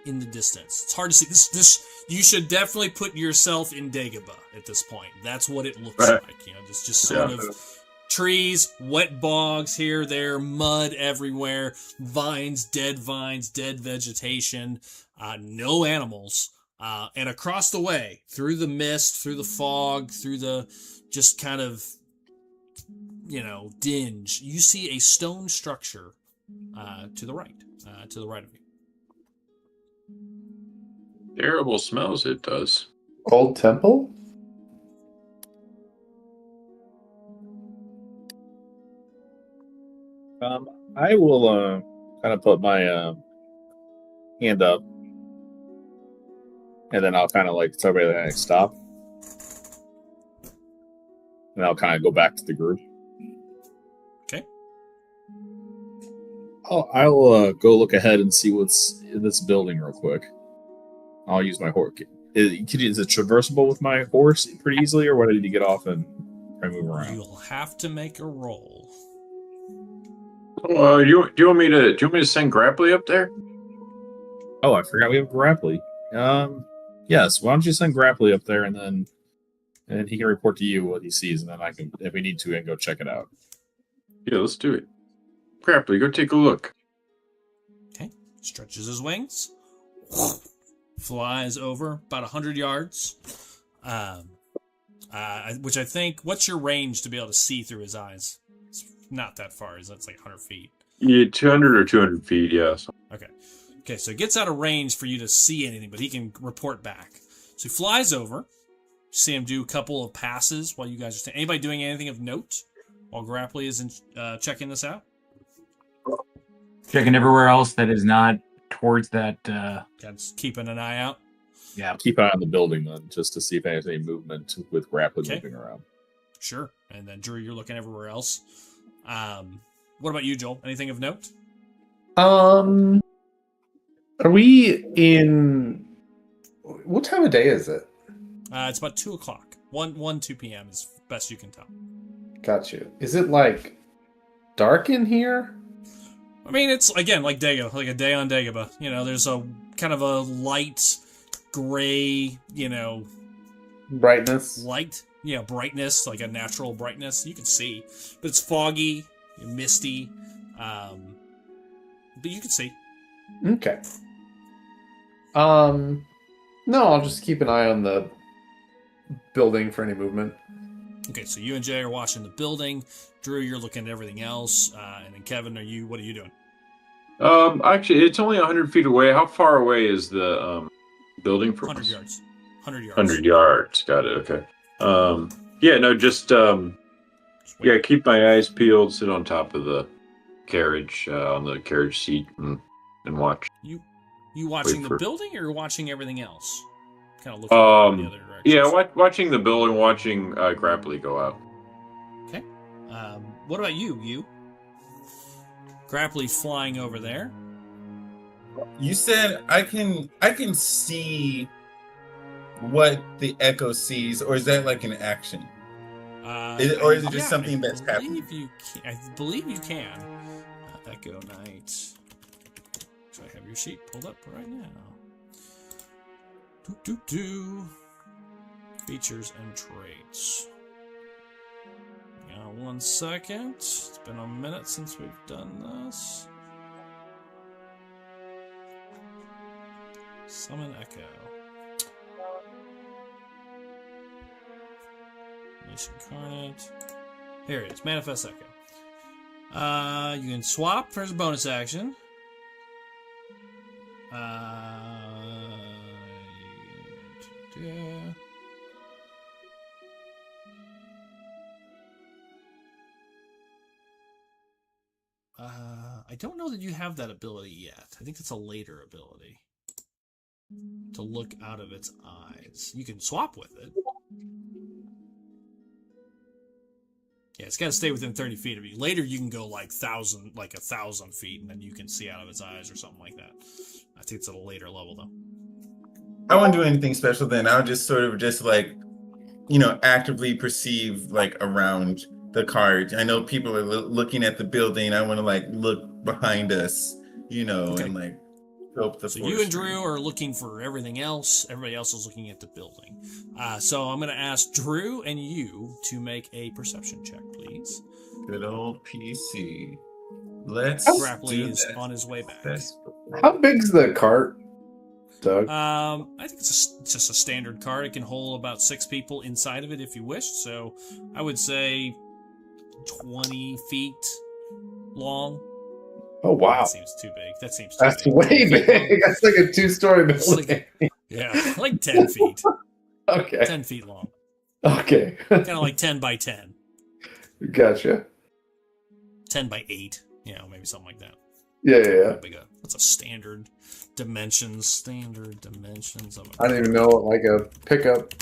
S1: in the distance. It's hard to see. This you should definitely put yourself in Dagobah at this point. That's what it looks like. Just sort of trees, wet bogs here, there, mud everywhere, vines, dead vegetation, no animals. And across the way, through the mist, through the fog, through the just kind of, dinge, you see a stone structure to the right of you.
S3: Terrible smells it does.
S6: Old temple?
S2: I will kind of put my hand up, and then I'll kind of like tell everybody to stop, and I'll kind of go back to the group.
S1: Okay.
S2: I'll go look ahead and see what's in this building real quick. I'll use my horse. Is it traversable with my horse pretty easily, or what? I need to get off and try to move around?
S1: You'll have to make a roll.
S3: Do you want me to send Grapply up there?
S2: Oh, I forgot we have Grapply. Yes. Why don't you send Grapply up there, and then he can report to you what he sees, and then I can, if we need to, I can go check it out.
S3: Yeah, let's do it. Grapply, go take a look.
S1: Okay. Stretches his wings. Flies over about 100 yards. Which I think, what's your range to be able to see through his eyes? It's not that far, is it? It's like 100 feet.
S3: Yeah, 200 or 200 feet, yes.
S1: Okay, so it gets out of range for you to see anything, but he can report back. So he flies over. See him do a couple of passes while you guys are staying. Anybody doing anything of note while Grapply is checking this out?
S4: Checking everywhere else that is not towards that.
S1: Just keeping an eye out.
S4: Yeah.
S2: Keep an eye on the building then, just to see if there's any movement with Grapply moving around.
S1: Sure. And then Drew, you're looking everywhere else. What about you, Joel? Anything of note?
S6: Are we in? What time of day is it?
S1: It's about 2 o'clock. 2 p.m. is best you can tell.
S6: Got you. Is it like dark in here?
S1: I mean, it's again like Dagobah, like a day on Dagobah. There's a kind of a light gray,
S6: Brightness.
S1: light, brightness, like a natural brightness. You can see, but it's foggy, misty. But you can see.
S6: Okay. No, I'll just keep an eye on the building for any movement.
S1: Okay, so you and Jay are watching the building. Drew, you're looking at everything else. And then Kevin, what are you doing?
S3: Actually, it's only 100 feet away. How far away is the building from
S1: 100
S3: us?
S1: yards. 100 yards.
S3: 100 yards. Got it. Okay. Yeah, no, just keep my eyes peeled, sit on top of the carriage, on the carriage seat, and watch.
S1: You watching the building, or watching everything else? Kind of looking in the other direction.
S3: Yeah, watching the building, watching Grapply go out.
S1: Okay. What about you? You? Grapply flying over there.
S5: You said I can see what the Echo sees, or is that like an action? Or is it just something that's happening?
S1: I believe you can. Echo Knight. So I have your sheet pulled up right now. Features and traits. Hang on 1 second. It's been a minute since we've done this. Summon Echo. Nation Incarnate. Here it is. Manifest Echo. You can swap for a bonus action. I don't know that you have that ability yet. I think it's a later ability. To look out of its eyes. You can swap with it. Yeah, it's got to stay within 30 feet of you. Later, you can go like 1,000 feet, and then you can see out of its eyes or something like that. I think it's at a later level, though.
S5: I won't do anything special then. I'll just sort of just like, actively perceive like around the card. I know people are looking at the building. I want to like look behind us,
S1: Okay.
S5: and like scope the
S1: So
S5: forest.
S1: you and Drew are looking for everything else. Everybody else is looking at the building. So I'm going to ask Drew and you to make a perception check, please.
S5: Good old PC. Let's
S1: Grappling
S5: do
S1: is
S5: that.
S1: on his way back.
S6: How big's the cart, Doug?
S1: I think it's just a standard cart. It can hold about 6 people inside of it if you wish. So I would say 20 feet long.
S6: Oh, wow.
S1: That seems too big. That seems too
S6: That's
S1: big.
S6: way
S1: 10 feet long.
S6: big. That's like a 2-story
S1: It's
S6: building.
S1: Yeah, like 10 feet.
S6: Okay.
S1: 10 feet long.
S6: Okay.
S1: Kind of like 10 by 10.
S6: Gotcha.
S1: 10 by 8. Maybe something like that.
S6: Yeah.
S1: That's a standard dimensions. Of
S6: I don't even know what like a pickup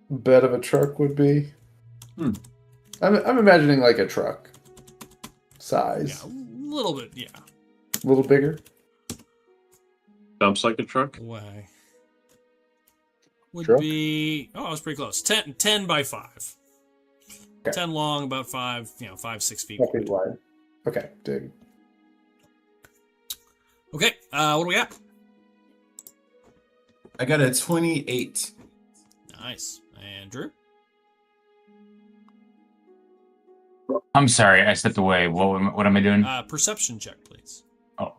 S6: bed of a truck would be. I'm imagining like a truck size.
S1: Yeah, a little bit, yeah.
S6: A little bigger.
S3: Dumps like a truck.
S1: Why? Would
S6: Truck?
S1: be... Oh, I was pretty close. 10 by 5.
S6: Okay.
S1: 10 long, about 5, 5-6 feet
S6: 5
S1: wide.
S6: feet wide. Okay, dig.
S1: Okay, what do we got?
S5: I got a 28.
S1: Nice. And Drew?
S4: I'm sorry, I stepped away. What am I doing?
S1: Perception check, please.
S4: Oh.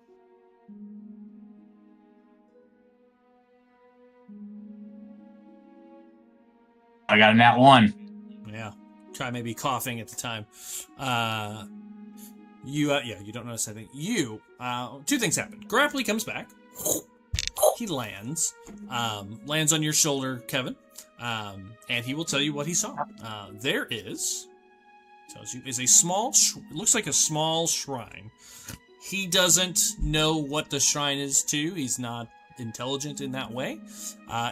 S4: I got a nat 1.
S1: Yeah. Try maybe coughing at the time. You don't notice anything. Two things happen. Grapply comes back. He lands on your shoulder, Kevin, and he will tell you what he saw. There is a small, it looks like a small shrine. He doesn't know what the shrine is to. He's not intelligent in that way.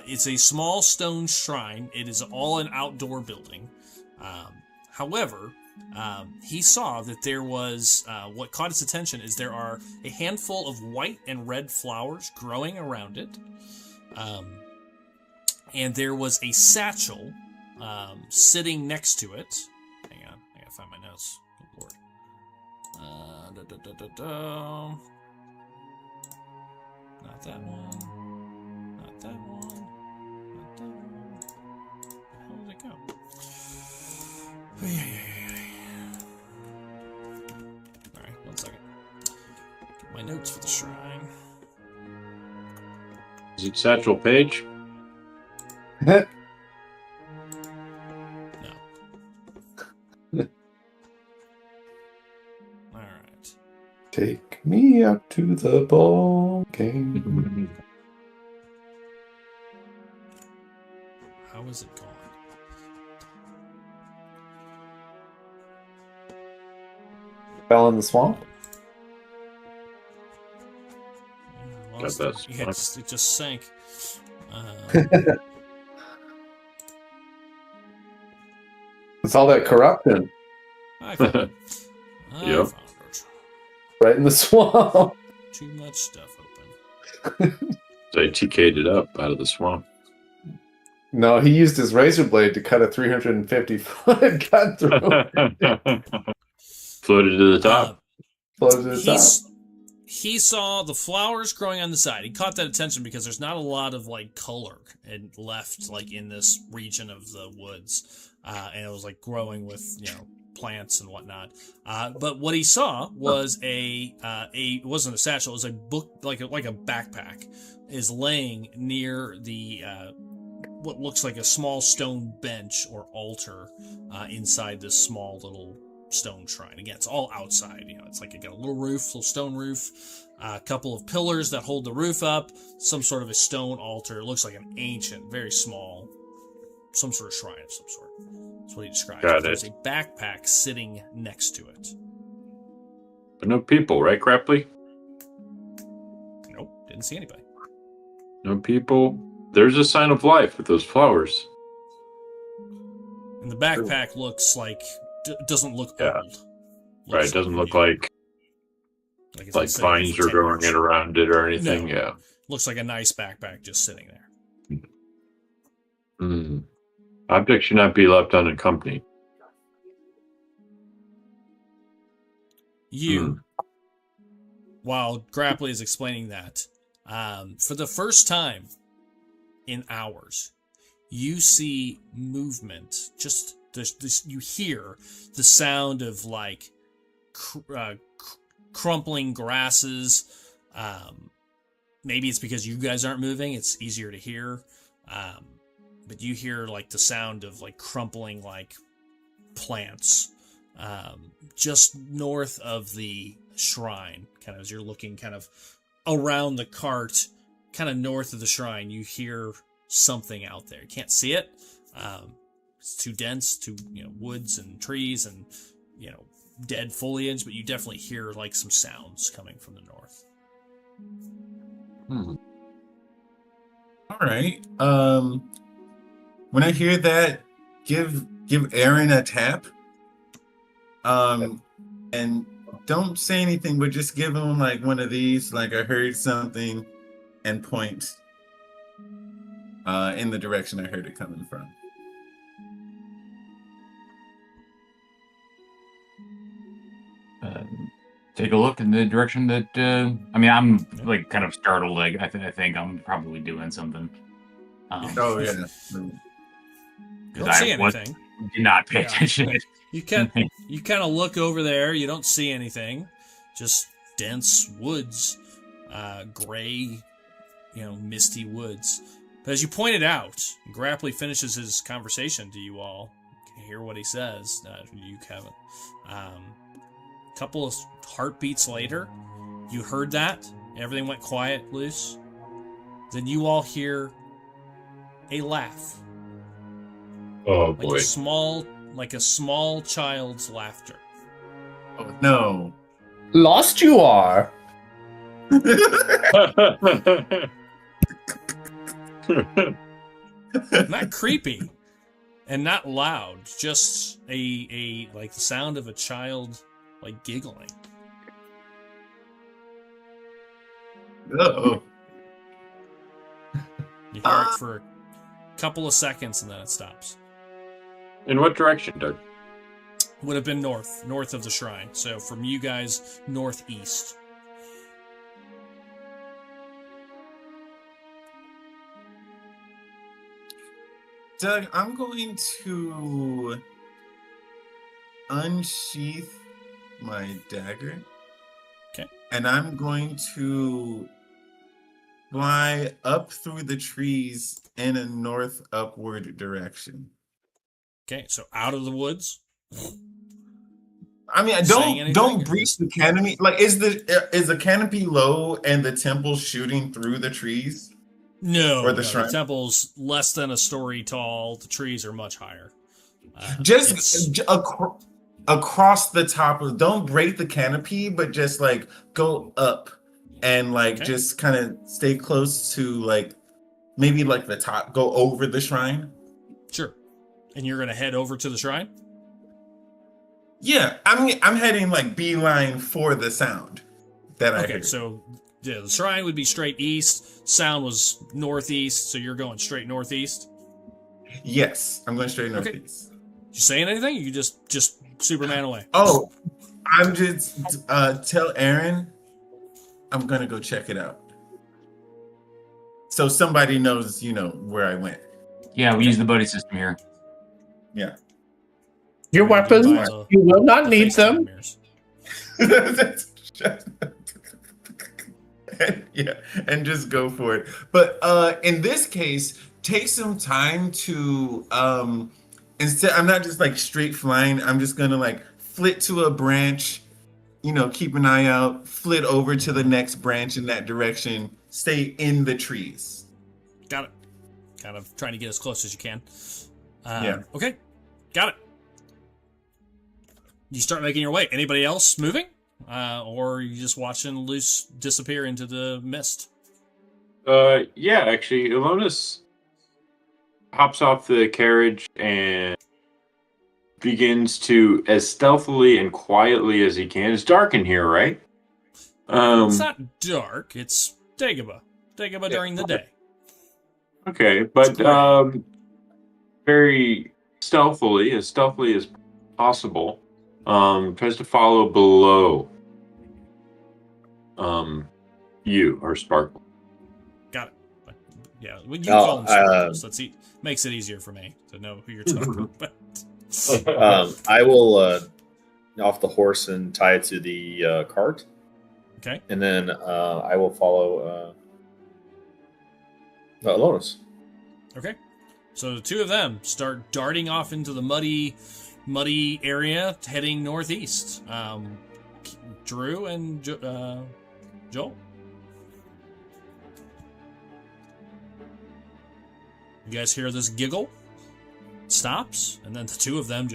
S1: It's a small stone shrine. It is all an outdoor building. However, he saw that there was, what caught his attention is there are a handful of white and red flowers growing around it. And there was a satchel sitting next to it. Hang on, I gotta find my notes. Good lord. Not that one. Not that one. Not that one. Where did it go? Alright, 1 second. Get my notes for the shrine.
S3: Is it Satchel Paige?
S1: No. Alright.
S6: Take me out to the ball game.
S1: How is it going?
S6: Fell in the swamp.
S1: Yeah,
S3: Got that
S1: yeah, it just sank.
S6: It's all that corruption
S1: I found it.
S3: Yep.
S1: Found it.
S6: right in the swamp.
S1: Too much stuff open.
S3: They TK'd it up out of the swamp.
S6: No, he used his razor blade to cut a 350-foot cut through.
S3: Floated to the top.
S6: Floated to the top.
S1: He saw the flowers growing on the side. He caught that attention because there's not a lot of like color and left like in this region of the woods, and it was like growing with plants and whatnot. But what he saw was it wasn't a satchel. It was a book like a backpack is laying near the what looks like a small stone bench or altar inside this small little stone shrine. Again, it's all outside. It's like it got a little roof, little stone roof, a couple of pillars that hold the roof up, some sort of a stone altar. It looks like an ancient, very small, some sort of shrine of some sort. That's what he described.
S3: Got
S1: There's
S3: it.
S1: a backpack sitting next to it.
S3: But no people, right, Crapley?
S1: Nope, didn't see anybody.
S3: No people. There's a sign of life with those flowers.
S1: And the backpack looks like doesn't look
S3: Yeah.
S1: old.
S3: Right, it doesn't look like
S1: it's
S3: like vines are growing in around it or anything.
S1: No.
S3: Yeah.
S1: Looks like a nice backpack just sitting there.
S3: Mm. Objects should not be left unaccompanied.
S1: You, while Grapply is explaining that, for the first time in hours, you see movement. Just this, you hear the sound of like crumpling grasses. Maybe it's because you guys aren't moving; it's easier to hear. But you hear like the sound of like crumpling like plants. Just north of the shrine, kind of as you're looking kind of around the cart, kind of north of the shrine, you hear something out there. You can't see it. It's too dense, too, woods and trees and, dead foliage, but you definitely hear like some sounds coming from the north.
S5: All right. When I hear that, give Aaron a tap. And don't say anything, but just give him like one of these, like I heard something, and point in the direction I heard it coming from.
S4: Take a look in the direction that. I'm like kind of startled. Like I think I'm probably doing something.
S5: Oh yeah.
S1: Don't see anything.
S4: Did not pay attention.
S1: You kind of look over there. You don't see anything. Just dense woods, gray, misty woods. But as you pointed out, Grapply finishes his conversation to you all. You can hear what he says. You, Kevin. Couple of heartbeats later, you heard that. Everything went quiet, loose. Then you all hear a laugh.
S3: Oh boy!
S1: Like a small child's laughter.
S5: Oh no!
S6: Lost you are.
S1: Not creepy and not loud, just a like the sound of a child like giggling.
S5: Uh-oh.
S1: You hear it for a couple of seconds and then it stops.
S3: In what direction, Doug?
S1: Would have been north of the shrine. So from you guys, northeast.
S5: Doug, I'm going to unsheath my dagger.
S1: Okay.
S5: And I'm going to fly up through the trees in a north upward direction.
S1: Okay, so out of the woods.
S5: I mean, don't breach the canopy. Like, is the canopy low and the temple shooting through the trees?
S1: No,
S5: the shrine?
S1: The temple's less than a story tall. The trees are much higher.
S5: Just across the top of. Don't break the canopy, but just like go up and like just kind of stay close to like maybe like the top. Go over the shrine.
S1: Sure. And you're gonna head over to the shrine?
S5: Yeah, I'm heading like beeline for the sound that I heard.
S1: Okay, so yeah, the shrine would be straight east. Sound was northeast, so you're going straight northeast?
S5: Yes, I'm going straight northeast.
S1: You saying anything? You just Superman away.
S5: Oh, I'm just tell Aaron I'm gonna go check it out. So somebody knows, where I went.
S4: Yeah, we use the buddy system here.
S5: Yeah.
S6: Your weapons, you will not need them.
S5: and just go for it. But in this case, take some time to instead. I'm not just like straight flying. I'm just gonna like flit to a branch. Keep an eye out. Flit over to the next branch in that direction. Stay in the trees.
S1: Got it. Kind of trying to get as close as you can.
S5: Yeah.
S1: Okay. Got it. You start making your way. Anybody else moving? Or are you just watching Luce disappear into the mist?
S3: Yeah, actually, Ilonis hops off the carriage and begins to, as stealthily and quietly as he can. It's dark in here, right?
S1: It's not dark. It's Dagobah. Dagobah during the day.
S3: Okay, but very stealthily as possible, tries to follow below you or Sparkle.
S1: Got it. But, yeah, when you call them Sparkles, makes it easier for me to know who you're talking about.
S2: I will off the horse and tie it to the cart.
S1: Okay.
S2: And then I will follow Lotus.
S1: Okay. So the two of them start darting off into the muddy area, heading northeast. Drew and Joel. You guys hear this giggle? Stops, and then the two of them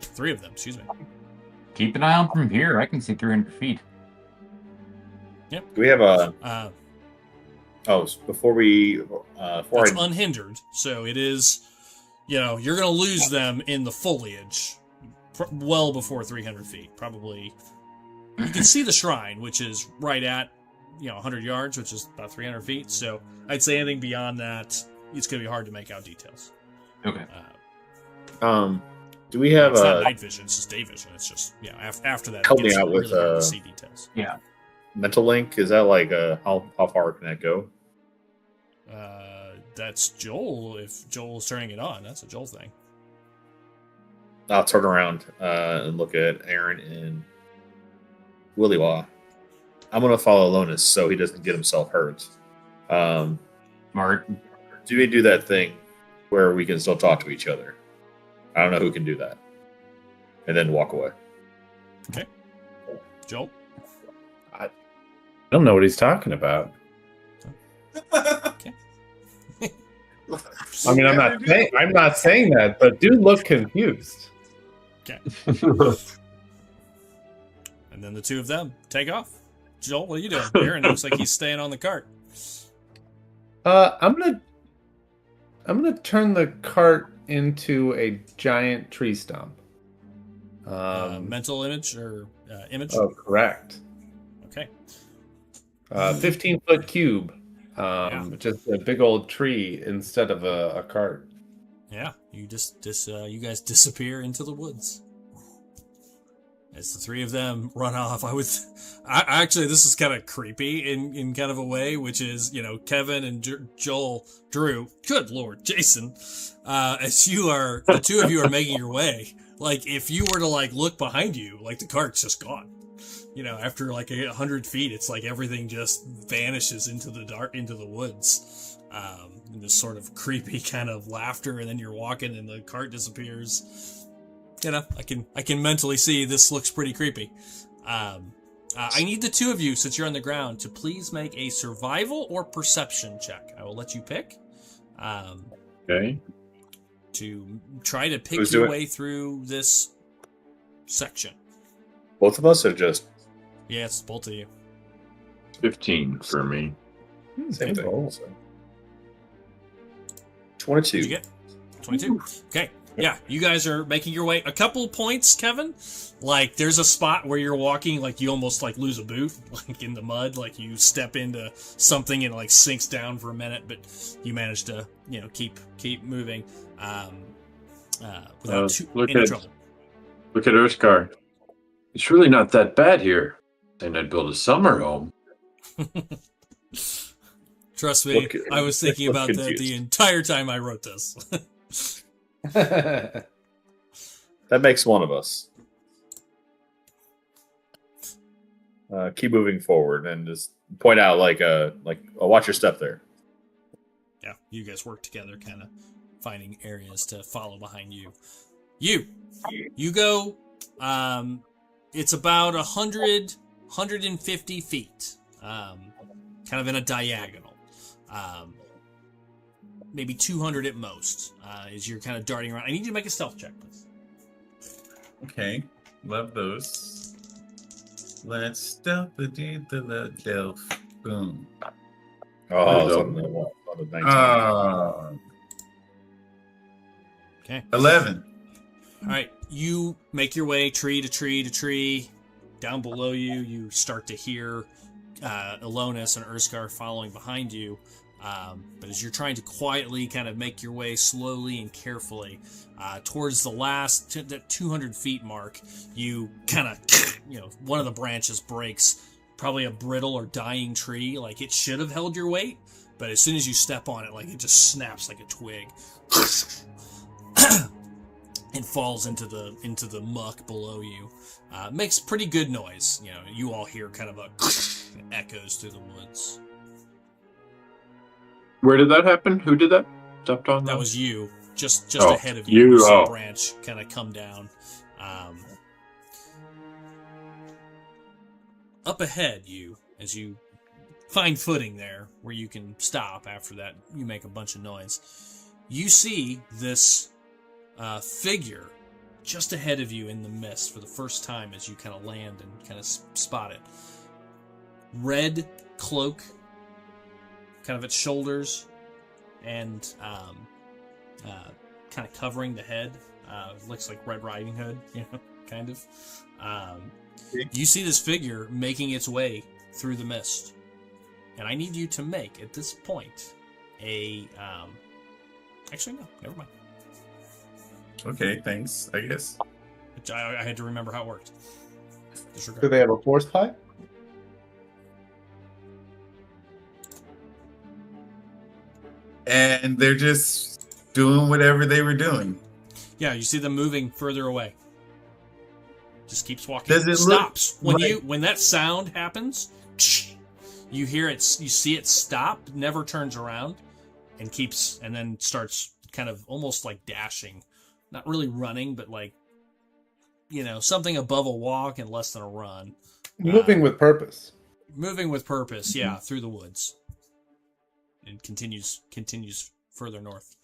S1: three of them, excuse me.
S4: Keep an eye on from here. I can see 300 feet.
S1: Yep.
S2: Do we have a...
S1: It's unhindered, so it is, you're going to lose them in the foliage well before 300 feet. Probably, you can see the shrine, which is right at, 100 yards, which is about 300 feet. So I'd say anything beyond that, it's going to be hard to make out details.
S4: Okay.
S2: Do we have
S1: it's not night vision, it's just day vision. It's just, after that,
S2: help
S1: it gets
S2: me out
S1: really
S2: with
S1: hard to see details.
S4: Yeah.
S2: Mental link? Is that like how far can that go?
S1: That's Joel. If Joel's turning it on, that's a Joel thing.
S2: I'll turn around and look at Aaron and Willywa. I'm going to follow Lonus so he doesn't get himself hurt.
S4: Smart.
S2: Do we do that thing where we can still talk to each other? I don't know who can do that. And then walk away.
S1: Okay. Joel?
S6: I don't know what he's talking about.
S1: Okay.
S6: I mean, I'm not saying that, but do look confused.
S1: Okay. And then the two of them take off. Joel, what are you doing? Aaron looks like he's staying on the cart.
S6: I'm gonna turn the cart into a giant tree stump.
S1: Mental image or image?
S6: Oh, correct.
S1: Okay.
S6: 15-foot cube. Just a big old tree instead of a cart.
S1: Yeah, you you guys disappear into the woods. As the three of them run off, actually, this is kind of creepy in kind of a way, which is, Kevin and Joel, Drew, good Lord, Jason, as the two of you are making your way, like, if you were to, look behind you, the cart's just gone. After 100 feet, it's like everything just vanishes into the dark, into the woods. And this sort of creepy kind of laughter, and then you're walking and the cart disappears. I can mentally see this looks pretty creepy. I need the two of you, since you're on the ground, to please make a survival or perception check. I will let you pick.
S3: Okay.
S1: To try to pick your way through this section.
S2: Both of us or just...
S1: Yeah, it's both of you.
S3: 15 for me.
S2: Same thing. 22.
S1: Did you get 22? Okay. Yeah, you guys are making your way. A couple points, Kevin. There's a spot where you're walking, you almost lose a boot, in the mud. You step into something and it sinks down for a minute, but you manage to, keep moving without any trouble.
S3: Look at Urskar. It's really not that bad here. And I'd build a summer home.
S1: Trust me, I was thinking about that the entire time I wrote this.
S2: That makes one of us. Keep moving forward and just point out watch your step there.
S1: Yeah, you guys work together, kind of finding areas to follow behind you. You go. It's about 150 feet, kind of in a diagonal. Maybe 200 at most, as you're kind of darting around. I need you to make a stealth check, please.
S5: Okay, love those. Let's stealth the delf. Boom.
S1: Okay.
S5: 11.
S1: All right, you make your way tree to tree to tree. Down below you, you start to hear Elonis and Urskar following behind you. But as you're trying to quietly kind of make your way slowly and carefully towards the last that 200 feet mark, you kind of, one of the branches breaks, probably a brittle or dying tree. Like it should have held your weight, but as soon as you step on it, like it just snaps like a twig. And falls into the muck below you. Makes pretty good noise. You all hear kind of a echoes through the woods.
S3: Where did that happen? Who did that? Stepped on
S1: That
S3: that?
S1: was you, just ahead of you.
S3: You,
S1: You see a
S3: oh.
S1: branch kind of come down. Up ahead, as you find footing there where you can stop. After that, you make a bunch of noise. You see this figure just ahead of you in the mist for the first time as you kind of land and kind of spot it. Red cloak, kind of its shoulders, and kind of covering the head. Looks like Red Riding Hood, kind of. You see this figure making its way through the mist, and I need you to make at this point a. Actually, no, never mind.
S5: Okay, thanks, I guess.
S1: I had to remember how it worked. Disregard.
S6: Do they have a force tie?
S5: And they're just doing whatever they were doing.
S1: Yeah, you see them moving further away. Just keeps walking.
S5: Does it
S1: stops
S5: look
S1: when that sound happens. You hear it. You see it stop. Never turns around, and keeps, and then starts kind of almost like dashing, not really running, but like something above a walk and less than a run.
S6: Moving with purpose.
S1: Moving with purpose. Yeah, through the woods. And continues further north.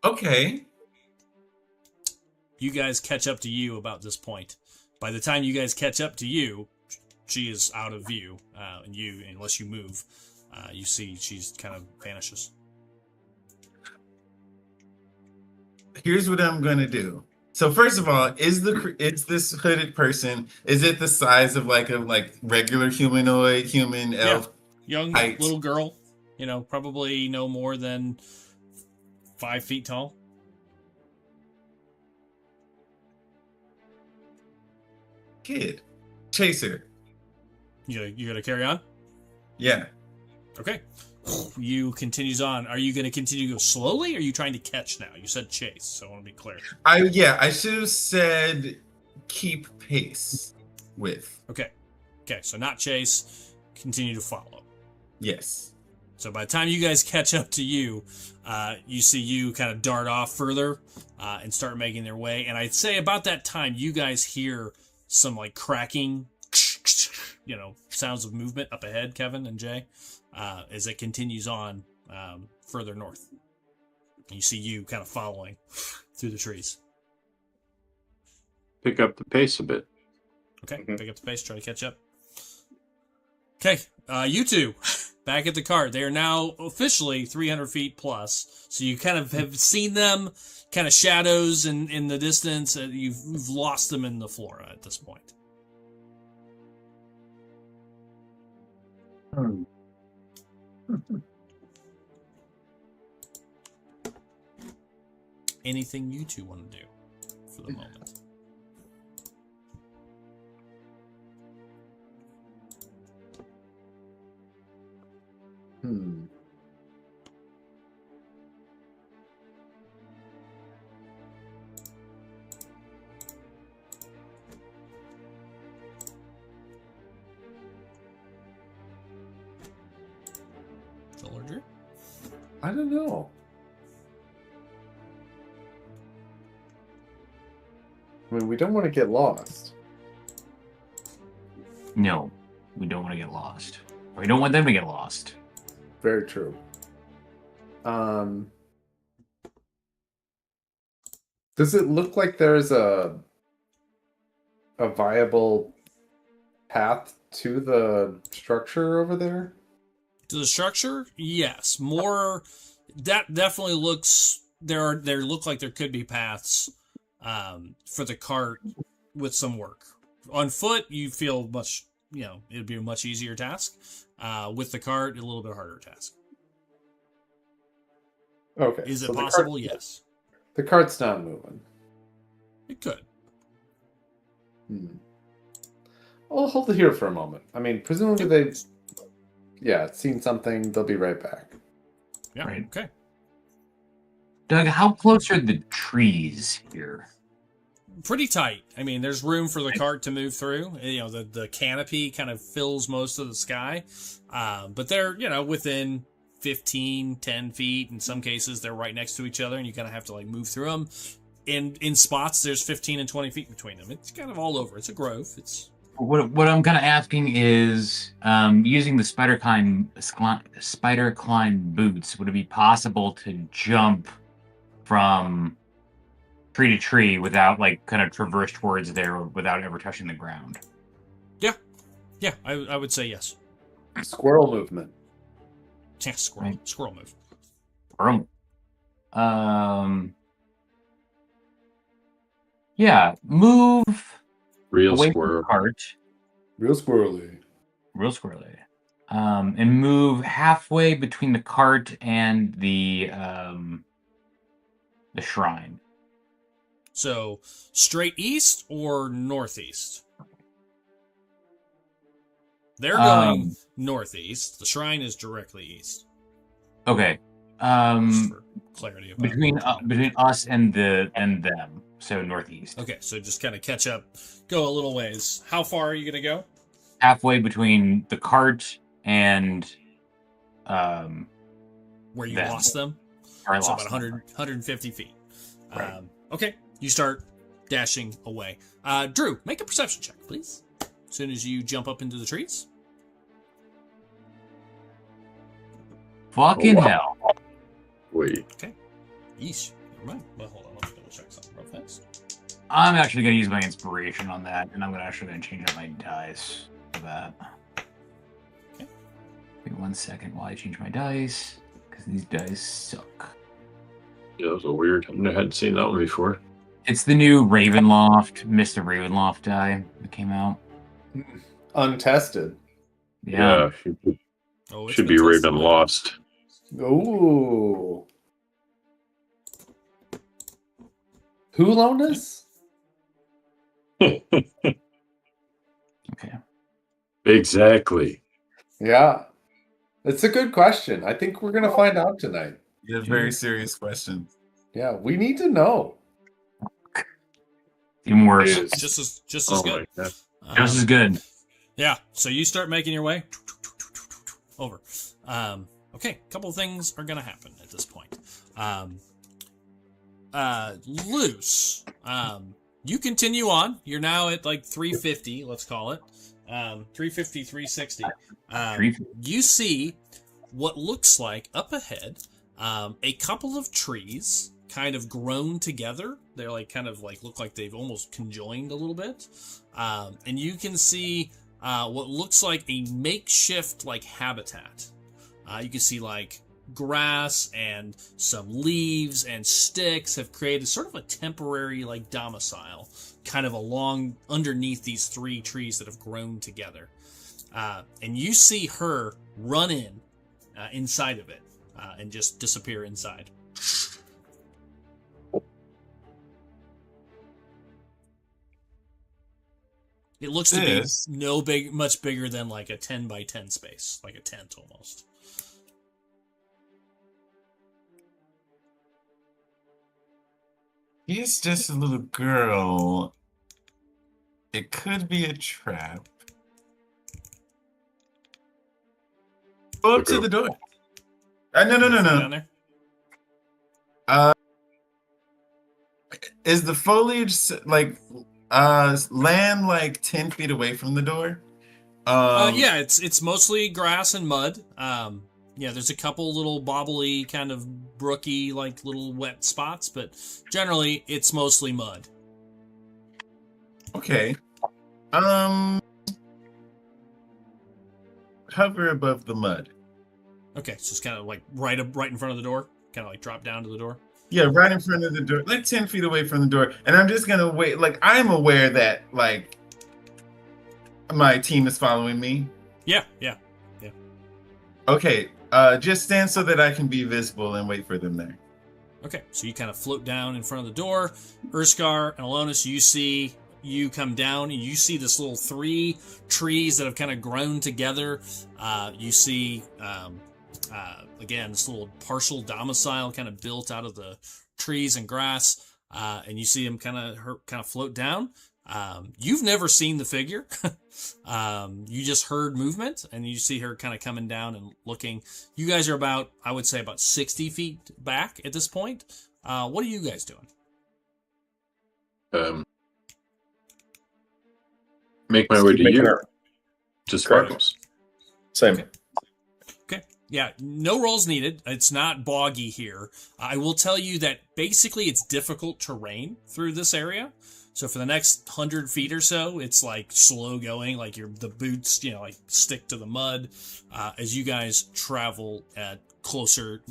S5: Okay.
S1: You guys catch up to you about this point. By the time you guys catch up to you, she is out of view. And unless you move, you see she's kind of vanishes.
S5: Here's what I'm gonna do. So first of all, is this hooded person? Is it the size of like a regular humanoid human elf?
S1: Young
S5: height?
S1: little girl. Probably no more than 5 feet tall.
S5: Kid, chaser.
S1: You gonna carry on?
S5: Yeah.
S1: Okay. You continues on. Are you gonna continue to go slowly, or are you trying to catch now? You said chase, so I want to be clear.
S5: I should have said keep pace with.
S1: Okay. So not chase. Continue to follow.
S5: Yes.
S1: So by the time you guys catch up to you, you see you kind of dart off further and start making their way. And I'd say about that time, you guys hear some like cracking, sounds of movement up ahead, Kevin and Jay, as it continues on further north. You see you kind of following through the trees.
S3: Pick up the pace a bit.
S1: Okay, pick up the pace, try to catch up. Okay, you two, back at the cart. They are now officially 300 feet plus. So you kind of have seen them, kind of shadows in the distance. You've lost them in the flora at this point. Anything you two want to do for the moment? Soldier?
S6: I don't know. I mean, we don't want to get lost.
S4: No, we don't want to get lost. We don't want them to get lost.
S6: Very true. Does it look like there's a viable path to the structure over there?
S1: To the structure, yes. More that definitely looks there look like there could be paths for the cart with some work. On foot, you feel much, it'd be a much easier task. With the cart, a little bit harder task.
S6: Okay.
S1: Is
S6: so
S1: it possible? Yes.
S6: The cart's not moving.
S1: It could.
S6: I'll hold it here for a moment. I mean, presumably they've seen something. They'll be right back.
S1: Yeah.
S4: Right.
S1: Okay.
S4: Doug, how close are the trees here?
S1: Pretty tight. I mean, there's room for the cart to move through. The canopy kind of fills most of the sky. But they're, within 10 feet. In some cases, they're right next to each other, and you kind of have to, move through them. In spots, there's 15 and 20 feet between them. It's kind of all over. It's a grove.
S4: What I'm kind of asking is, using the spider climb boots, would it be possible to jump from tree to tree without kind of traverse towards there without ever touching the ground?
S1: Yeah, I would say yes.
S6: Squirrel movement.
S1: Yeah, squirrel.
S4: Right.
S1: Squirrel move.
S4: Yeah, move
S3: Real
S4: away from
S3: squirrel.
S4: the cart,
S6: Real squirrely.
S4: real squirrely, and move halfway between the cart and the shrine.
S1: So, straight east or northeast? They're going northeast. The shrine is directly east.
S4: Okay.
S1: Just for clarity about
S4: Between us and them, so northeast.
S1: Okay, so just kind of catch up, go a little ways. How far are you gonna go?
S4: Halfway between the cart and
S1: Where you
S4: them.
S1: lost them?
S4: Where I
S1: So
S4: lost
S1: about
S4: them.
S1: 150 feet.
S4: Right.
S1: Okay, you start dashing away. Drew, make a perception check, please. As soon as you jump up into the trees.
S4: Fucking
S3: Oh, wow.
S4: hell.
S3: Wait.
S1: Yeesh. Never mind. Well, hold on. Let me double check something real fast.
S4: I'm actually going to use my inspiration on that, and I'm actually going to change up my dice for that.
S1: Okay.
S4: Wait 1 second while I change my dice, because these dice suck.
S3: Yeah, that was a weird. I hadn't seen that one before.
S4: It's the new Ravenloft, Mr. Ravenloft die that came out.
S6: Untested.
S4: Yeah.
S1: Oh, it's
S3: Should
S1: been
S3: be
S1: tested.
S3: Raven Lost.
S6: Ooh. Who loaned us?
S4: Okay.
S3: Exactly.
S6: Yeah. It's a good question. I think we're going to find out tonight.
S5: Yeah, very serious question.
S6: Yeah, we need to know.
S4: Even worse.
S3: It is.
S1: Just as
S3: Oh
S1: good.
S3: my god.
S4: Just as good.
S1: Yeah, so you start making your way over. Okay, a couple of things are going to happen at this point. Loose. You continue on. You're now at 350, let's call it. 350, 360. You see what looks like up ahead a couple of trees kind of grown together. They're look like they've almost conjoined a little bit. And you can see what looks like a makeshift habitat. You can see grass and some leaves and sticks have created sort of a temporary domicile kind of along underneath these three trees that have grown together. And you see her run inside of it and just disappear inside. It looks to be much bigger than a 10 by 10 space, like a tent almost.
S5: She's just a little girl. It could be a trap. Go up to the door. No.
S1: Down there?
S5: Is the foliage land 10 feet away from the door?
S1: Yeah, it's mostly grass and mud. Yeah, there's a couple little bobbly, kind of brooky, little wet spots, but generally it's mostly mud.
S5: Okay. Hover above the mud.
S1: Okay, so it's kind of like right in front of the door. Kind of like drop down to the door.
S5: Yeah, right in front of the door, like 10 feet away from the door. And I'm just gonna wait. Like I'm aware that like my team is following me.
S1: Yeah.
S5: Okay, just stand so that I can be visible and wait for them there.
S1: Okay, so you kind of float down in front of the door. Urskar and Alonis, you come down and you see this little 3 trees that have kind of grown together. You see, again, this little partial domicile kind of built out of the trees and grass. And you see them kind of float down. You've never seen the figure. You just heard movement, and you see her kind of coming down and looking. You guys are about, I would say, about 60 feet back at this point. What are you guys doing?
S3: Make my way to you. To Sparkles.
S2: Same.
S1: Okay. Yeah, no rolls needed. It's not boggy here. I will tell you that basically it's difficult terrain through this area. So for the next 100 feet or so, it's like slow going, like the boots, like stick to the mud as you guys travel closer,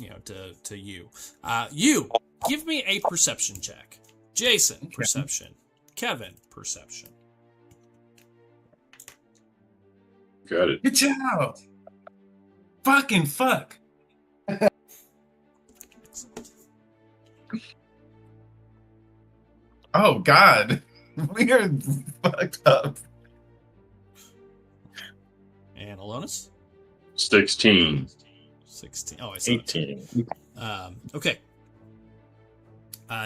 S1: to you. You, give me a perception check. Jason, perception. Kevin, perception.
S3: Got it.
S5: Good job. Fucking fuck. Oh God, we are fucked up.
S1: And Alonis?
S3: 16.
S1: 16. Oh, I saw
S2: 18.
S1: Okay.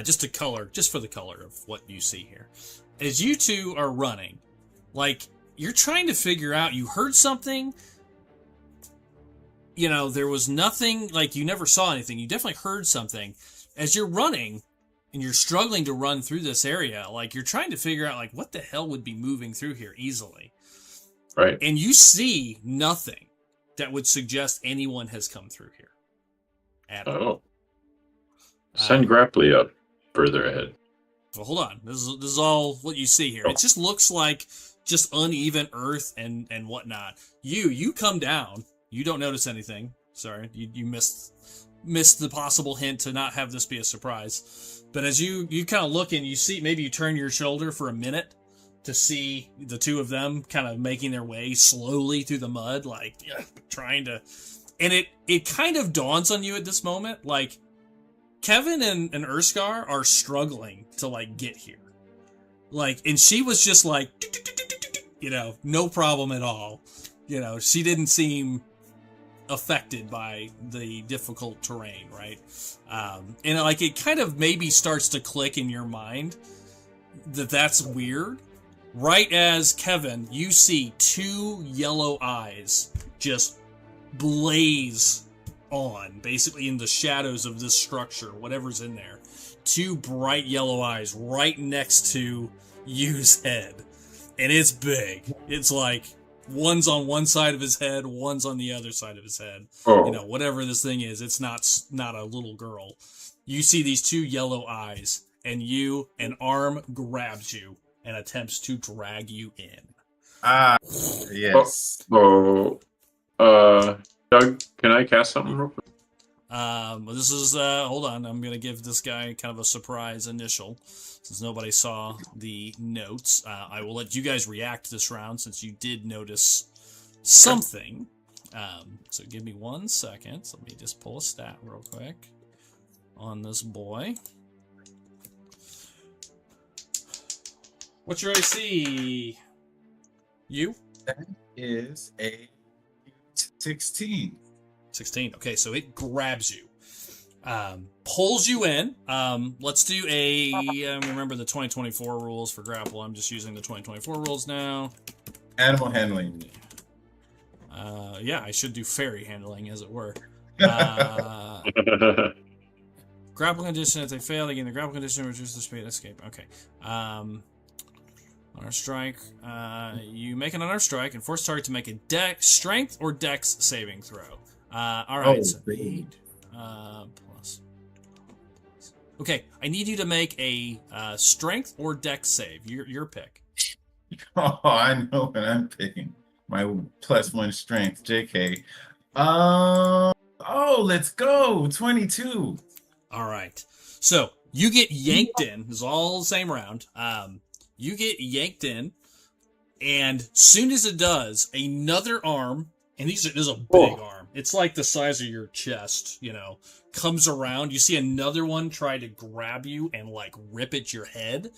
S1: Just for the color of what you see here. As you two are running, like, you're trying to figure out, you heard something, there was nothing, like, you never saw anything. You definitely heard something. As you're running, and you're struggling to run through this area, like, you're trying to figure out, like, what the hell would be moving through here easily.
S3: Right.
S1: And you see nothing that would suggest anyone has come through here. At all.
S3: Oh. Send Grapply up further ahead.
S1: Well, hold on. This is all what you see here. It just looks like just uneven earth and whatnot. You come down. You don't notice anything. Sorry, you missed the possible hint to not have this be a surprise. But as you kind of look and you see, maybe you turn your shoulder for a minute to see the two of them kind of making their way slowly through the mud, like trying to. And it kind of dawns on you at this moment, like, Kevin and Urskar are struggling to, like, get here. Like, and she was just like, no problem at all. She didn't seem affected by the difficult terrain, right? And, like, it kind of maybe starts to click in your mind that that's weird. Right as Kevin, you see 2 yellow eyes just blaze on, basically in the shadows of this structure, whatever's in there. 2 bright yellow eyes right next to you's head. And it's big. It's like one's on one side of his head, one's on the other side of his head.
S3: Oh.
S1: Whatever this thing is, it's not a little girl. You see these 2 yellow eyes, and an arm grabs you and attempts to drag you in.
S5: Yes.
S3: Doug, can I cast something real quick?
S1: This is, hold on, I'm gonna give this guy kind of a surprise initial, since nobody saw the notes. I will let you guys react this round, since you did notice something. So give me 1 second. Let me just pull a stat real quick on this boy. What's your AC? You?
S5: That is a 16.
S1: 16. Okay, so it grabs you. Pulls you in. Let's do remember the 2024 rules for grapple. I'm just using the 2024 rules now.
S5: Animal handling.
S1: Yeah, I should do fairy handling, as it were. Grapple condition, if they fail, they gain the grapple condition, reduce the speed of escape. Okay. Honor strike. You make an honor strike and force target to make a strength or dex saving throw. Alright, so plus. Okay, I need you to make a strength or dex save. Your pick.
S5: Oh, I know what I'm picking. My +1 strength, JK. Oh, let's go. 22.
S1: All right. So you get yanked in. It's all the same round. You get yanked in, and soon as it does, another arm, and this is a big arm. It's like the size of your chest, comes around. You see another one try to grab you and like rip at your head,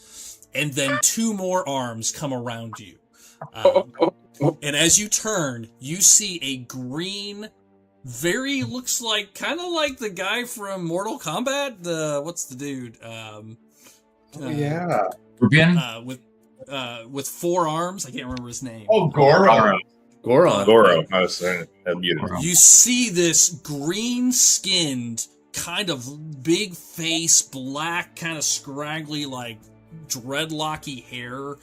S1: and then two more arms come around you. And as you turn, you see a green, looks like kind of like the guy from Mortal Kombat. What's the dude?
S5: Yeah.
S4: Rubian?
S1: With four arms. I can't remember his name.
S5: Oh, Goro.
S2: Goro. I was saying that muted.
S1: You see this green-skinned, kind of big face, black, kind of scraggly, like dreadlocky hair.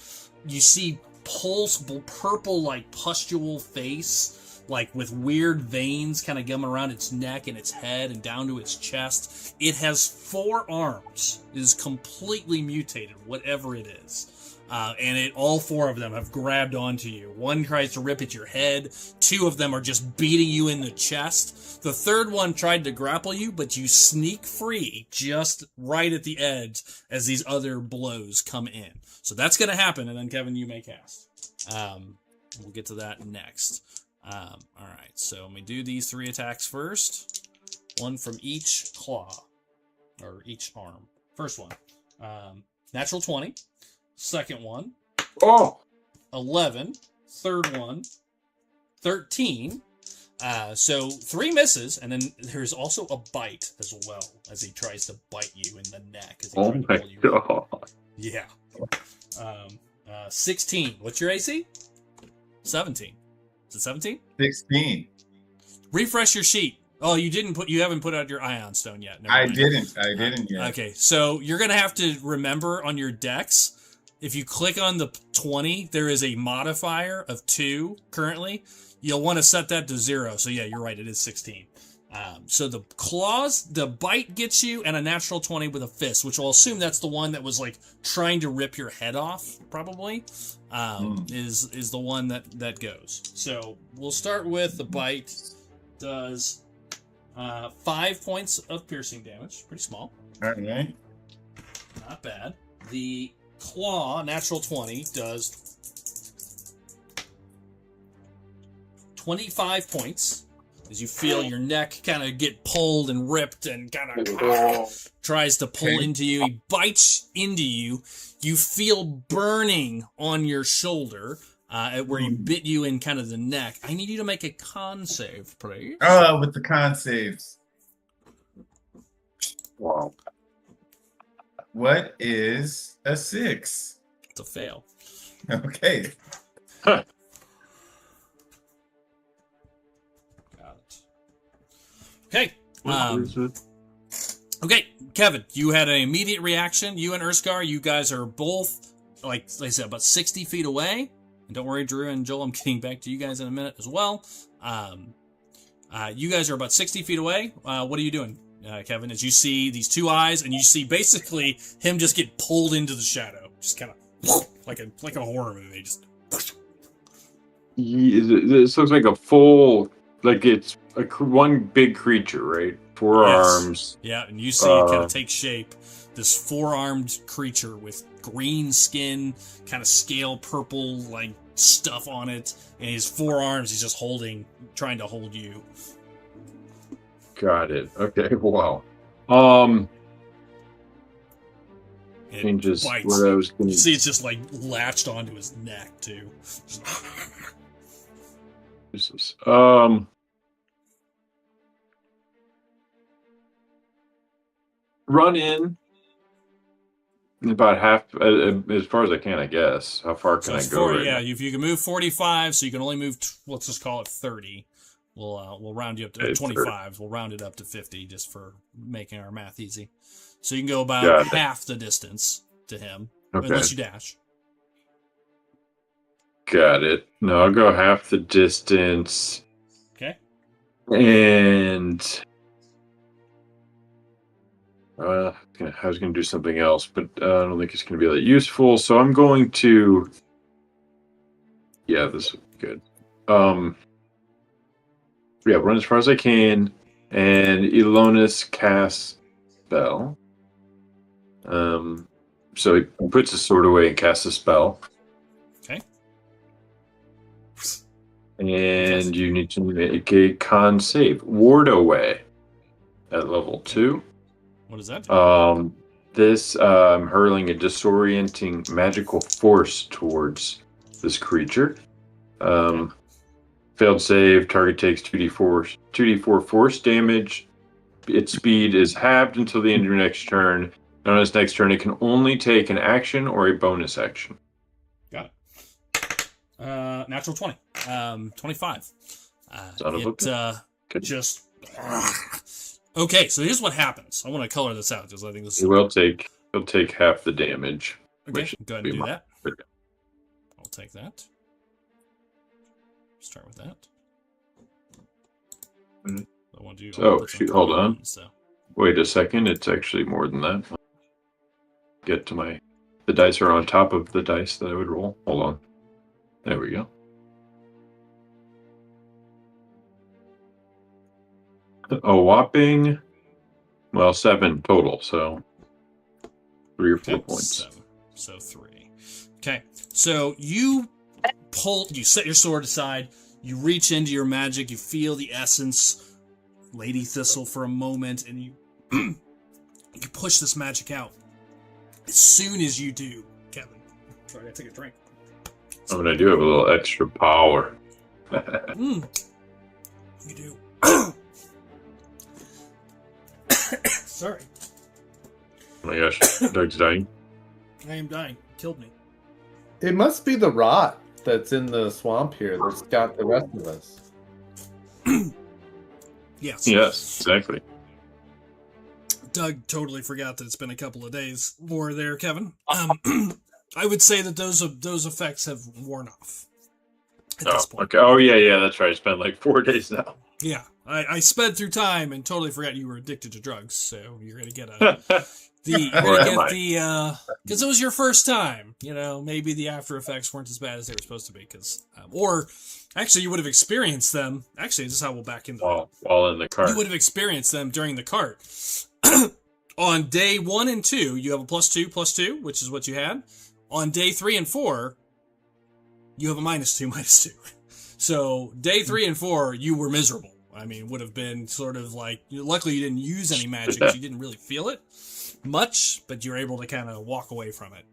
S1: You see purple, like pustule face, like with weird veins kind of coming around its neck and its head and down to its chest. It has four arms. It is completely mutated, whatever it is. And all four of them have grabbed onto you. One tries to rip at your head. Two of them are just beating you in the chest. The third one tried to grapple you, but you sneak free just right at the edge as these other blows come in. So that's going to happen, and then, Kevin, you may cast. We'll get to that next. All right, so let me do these three attacks first. One from each claw, or each arm. First one, natural 20. Second one, 11. Third one, 13. So 3 misses, and then there's also a bite as well as he tries to bite you in the neck. As he tries to pull you
S3: God.
S1: Yeah. 16. What's your AC? 17. Is it 17?
S5: 16.
S1: Refresh your sheet. Oh, you haven't put out your ion stone yet. Never
S5: I
S1: mind.
S5: didn't yet.
S1: Okay, so you're gonna have to remember on your dex. If you click on the 20, there is a modifier of 2 currently. You'll want to set that to 0. So yeah, you're right. It is 16. So the claws, the bite gets you, and a natural 20 with a fist, which I'll assume that's the one that was like trying to rip your head off, probably, is the one that goes. So we'll start with the bite. Does 5 points of piercing damage. Pretty small.
S5: All right.
S1: Not bad. The claw, natural 20, does 25 points as you feel your neck kind of get pulled and ripped and kind of tries to pull into you. He bites into you. You feel burning on your shoulder where he bit you in kind of the neck. I need you to make a con save, please.
S5: With the con saves.
S3: Wow.
S5: What is a 6?
S1: It's a fail.
S5: Okay.
S1: Got it. Okay. Okay, Kevin, you had an immediate reaction. You and Urskar, you guys are both, like I said, about 60 feet away. And don't worry, Drew and Joel, I'm getting back to you guys in a minute as well. You guys are about 60 feet away. What are you doing, Kevin, as you see these two eyes, and you see basically him just get pulled into the shadow, just kind of like a horror movie. Just
S3: this looks like a full, like it's one big creature, right? 4 arms.
S1: Yeah, and you see it kind of take shape. This 4-armed creature with green skin, kind of scale purple like stuff on it, and his 4 arms he's just trying to hold you.
S3: Got it. Okay. Wow. Changes
S1: bites.
S3: what I was going
S1: You see, it's just like latched onto his neck too.
S3: Jesus. Run in about half, as far as I can, I guess. How far can I go?
S1: Yeah, if you can move 45, so you can only move. Let's just call it 30. We'll round you up to 25. We'll round it up to 50 just for making our math easy. So you can go about half the distance to him, unless you dash.
S3: Got it. No, I'll go half the distance.
S1: Okay.
S3: And I was going to do something else, but I don't think it's going to be that useful. So I'm going to. Yeah, this is good. Yeah, run as far as I can, And Elonis casts spell. So he puts his sword away and casts a spell.
S1: Okay.
S3: And you need to make a con save. Ward away at level 2.
S1: What does that do?
S3: This hurling a disorienting magical force towards this creature. Failed save, target takes 2d4 force damage. Its speed is halved until the end of your next turn. On its next turn, it can only take an action or a bonus action.
S1: Got it. Natural 20. 25.
S3: Son of a bitch.
S1: Just... Okay, so here's what happens. I want to color this out because I think this is...
S3: He'll take half the damage.
S1: Okay, go ahead and do that. I'll take that. Start with that. I want to do...
S3: Oh, shoot, hold on.
S1: So.
S3: Wait a second, it's actually more than that. Get to the dice are on top of the dice that I would roll. Hold on. There we go. A whopping, 7 total, so 3 or 4 points.
S1: 7. So 3. Okay, so you set your sword aside, you reach into your magic, you feel the essence, Lady Thistle for a moment, and you you push this magic out. As soon as you do, Kevin, try to take a drink.
S3: I do have a little extra power.
S1: You do. Sorry.
S3: Oh my gosh, Doug's dying.
S1: I am dying. Killed me.
S6: It must be the rot that's in the swamp here that's got the rest of us.
S1: Yes.
S3: Yes, exactly.
S1: Doug totally forgot that it's been a couple of days more there, Kevin. I would say that those effects have worn off at this point.
S3: Okay. Oh, yeah, that's right. It's been like 4 days now.
S1: Yeah, I sped through time and totally forgot you were addicted to drugs, so you're gonna get because it was your first time. Maybe the after effects weren't as bad as they were supposed to be, or actually you would have experienced them. Actually, this is how we'll back into
S3: while in the cart.
S1: You would have experienced them during the cart. On day 1 and 2, you have a +2, which is what you had. On day 3 and 4, you have a -2. So day 3 and 4, you were miserable. I mean, would have been sort of like, luckily you didn't use any magic, so you didn't really feel it much, but you were able to kind of walk away from it.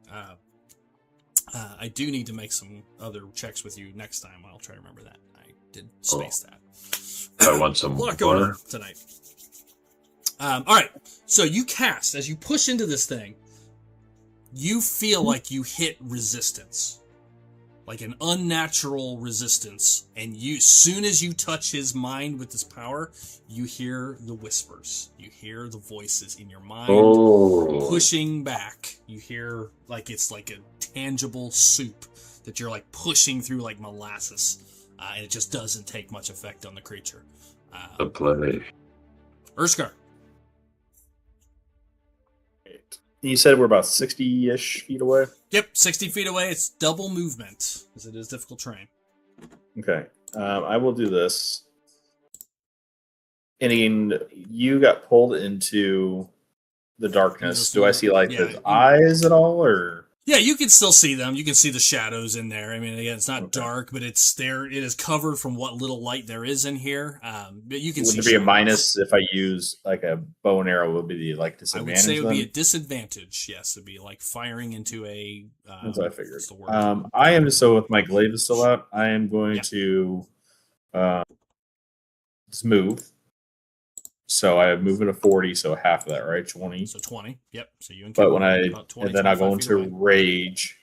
S1: I do need to make some other checks with you next time. I'll try to remember that. I did space that.
S3: I want some
S1: water going on tonight. All right, so you cast, as you push into this thing, you feel like you hit resistance. Like an unnatural resistance, and soon as you touch his mind with this power, you hear the whispers. You hear the voices in your mind pushing back. You hear like it's like a tangible soup that you're like pushing through like molasses, and it just doesn't take much effect on the creature.
S3: The play.
S1: Urskar.
S2: You said we're about 60-ish feet away?
S1: Yep, 60 feet away. It's double movement, because it is difficult terrain.
S2: Okay. I will do this. And you got pulled into the darkness. Do I see his eyes at all, or? Yeah, you can still see them. You can see the shadows in there. I mean, again, it's not dark, but it's there. It is covered from what little light there is in here. But you can see. Would there be a minus if I use like a bow and arrow? Would be like disadvantage? I would say it would be a disadvantage. Yes, it'd be like firing into a. That's what I figured. I am so with my glaive is still out. I am going to just move. So I have movement of 40, so half of that, right? 20. So 20. Yep. So you. But when I 20, and then I go into rage,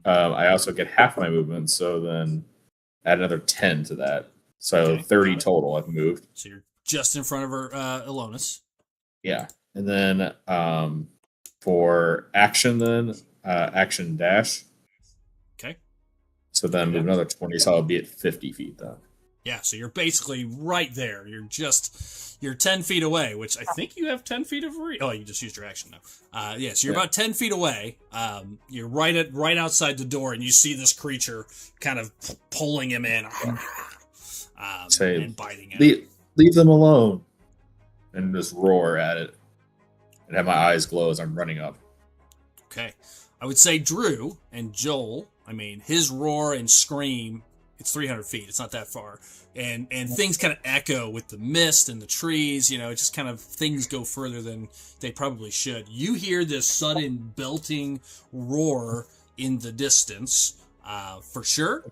S2: I also get half my movement. So then add another 10 to that. So 30 total. I've moved. So you're just in front of her, Elonis. Yeah, and then for action, then action dash. Okay. So then move another 20. So I'll be at 50 feet then. Yeah, so you're basically right there. You're 10 feet away, which I think you have 10 feet of reach. Oh, you just used your action now. So you're about 10 feet away. You're right outside the door, and you see this creature kind of pulling him in and biting him. Leave them alone. And just roar at it. And have my eyes glow as I'm running up.
S1: Okay. I would say Drew and Joel, I mean, his roar and scream, it's 300 feet. It's not that far. And things kind of echo with the mist and the trees. You know, it just kind of, things go further than they probably should. You hear this sudden belting roar in the distance, for sure.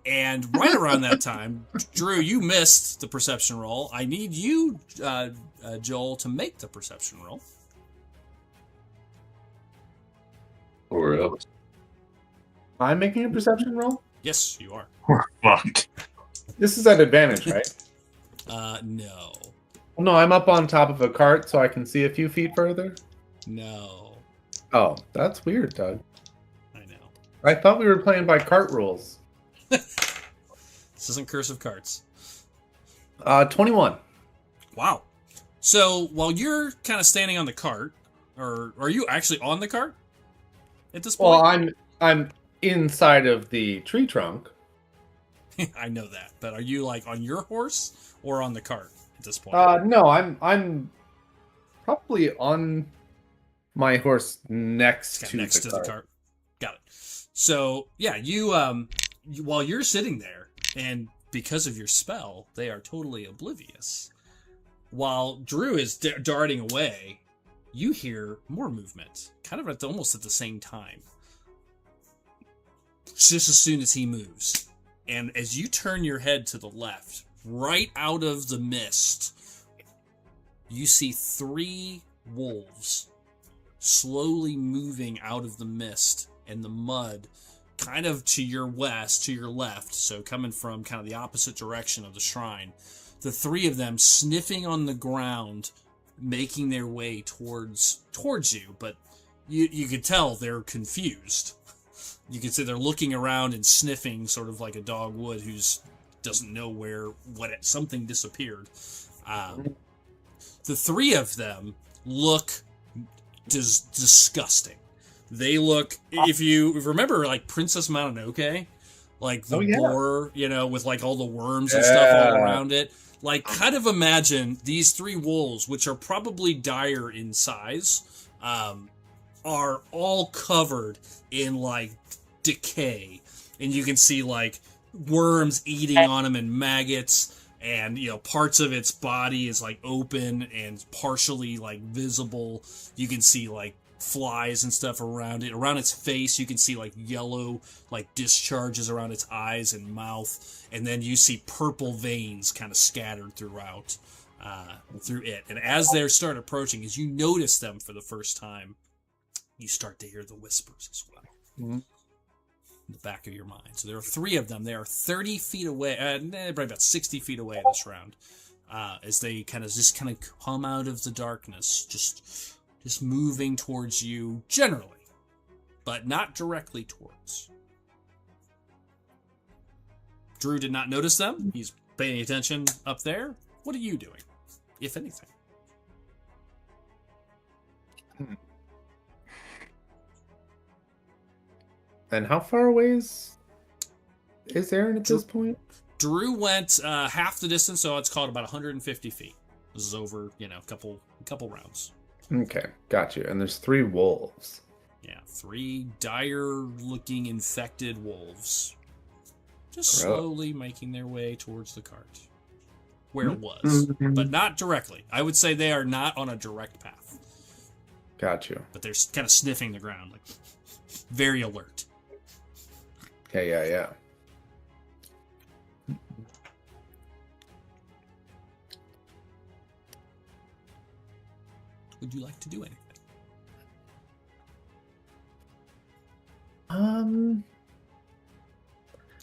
S1: And right around that time, Drew, you missed the perception roll. I need you, Joel, to make the perception roll.
S3: Or else.
S6: I'm making a perception roll?
S1: Yes, you are.
S4: We're fucked.
S6: This is at advantage, right?
S1: No.
S6: Well, no, I'm up on top of a cart so I can see a few feet further.
S1: No.
S6: Oh, that's weird, Doug.
S1: I know.
S6: I thought we were playing by cart rules.
S1: This isn't Curse of Carts.
S6: 21.
S1: Wow. So while you're kind of standing on the cart, or are you actually on the cart at this point?
S6: Well, I'm inside of the tree trunk.
S1: I know that, but are you like on your horse or on the cart at this point?
S6: No, I'm probably on my horse next
S1: Kind
S6: to
S1: of next
S6: the
S1: to
S6: cart.
S1: the cart. Got it. So yeah, you while you're sitting there, and because of your spell, they are totally oblivious. While Drew is darting away, you hear more movement, kind of almost at the same time. Just as soon as he moves. And as you turn your head to the left, right out of the mist, you see 3 wolves slowly moving out of the mist and the mud, kind of to your west, to your left, so coming from kind of the opposite direction of the shrine. The 3 of them sniffing on the ground, making their way towards you, but you could tell they're confused. You can see they're looking around and sniffing, sort of like a dog would who's doesn't know something disappeared. The 3 of them look disgusting. They look, if you remember, like Princess Mononoke, like the boar, you know, with like all the worms and stuff all around it. Like, kind of imagine these 3 wolves, which are probably dire in size, are all covered in like decay, and you can see like worms eating on them and maggots, and you know parts of its body is like open and partially like visible. You can see like flies and stuff around it. Around its face you can see like yellow like discharges around its eyes and mouth, and then you see purple veins kind of scattered throughout through it. And as they start approaching, as you notice them for the first time, you start to hear the whispers as well.
S6: Mm-hmm.
S1: In the back of your mind. So there are 3 of them. They are 30 feet away, probably about 60 feet away this round, as they kind of come out of the darkness, just moving towards you generally, but not directly towards. Drew did not notice them. He's paying attention up there. What are you doing, if anything?
S6: And how far away is Aaron at this point?
S1: Drew went half the distance, so it's called about 150 feet. This is over, you know, a couple rounds.
S6: Okay, got you. And there's 3 wolves.
S1: Yeah, 3 dire-looking infected wolves, just slowly making their way towards the cart, where it was, but not directly. I would say they are not on a direct path.
S6: Got you.
S1: But they're kind of sniffing the ground, like very alert.
S6: Okay, yeah.
S1: Would you like to do anything?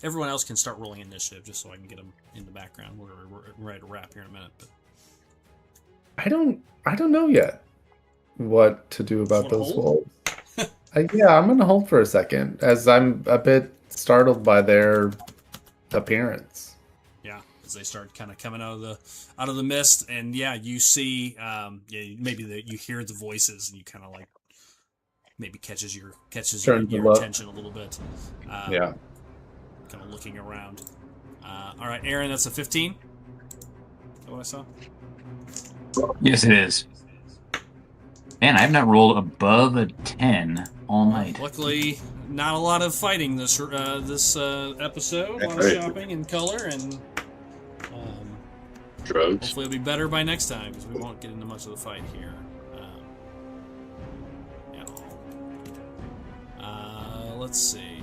S1: Everyone else can start rolling initiative, just so I can get them in the background. We're ready to wrap here in a minute. But
S6: I don't know yet what to do about
S1: Wanna
S6: those
S1: hold?
S6: wolves. Yeah, I'm gonna hold for a second, as I'm a bit startled by their appearance.
S1: yeah, as they start kind of coming out of the mist, and yeah, you see, maybe you hear the voices, and you kind of like maybe catches your
S6: Turn to
S1: your
S6: look.
S1: attention a little bit.
S6: Yeah.
S1: Kind of looking around. All right, Aaron, that's a 15. Is that what I saw?
S4: Yes, it is. Man, I have not rolled above a 10 all night.
S1: Luckily, not a lot of fighting this episode. A lot of shopping and color, and
S3: drugs.
S1: hopefully it'll be better by next time because we won't get into much of the fight here. At all. Let's see.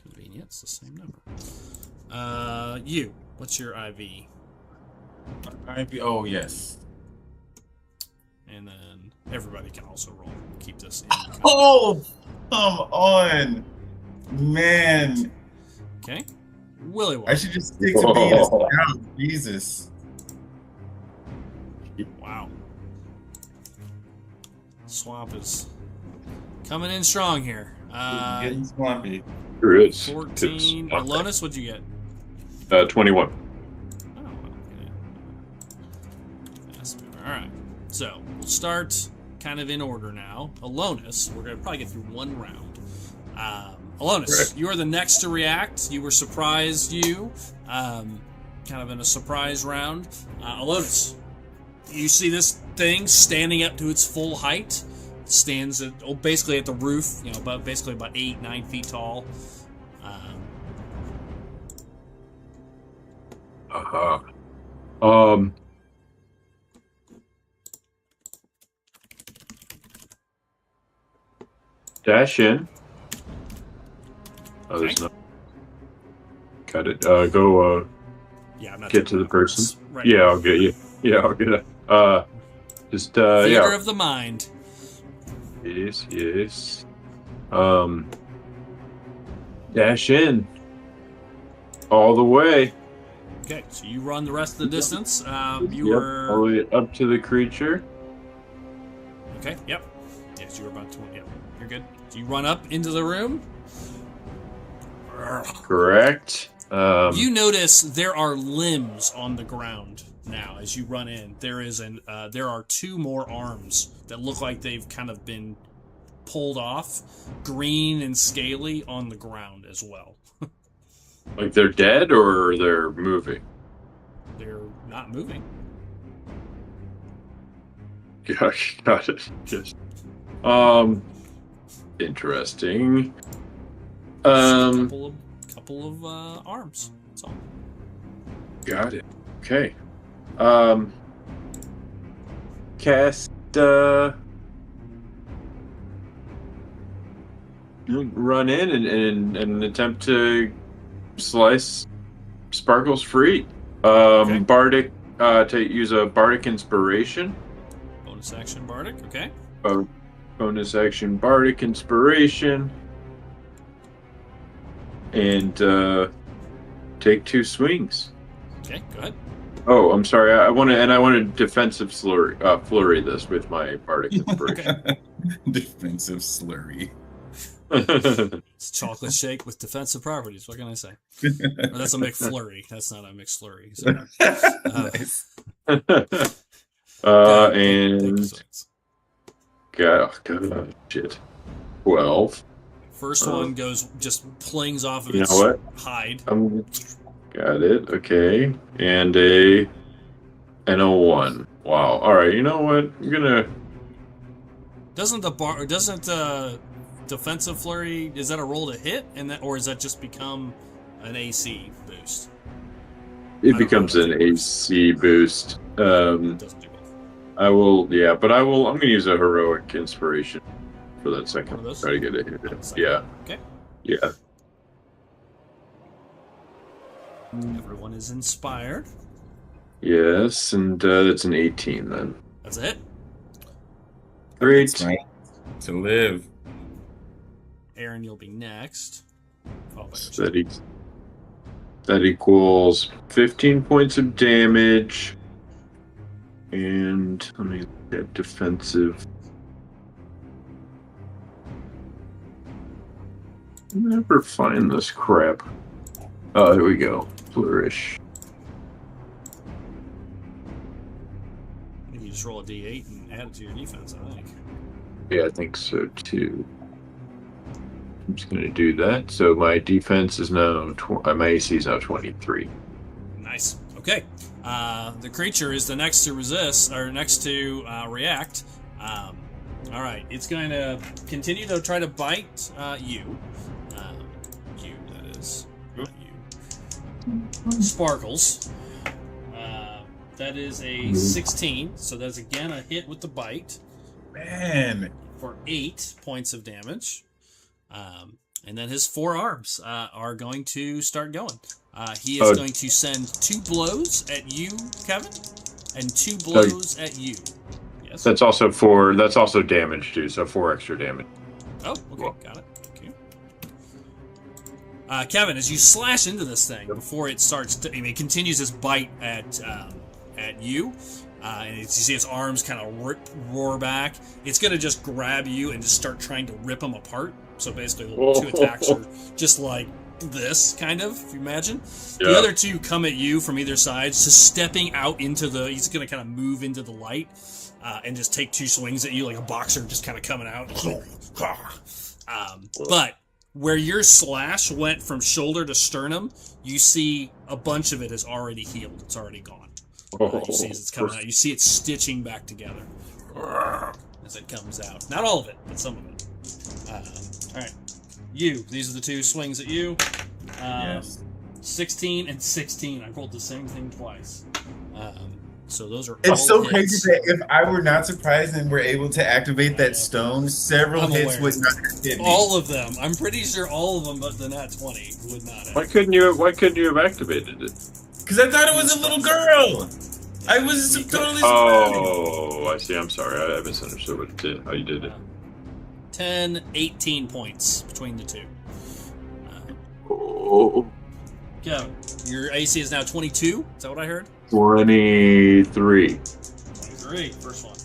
S1: Convenience, the same number. What's your IV?
S5: Oh, yes.
S1: And then everybody can also roll. Keep this in.
S5: Oh, come on. Man.
S1: Okay. Willy
S5: I should just stick to being a scout. Jesus.
S1: Wow. Swamp is coming in strong here.
S5: Getting swampy.
S3: Sure is.
S1: 14. Alonis, what'd you get?
S3: 21.
S1: Oh, well, alright. So, we'll start kind of in order now. Alonis, we're going to probably get through one round. Alonis, you are the next to react. You were surprised, kind of in a surprise round. Alonis, you see this thing standing up to its full height. Stands at, basically at the roof, about 8-9 feet tall.
S3: Dash in. Oh, there's no. Got it. Go.
S1: Yeah, I'm not
S3: get to the person.
S1: Right.
S3: Yeah, I'll get you. Yeah, I'll get it. Just
S1: Theater
S3: yeah.
S1: of the mind.
S3: Yes. Dash in. All the way.
S1: Okay, so you run the rest of the distance.
S3: All the way up to the creature.
S1: Okay, yep. Yes, you were about 20. Yep, you're good. So you run up into the room.
S3: Correct.
S1: You notice there are limbs on the ground now as you run in. There are 2 more arms that look like they've kind of been pulled off, green and scaly on the ground as well.
S3: Like they're dead or they're moving?
S1: They're not moving.
S3: Gosh, got it. Just interesting.
S1: Couple of arms. That's all.
S3: Got it. Okay. Cast run in and attempt to slice Sparkles free.
S1: Okay.
S3: Bardic to use a Bardic inspiration.
S1: Bonus action Bardic, okay.
S3: Bonus action Bardic inspiration. And take 2 swings.
S1: Okay, go ahead.
S3: Oh, I'm sorry. I want to defensive flurry this with my Bardic inspiration.
S5: Defensive slurry.
S1: It's chocolate shake with defensive properties. What can I say? Or that's a McFlurry. That's not a McSlurry. So,
S3: and God, shit. 12.
S1: First one just plings off of
S3: You
S1: its
S3: know what?
S1: hide.
S3: Got it. Okay, and a 1. Wow. All right. You know what? I'm gonna.
S1: Doesn't defensive flurry, is that a roll to hit, or is that just become an AC boost?
S3: It becomes an AC boost.
S1: Doesn't do both.
S3: I will. Yeah, but I'm gonna use a heroic inspiration for that second.
S1: One of those?
S3: Try to get it hit. Yeah.
S1: Okay.
S3: Yeah.
S1: Everyone is inspired.
S3: Yes, and that's an 18 then.
S1: That's it.
S3: Great.
S5: That's right. To live.
S1: Aaron, you'll be next.
S3: That equals 15 points of damage. And let me get defensive. I never find this crap. Oh, here we go. Flourish.
S1: Maybe You just roll a d8 and add it to your defense, I think.
S3: Yeah, I think so too. I'm just going to do that. So my defense is now, my AC is now 23.
S1: Nice. Okay. The creature is the next to resist, or next to react. All right. It's going to continue to try to bite you. You, that is. Not you. Sparkles. That is a 16. So that's again a hit with the bite.
S5: Man.
S1: For 8 points of damage. And then his 4 arms are going to start going. He is going to send 2 blows at you, Kevin, and 2 blows at you. Yes.
S3: That's also damage too, so 4 extra damage.
S1: Oh, okay, got it. Okay. Kevin, as you slash into this thing before it starts, it continues its bite at you. And you see its arms kind of roar back. It's going to just grab you and just start trying to rip them apart. So basically, the 2 attacks are just like this, kind of, if you imagine. Yeah. The other 2 come at you from either side, just stepping out into he's going to kind of move into the light and just take 2 swings at you like a boxer, just kind of coming out. But where your slash went from shoulder to sternum, you see a bunch of it is already healed. It's already gone. You see as it's coming out. You see it stitching back together as it comes out. Not all of it, but some of it. All right. These are the 2 swings at you.
S5: Yes.
S1: 16 and 16. I rolled the same thing twice. So those are
S5: It's
S1: all
S5: so
S1: hits.
S5: crazy that if I were not surprised and were able to activate that stone, several hits would not have hit me.
S1: All of them. I'm pretty sure all of them, but the nat 20 would not have.
S3: Why couldn't you have activated it?
S5: Because I thought it was a little girl. I was totally surprised.
S3: Oh, I see. I'm sorry. I misunderstood how you did it.
S1: 10, 18 points between the 2. Kevin, your AC is now 22. Is that what I heard?
S3: 23.
S1: 23, first one.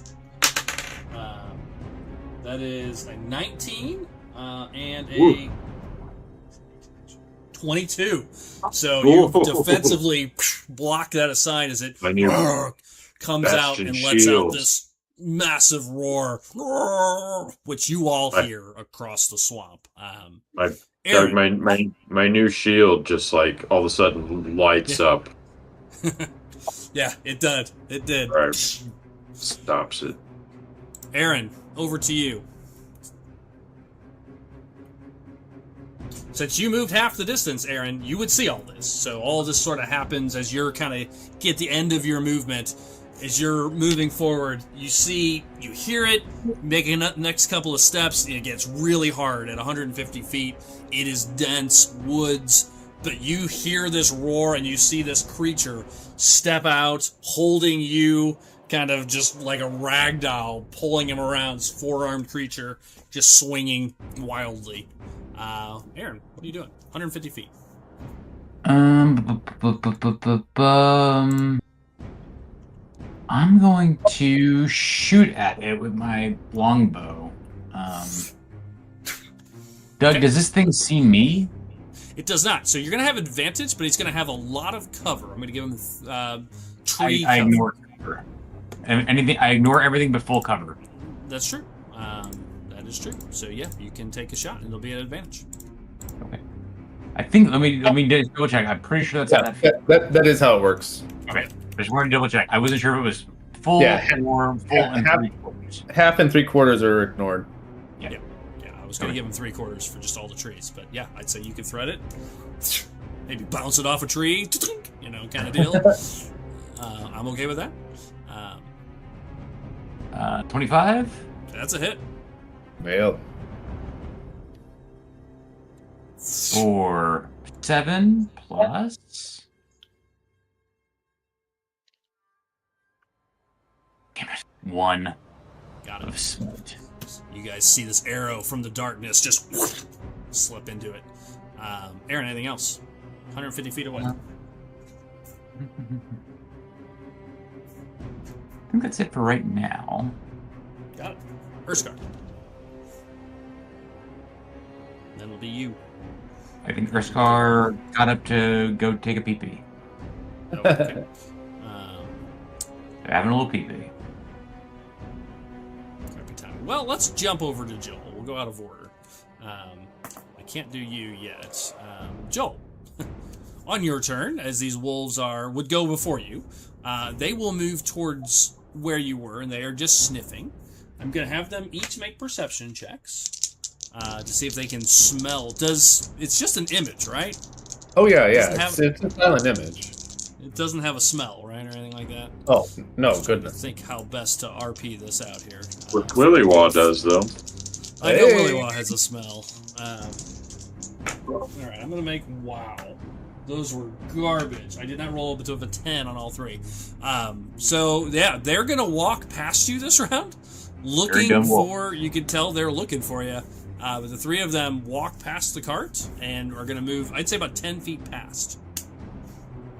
S1: That is a 19 and a 22. So you defensively block that aside as it comes out and lets out this massive roar, which you all hear across the swamp.
S3: Doug, my new shield just like all of a sudden lights up.
S1: Yeah, it did. It did.
S3: Right. Stops it.
S1: Aaron, over to you. Since you moved half the distance, Aaron, you would see all this. So all this sort of happens as you're kind of at the end of your movement. As you're moving forward, you hear it, making the next couple of steps, it gets really hard at 150 feet. It is dense woods, but you hear this roar and you see this creature step out, holding you kind of just like a rag doll, pulling him around, this 4-armed creature, just swinging wildly. Aaron, what are you doing? 150 feet.
S4: I'm going to shoot at it with my longbow. Doug, does this thing see me?
S1: It does not. So you're going to have advantage, but he's going to have a lot of cover. I'm going to give him tree
S4: I
S1: cover.
S4: ignore cover. I ignore everything but full cover.
S1: That's true. That is true. So yeah, you can take a shot, and it'll be an advantage.
S4: Okay. I think. Let me double check. I'm pretty sure that's how
S6: that is how it works.
S4: Okay. I just wanted to double check. I wasn't sure if it was full or full and 3/4.
S6: Half and 3/4 are ignored.
S1: Yeah. I was going to give him 3/4 for just all the trees, but yeah, I'd say you can thread it, maybe bounce it off a tree, kind of deal. I'm okay with that.
S4: 25.
S1: That's a hit.
S6: Nailed.
S4: For 7 plus. Damn it. 1
S1: Got it.
S4: of smite.
S1: You guys see this arrow from the darkness just slip into it. Aaron, anything else? 150 feet away.
S4: I think that's it for right now.
S1: Got it. Urskar. Then it'll be you.
S4: I think Urskar got up to go take a pee-pee.
S1: Oh, okay.
S4: They're having a little pee-pee.
S1: Well, let's jump over to Joel. We'll go out of order. I can't do you yet. Joel, on your turn, as these wolves would go before you, they will move towards where you were, and they are just sniffing. I'm going to have them each make perception checks to see if they can smell. It's just an image, right?
S6: Oh, yeah. It's a silent image.
S1: It doesn't have a smell, right, or anything like that?
S6: Oh, no,
S1: I
S6: goodness.
S1: think how best to RP this out here.
S3: What Willywaw does, though.
S1: I know Willywaw has a smell. Alright, I'm going to make... Wow. Those were garbage. I did not roll up to a 10 on all three. So, yeah, they're going to walk past you this round. Looking for... You can tell they're looking for you. But the three of them walk past the cart and are going to move, I'd say, about 10 feet past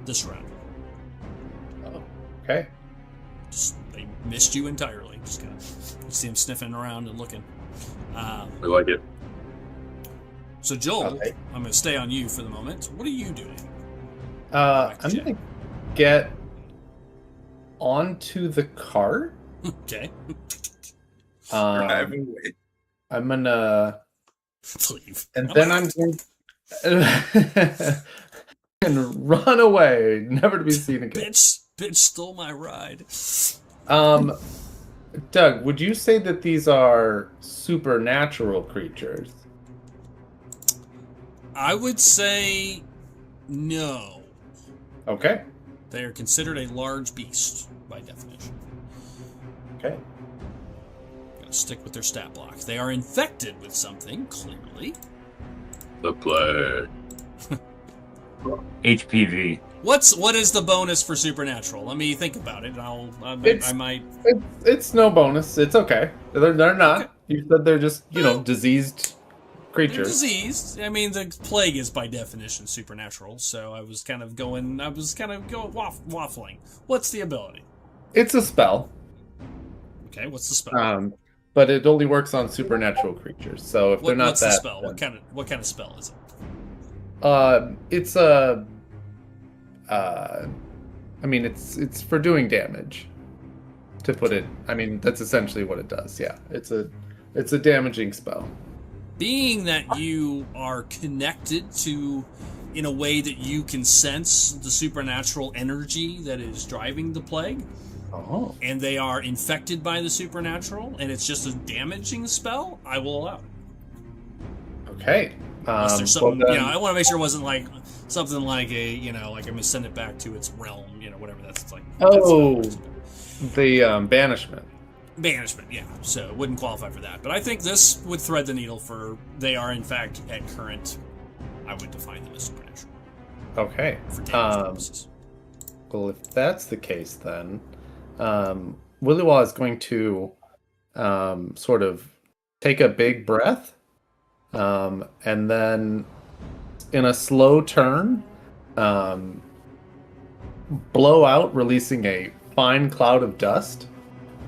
S1: this round.
S6: Oh, okay.
S1: They missed you entirely. Just kind of see them sniffing around and looking.
S3: We like it.
S1: So Joel,
S6: Okay.
S1: I'm going to stay on you for the moment. What are you doing?
S6: I'm going to get onto the cart.
S1: Okay.
S6: I'm going to...
S1: Leave.
S6: And then I'm going and run away, never to be seen again.
S1: Bitch stole my ride.
S6: Doug, would you say that these are supernatural creatures?
S1: I would say no.
S6: Okay.
S1: They are considered a large beast by definition.
S6: Okay.
S1: Gotta stick with their stat block. They are infected with something, clearly.
S3: The plague.
S4: HPV.
S1: What is the bonus for supernatural? Let me think about it. I might.
S6: It's no bonus. It's okay. They're not.
S1: Okay.
S6: You said they're just diseased
S1: They're
S6: creatures.
S1: diseased. I mean, the plague is by definition supernatural. So I was kind of going waffling. What's the ability?
S6: It's a spell.
S1: Okay, what's the spell?
S6: But it only works on supernatural creatures. So if they're not
S1: what's
S6: that,
S1: the spell?
S6: then-
S1: What kind of spell is it?
S6: It's a. I mean, it's for doing damage. To put it, I mean, that's essentially what it does. Yeah, it's a damaging spell.
S1: Being that you are connected to, in a way that you can sense the supernatural energy that is driving the plague,
S6: Oh.
S1: and they are infected by the supernatural, and it's just a damaging spell, I will allow it.
S6: Okay.
S1: Unless there's something,
S6: well then-
S1: I want to make sure it wasn't like something like like I'm gonna send it back to its realm, whatever that's like.
S6: Oh, the banishment.
S1: Banishment, yeah. So it wouldn't qualify for that. But I think this would thread the needle for they are in fact at current. I would define them as supernatural
S6: Okay.
S1: for damage purposes.
S6: Well, if that's the case, then Willywaw is going to sort of take a big breath, and then in a slow turn, blow out, releasing a fine cloud of dust.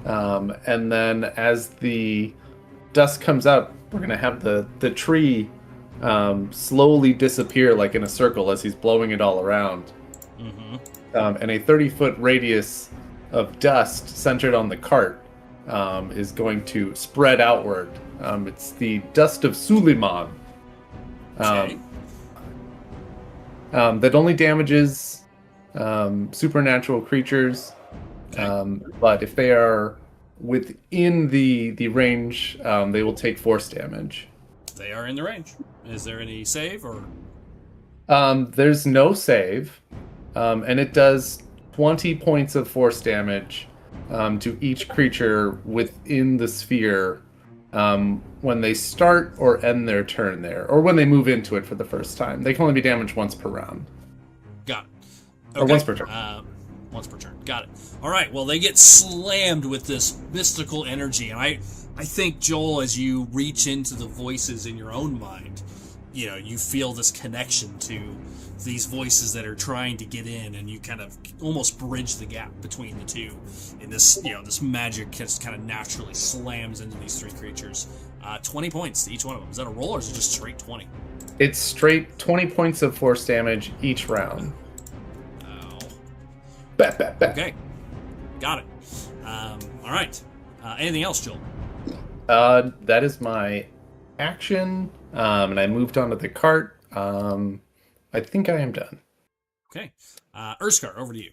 S6: And then as the dust comes out, we're going to have the tree slowly disappear like in a circle as he's blowing it all around.
S1: Mm-hmm.
S6: And a 30-foot radius of dust centered on the cart is going to spread outward. It's the dust of Suleiman.
S1: Okay.
S6: That only damages supernatural creatures. But if they are within the range, they will take force damage.
S1: They are in the range. Is there any save or?
S6: There's no save, and it does 20 points of force damage to each creature within the sphere when they start or end their turn there, or when they move into it for the first time. They can only be damaged once per round.
S1: Got it.
S6: Or once per turn.
S1: Once per turn. Got it. All right. Well, they get slammed with this mystical energy, and I think, Joel, as you reach into the voices in your own mind, you feel this connection to these voices that are trying to get in, and you kind of almost bridge the gap between the two. And this, this magic just kind of naturally slams into these three creatures. 20 points to each one of them. Is that a roll, or is it just straight 20?
S6: It's straight 20 points of force damage each round.
S1: Oh.
S6: Bet.
S1: Okay. Got it. All right. Anything else, Joel?
S6: That is my action, and I moved onto the cart. I think I am done.
S1: Okay. Urskar, over to you.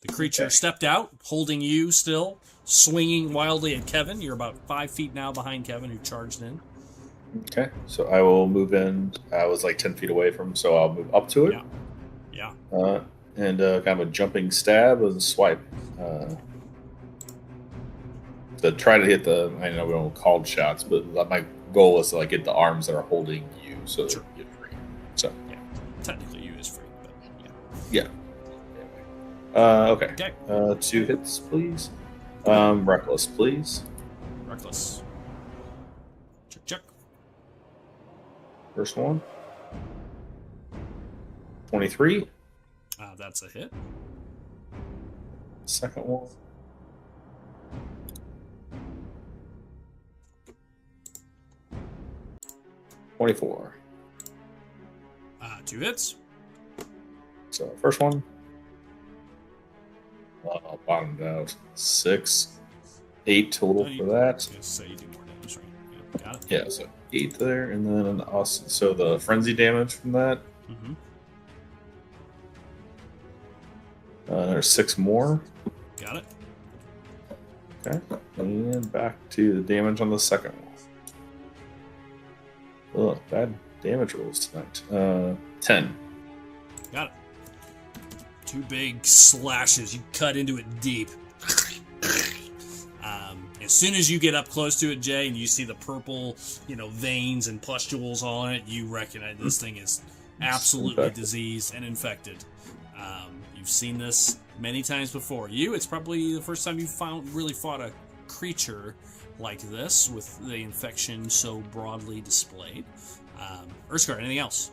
S1: The creature stepped out, holding you still, swinging wildly at Kevin. You're about 5 feet now behind Kevin, who charged in.
S2: Okay, so I will move in. I was like 10 feet away from, so I'll move up to it.
S1: Yeah.
S2: And kind of a jumping stab and swipe. To try to hit the, I know we don't call shots, but my goal is to like get the arms that are holding you, so
S1: Sure.
S2: you get free. So
S1: Yeah. Technically, you is free, but
S2: yeah. Okay. 2 hits, please. Reckless, please.
S1: Reckless. Check.
S2: First one. 23.
S1: That's a hit.
S2: Second one. 24.
S1: 2 hits.
S2: So first one. Bottomed out. 6. 8 total for that.
S1: I was going to say you do more damage, right? Yeah, got it.
S2: Yeah, so 8 there, and then also, so the frenzy damage from that.
S1: Mm-hmm.
S2: There's 6 more.
S1: Got it.
S2: Okay, and back to the damage on the second one. Ugh, bad damage rolls tonight. 10.
S1: Got it. 2 big slashes. You cut into it deep. As soon as you get up close to it, Jay, and you see the purple, veins and pustules all in it, you recognize this thing is absolutely
S2: infected.
S1: diseased and infected. You've seen this many times before. It's probably the first time you really fought a creature like this with the infection so broadly displayed. Urskar, anything else?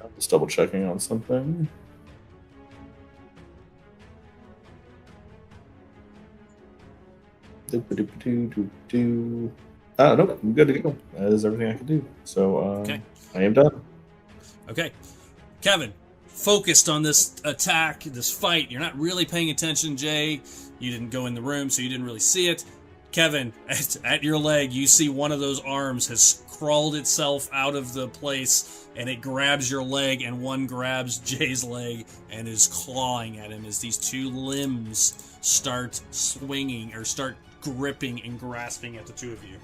S2: I'm just double checking on something. Nope, I'm good to go. That is everything I can do. So,
S1: Okay.
S2: I am done.
S1: Okay. Kevin, focused on this attack, this fight. You're not really paying attention, Jay. You didn't go in the room, so you didn't really see it. Kevin, at your leg, you see one of those arms has crawled itself out of the place, and it grabs your leg, and one grabs Jay's leg and is clawing at him as these 2 limbs start swinging, or start gripping and grasping at the 2 of you.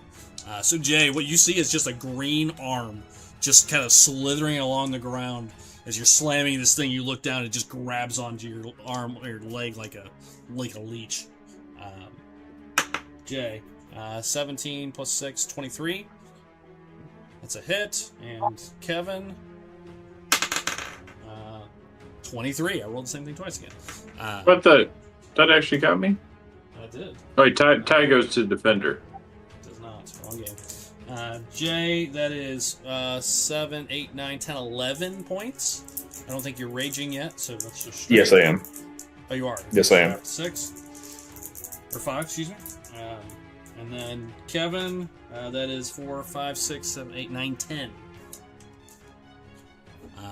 S1: So Jay, what you see is just a green arm just kind of slithering along the ground. As you're slamming this thing, you look down, it just grabs onto your arm or your leg like a leech. Jay, 17 plus 6, 23. That's a hit. And Kevin, 23. I rolled the same thing twice again.
S3: But that actually got me?
S1: I did.
S3: Oh, wait, tie goes to defender.
S1: Does not. Wrong game. Jay, that is 7, 8, 9, 10, 11 points. I don't think you're raging yet, so let's just...
S2: Yes, I am.
S1: Oh, you are?
S2: Yes, I am.
S1: 6. Or 5, excuse me. And then Kevin, that is 4, 5, 6, 7, 8, 9, 10.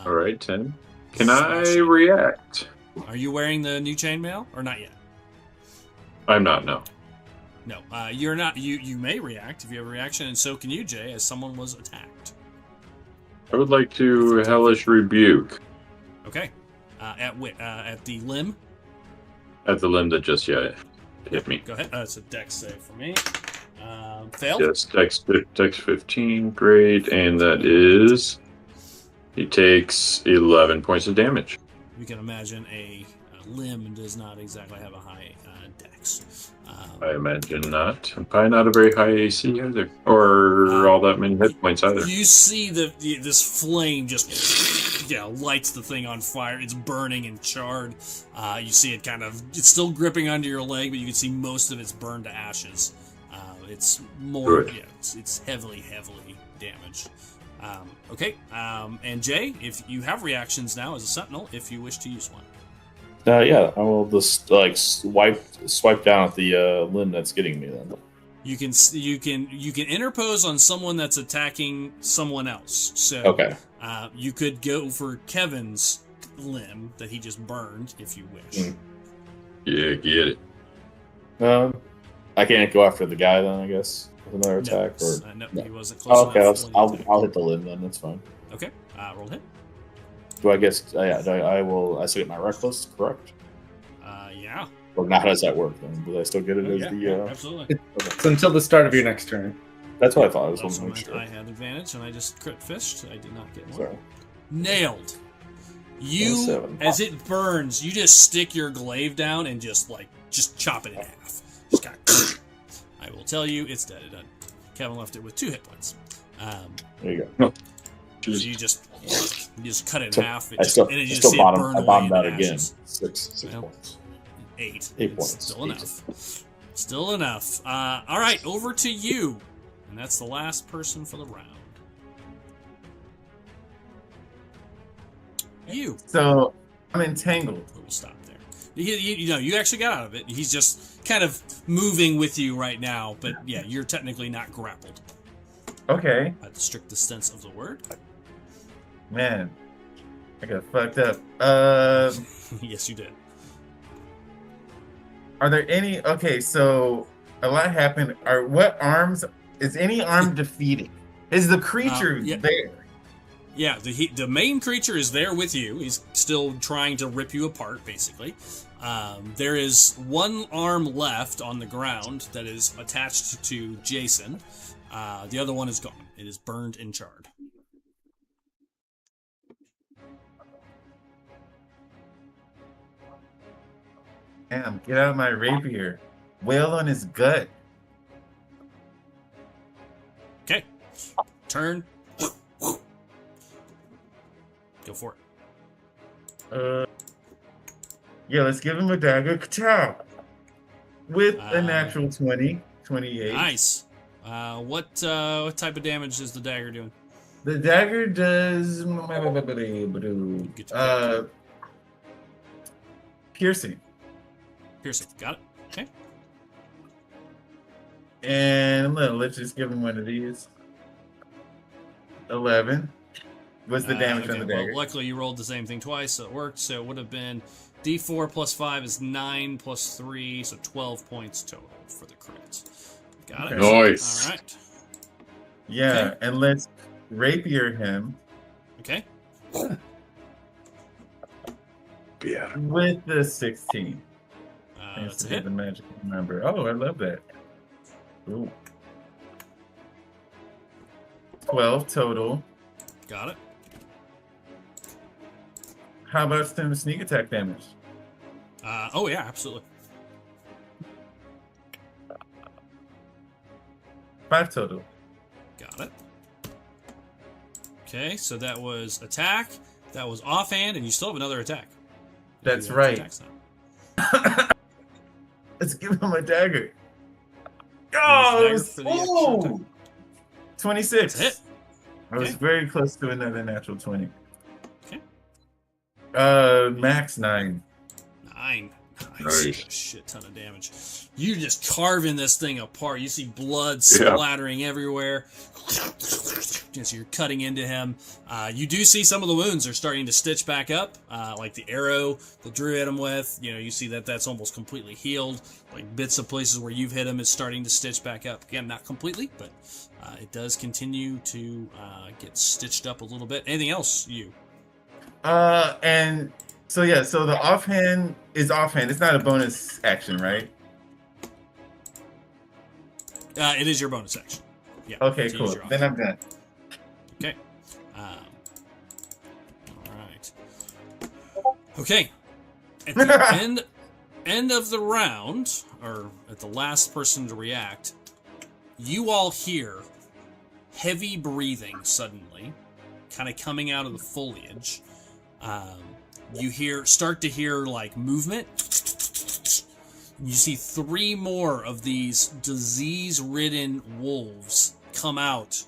S3: All right, 10. Can I react?
S1: Are you wearing the new chainmail or not yet?
S3: I'm not, no.
S1: No, you're not. You may react if you have a reaction, and so can you, Jay, as someone was attacked.
S3: I would like to hellish rebuke
S1: Okay. At the limb.
S3: at the limb that just hit me.
S1: Go ahead. It's a dex save for me. Failed.
S3: Yes, dex 15, great, and that is... He takes 11 points of damage.
S1: You can imagine a limb does not exactly have a high dex.
S3: I imagine not. And probably not a very high AC either. Or all that many hit points either.
S1: You see this flame just lights the thing on fire. It's burning and charred. You see it it's still gripping onto your leg, but you can see most of it's burned to ashes. It's more,
S3: Good.
S1: it's heavily damaged. Okay, and Jay, if you have reactions now as a sentinel, if you wish to use one.
S2: Yeah, I will just swipe down at the limb that's getting me. Then
S1: You can interpose on someone that's attacking someone else. So
S2: okay,
S1: you could go for Kevin's limb that he just burned if you wish.
S3: Yeah, get it.
S2: I can't go after the guy then, I guess, with another attack.
S1: No,
S2: no.
S1: he wasn't close
S2: Oh, okay,
S1: enough.
S2: I'll hit the limb then. That's fine.
S1: Okay, roll hit.
S2: Do I guess? Yeah, I will. I still get my reckless, correct?
S1: Yeah.
S2: Or not? How does that work then? Do I still get it as
S1: absolutely.
S6: It's until the start of your next turn.
S2: That's what I thought. I was
S1: Also
S2: want to make
S1: meant
S2: sure.
S1: I had advantage, and I just crit fished. I did not get more.
S2: Sorry.
S1: Nailed. You,
S2: 7.
S1: as it burns, you just stick your glaive down and just chop it in half. Just got. I will tell you, it's dead. Kevin left it with 2 hit points.
S2: There you go.
S1: So you just cut it in half.
S2: I still bombed out again.
S1: Ashes.
S2: 6
S1: Well,
S2: points.
S1: 8.
S2: 8 points.
S1: Still enough. Still enough. All right, over to you. And that's the last person for the round. You.
S5: So I'm entangled.
S1: We'll stop there. You actually got out of it. He's just kind of moving with you right now, but yeah, you're technically not grappled.
S5: Okay.
S1: By the strictest sense of the word.
S5: Man, I got fucked up.
S1: Yes, you did.
S5: Are there any? Okay, so a lot happened. What arms? Is any arm defeated? Is the creature there?
S1: Yeah, the main creature is there with you. He's still trying to rip you apart, basically. There is one arm left on the ground that is attached to Jason. The other one is gone. It is burned and charred.
S5: Damn, get out of my rapier. Wail on his gut.
S1: Okay. Turn. Go for
S5: it. Yeah, let's give him a dagger. Ka-chow! With a natural 20. 28.
S1: Nice. What type of damage is the dagger doing?
S5: The dagger does piercing.
S1: Piercing. Got it. Okay.
S5: And let's just give him one of these. 11. What's the damage on the dagger?
S1: Well, luckily you rolled the same thing twice, so it worked. So it would have been D4 plus 5 is 9 plus 3, so 12 points total for the crit. Got it.
S3: Nice.
S1: All right.
S5: Yeah,
S1: okay.
S5: And let's rapier him.
S1: Okay.
S3: Yeah.
S5: With the 16.
S1: That's a hit.
S5: The magical number. Oh, I love that. Ooh. 12 total.
S1: Got it.
S5: How about some sneak attack damage?
S1: Oh yeah, absolutely.
S5: 5 total.
S1: Got it. Okay, so that was attack. That was offhand, and you still have another attack.
S5: That's right. Let's give him a dagger. Oh! 26.
S1: That's a hit.
S5: I was very close to another natural 20.
S1: Okay.
S5: Max 9.
S1: 9. Nice. A shit ton of damage. You're just carving this thing apart. You see blood splattering everywhere. As you're cutting into him. You do see some of the wounds are starting to stitch back up. Like the arrow that Drew hit him with. You see that's almost completely healed. Like bits of places where you've hit him is starting to stitch back up. Again, not completely, but it does continue to get stitched up a little bit. Anything else, you?
S5: And so the offhand is offhand. It's not a bonus action, right?
S1: It is your bonus action. Yeah.
S5: Okay, cool. Then I'm done.
S1: Okay. All right. Okay. At the end of the round, or at the last person to react, you all hear heavy breathing suddenly, kind of coming out of the foliage. You start to hear like movement. You see 3 more of these disease-ridden wolves come out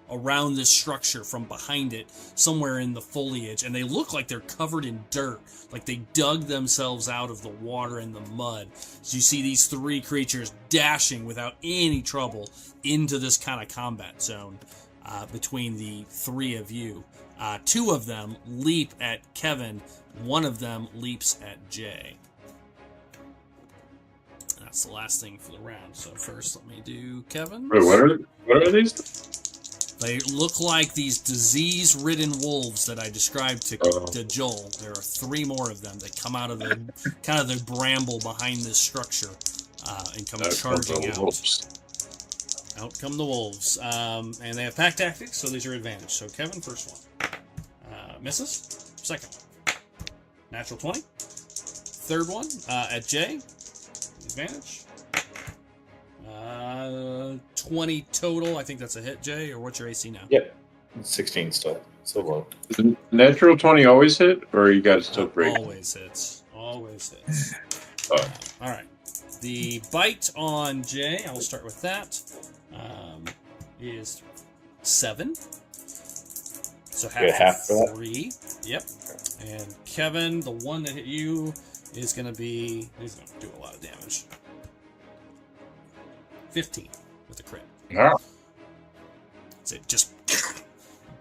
S1: around this structure from behind it, somewhere in the foliage, and they look like they're covered in dirt, like they dug themselves out of the water and the mud. So you see these 3 creatures dashing without any trouble into this kind of combat zone between the 3 of you. 2 of them leap at Kevin, 1 of them leaps at Jay. that's the last thing for the round. So first, let me do Kevin.
S3: Wait, what are these?
S1: They look like these disease-ridden wolves that I described to Joel. There are 3 more of them that come out of the kind of the bramble behind this structure and come charging out. Out come the wolves, and they have pack tactics, so these are advantage. So Kevin, first one misses. Second one, natural 20. Third one at Jay, advantage. 20 total. I think that's a hit, Jay. Or what's your AC now?
S2: Yep, 16 still. So low.
S3: Does natural 20 always hit, or you guys still break?
S1: Always hits. Always hits. All right. The bite on Jay, I will start with that, is 7. So half of 3. Yep. And Kevin, the one that hit you, is going to be... He's going to do a lot of damage. 15 with a crit.
S3: Yeah.
S1: So it just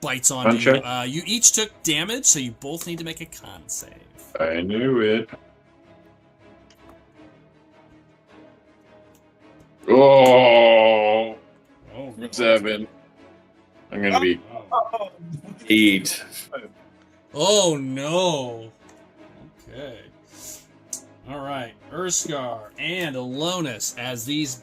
S1: bites on you. You each took damage, so you both need to make a con save.
S3: I knew it. Oh, 7. I'm gonna be
S2: 8.
S1: Oh no. Okay. All right, Urskar and Alonis, as these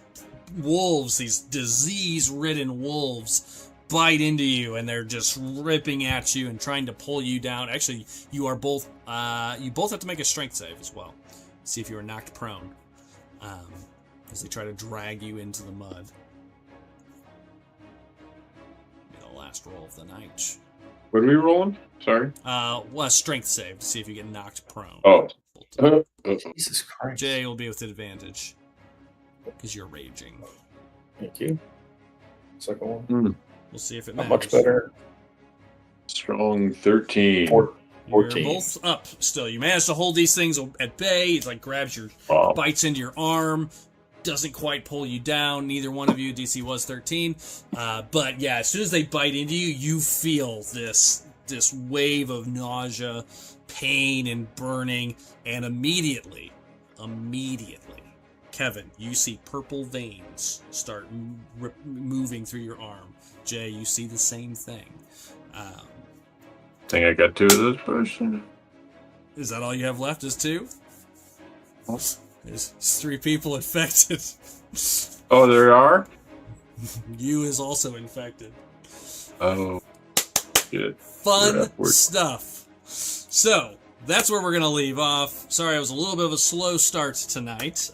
S1: wolves, these disease-ridden wolves, bite into you, and they're just ripping at you and trying to pull you down. Actually, you are both. You both have to make a strength save as well. See if you are knocked prone, as they try to drag you into the mud. Be the last roll of the night.
S3: What are we rolling? Sorry.
S1: Well, a strength save to see if you get knocked prone.
S3: Oh.
S2: Jesus Christ.
S1: Jay will be with advantage because you're raging.
S2: Thank you. Second one.
S1: We'll see if it
S2: Not
S1: matters.
S2: much better.
S3: Strong 13.
S2: 14.
S1: You're both up still. You manage to hold these things at bay. It like grabs your, bites into your arm. Doesn't quite pull you down. Neither one of you. DC was 13. But yeah, as soon as they bite into you, you feel this wave of nausea, pain, and burning. And immediately, Kevin, you see purple veins start moving through your arm. Jay, you see the same thing.
S3: Think I got 2 of those person.
S1: Is that all you have left? Is 2? There's 3 people infected.
S3: Oh, there are?
S1: You is also infected.
S3: Oh, good.
S1: Fun stuff. So, that's where we're going to leave off. Sorry, it was a little bit of a slow start tonight.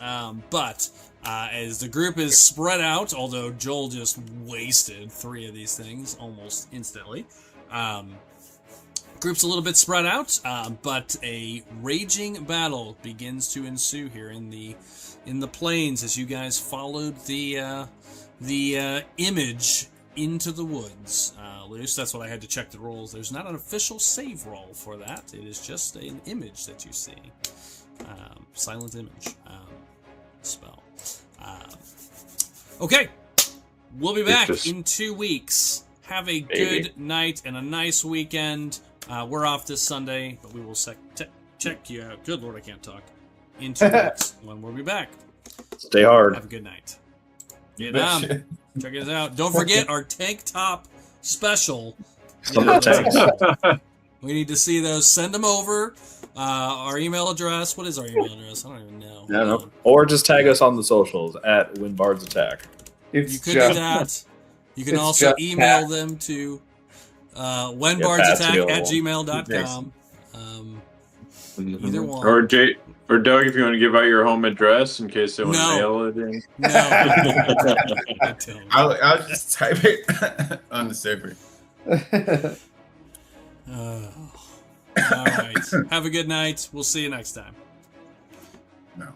S1: But as the group is spread out, although Joel just wasted 3 of these things almost instantly. Group's a little bit spread out, but a raging battle begins to ensue here in the plains as you guys followed the image into the woods. Luce, that's what I had to check the rolls. There's not an official save roll for that. It is just an image that you see. Silent image spell. Okay, we'll be back in 2 weeks. Have a good night and a nice weekend. We're off this Sunday, but we will check you out. Good Lord, I can't talk. In 2 weeks when we'll be back.
S2: Stay hard.
S1: Have a good night. Vietnam. Check us out. Don't forget our tank top special. We need to see those. Send them over. Our email address. What is our email address? I don't even know.
S2: I don't know. Or just tag us on the socials at When Bards Attack.
S1: You could do that. You can also email them to whenbardsattack@gmail.com. Either one.
S3: Or Doug, if you want to give out your home address in case they want to mail it in.
S1: No.
S5: I'll just type it on the server.
S1: All right. Have a good night. We'll see you next time.
S5: No.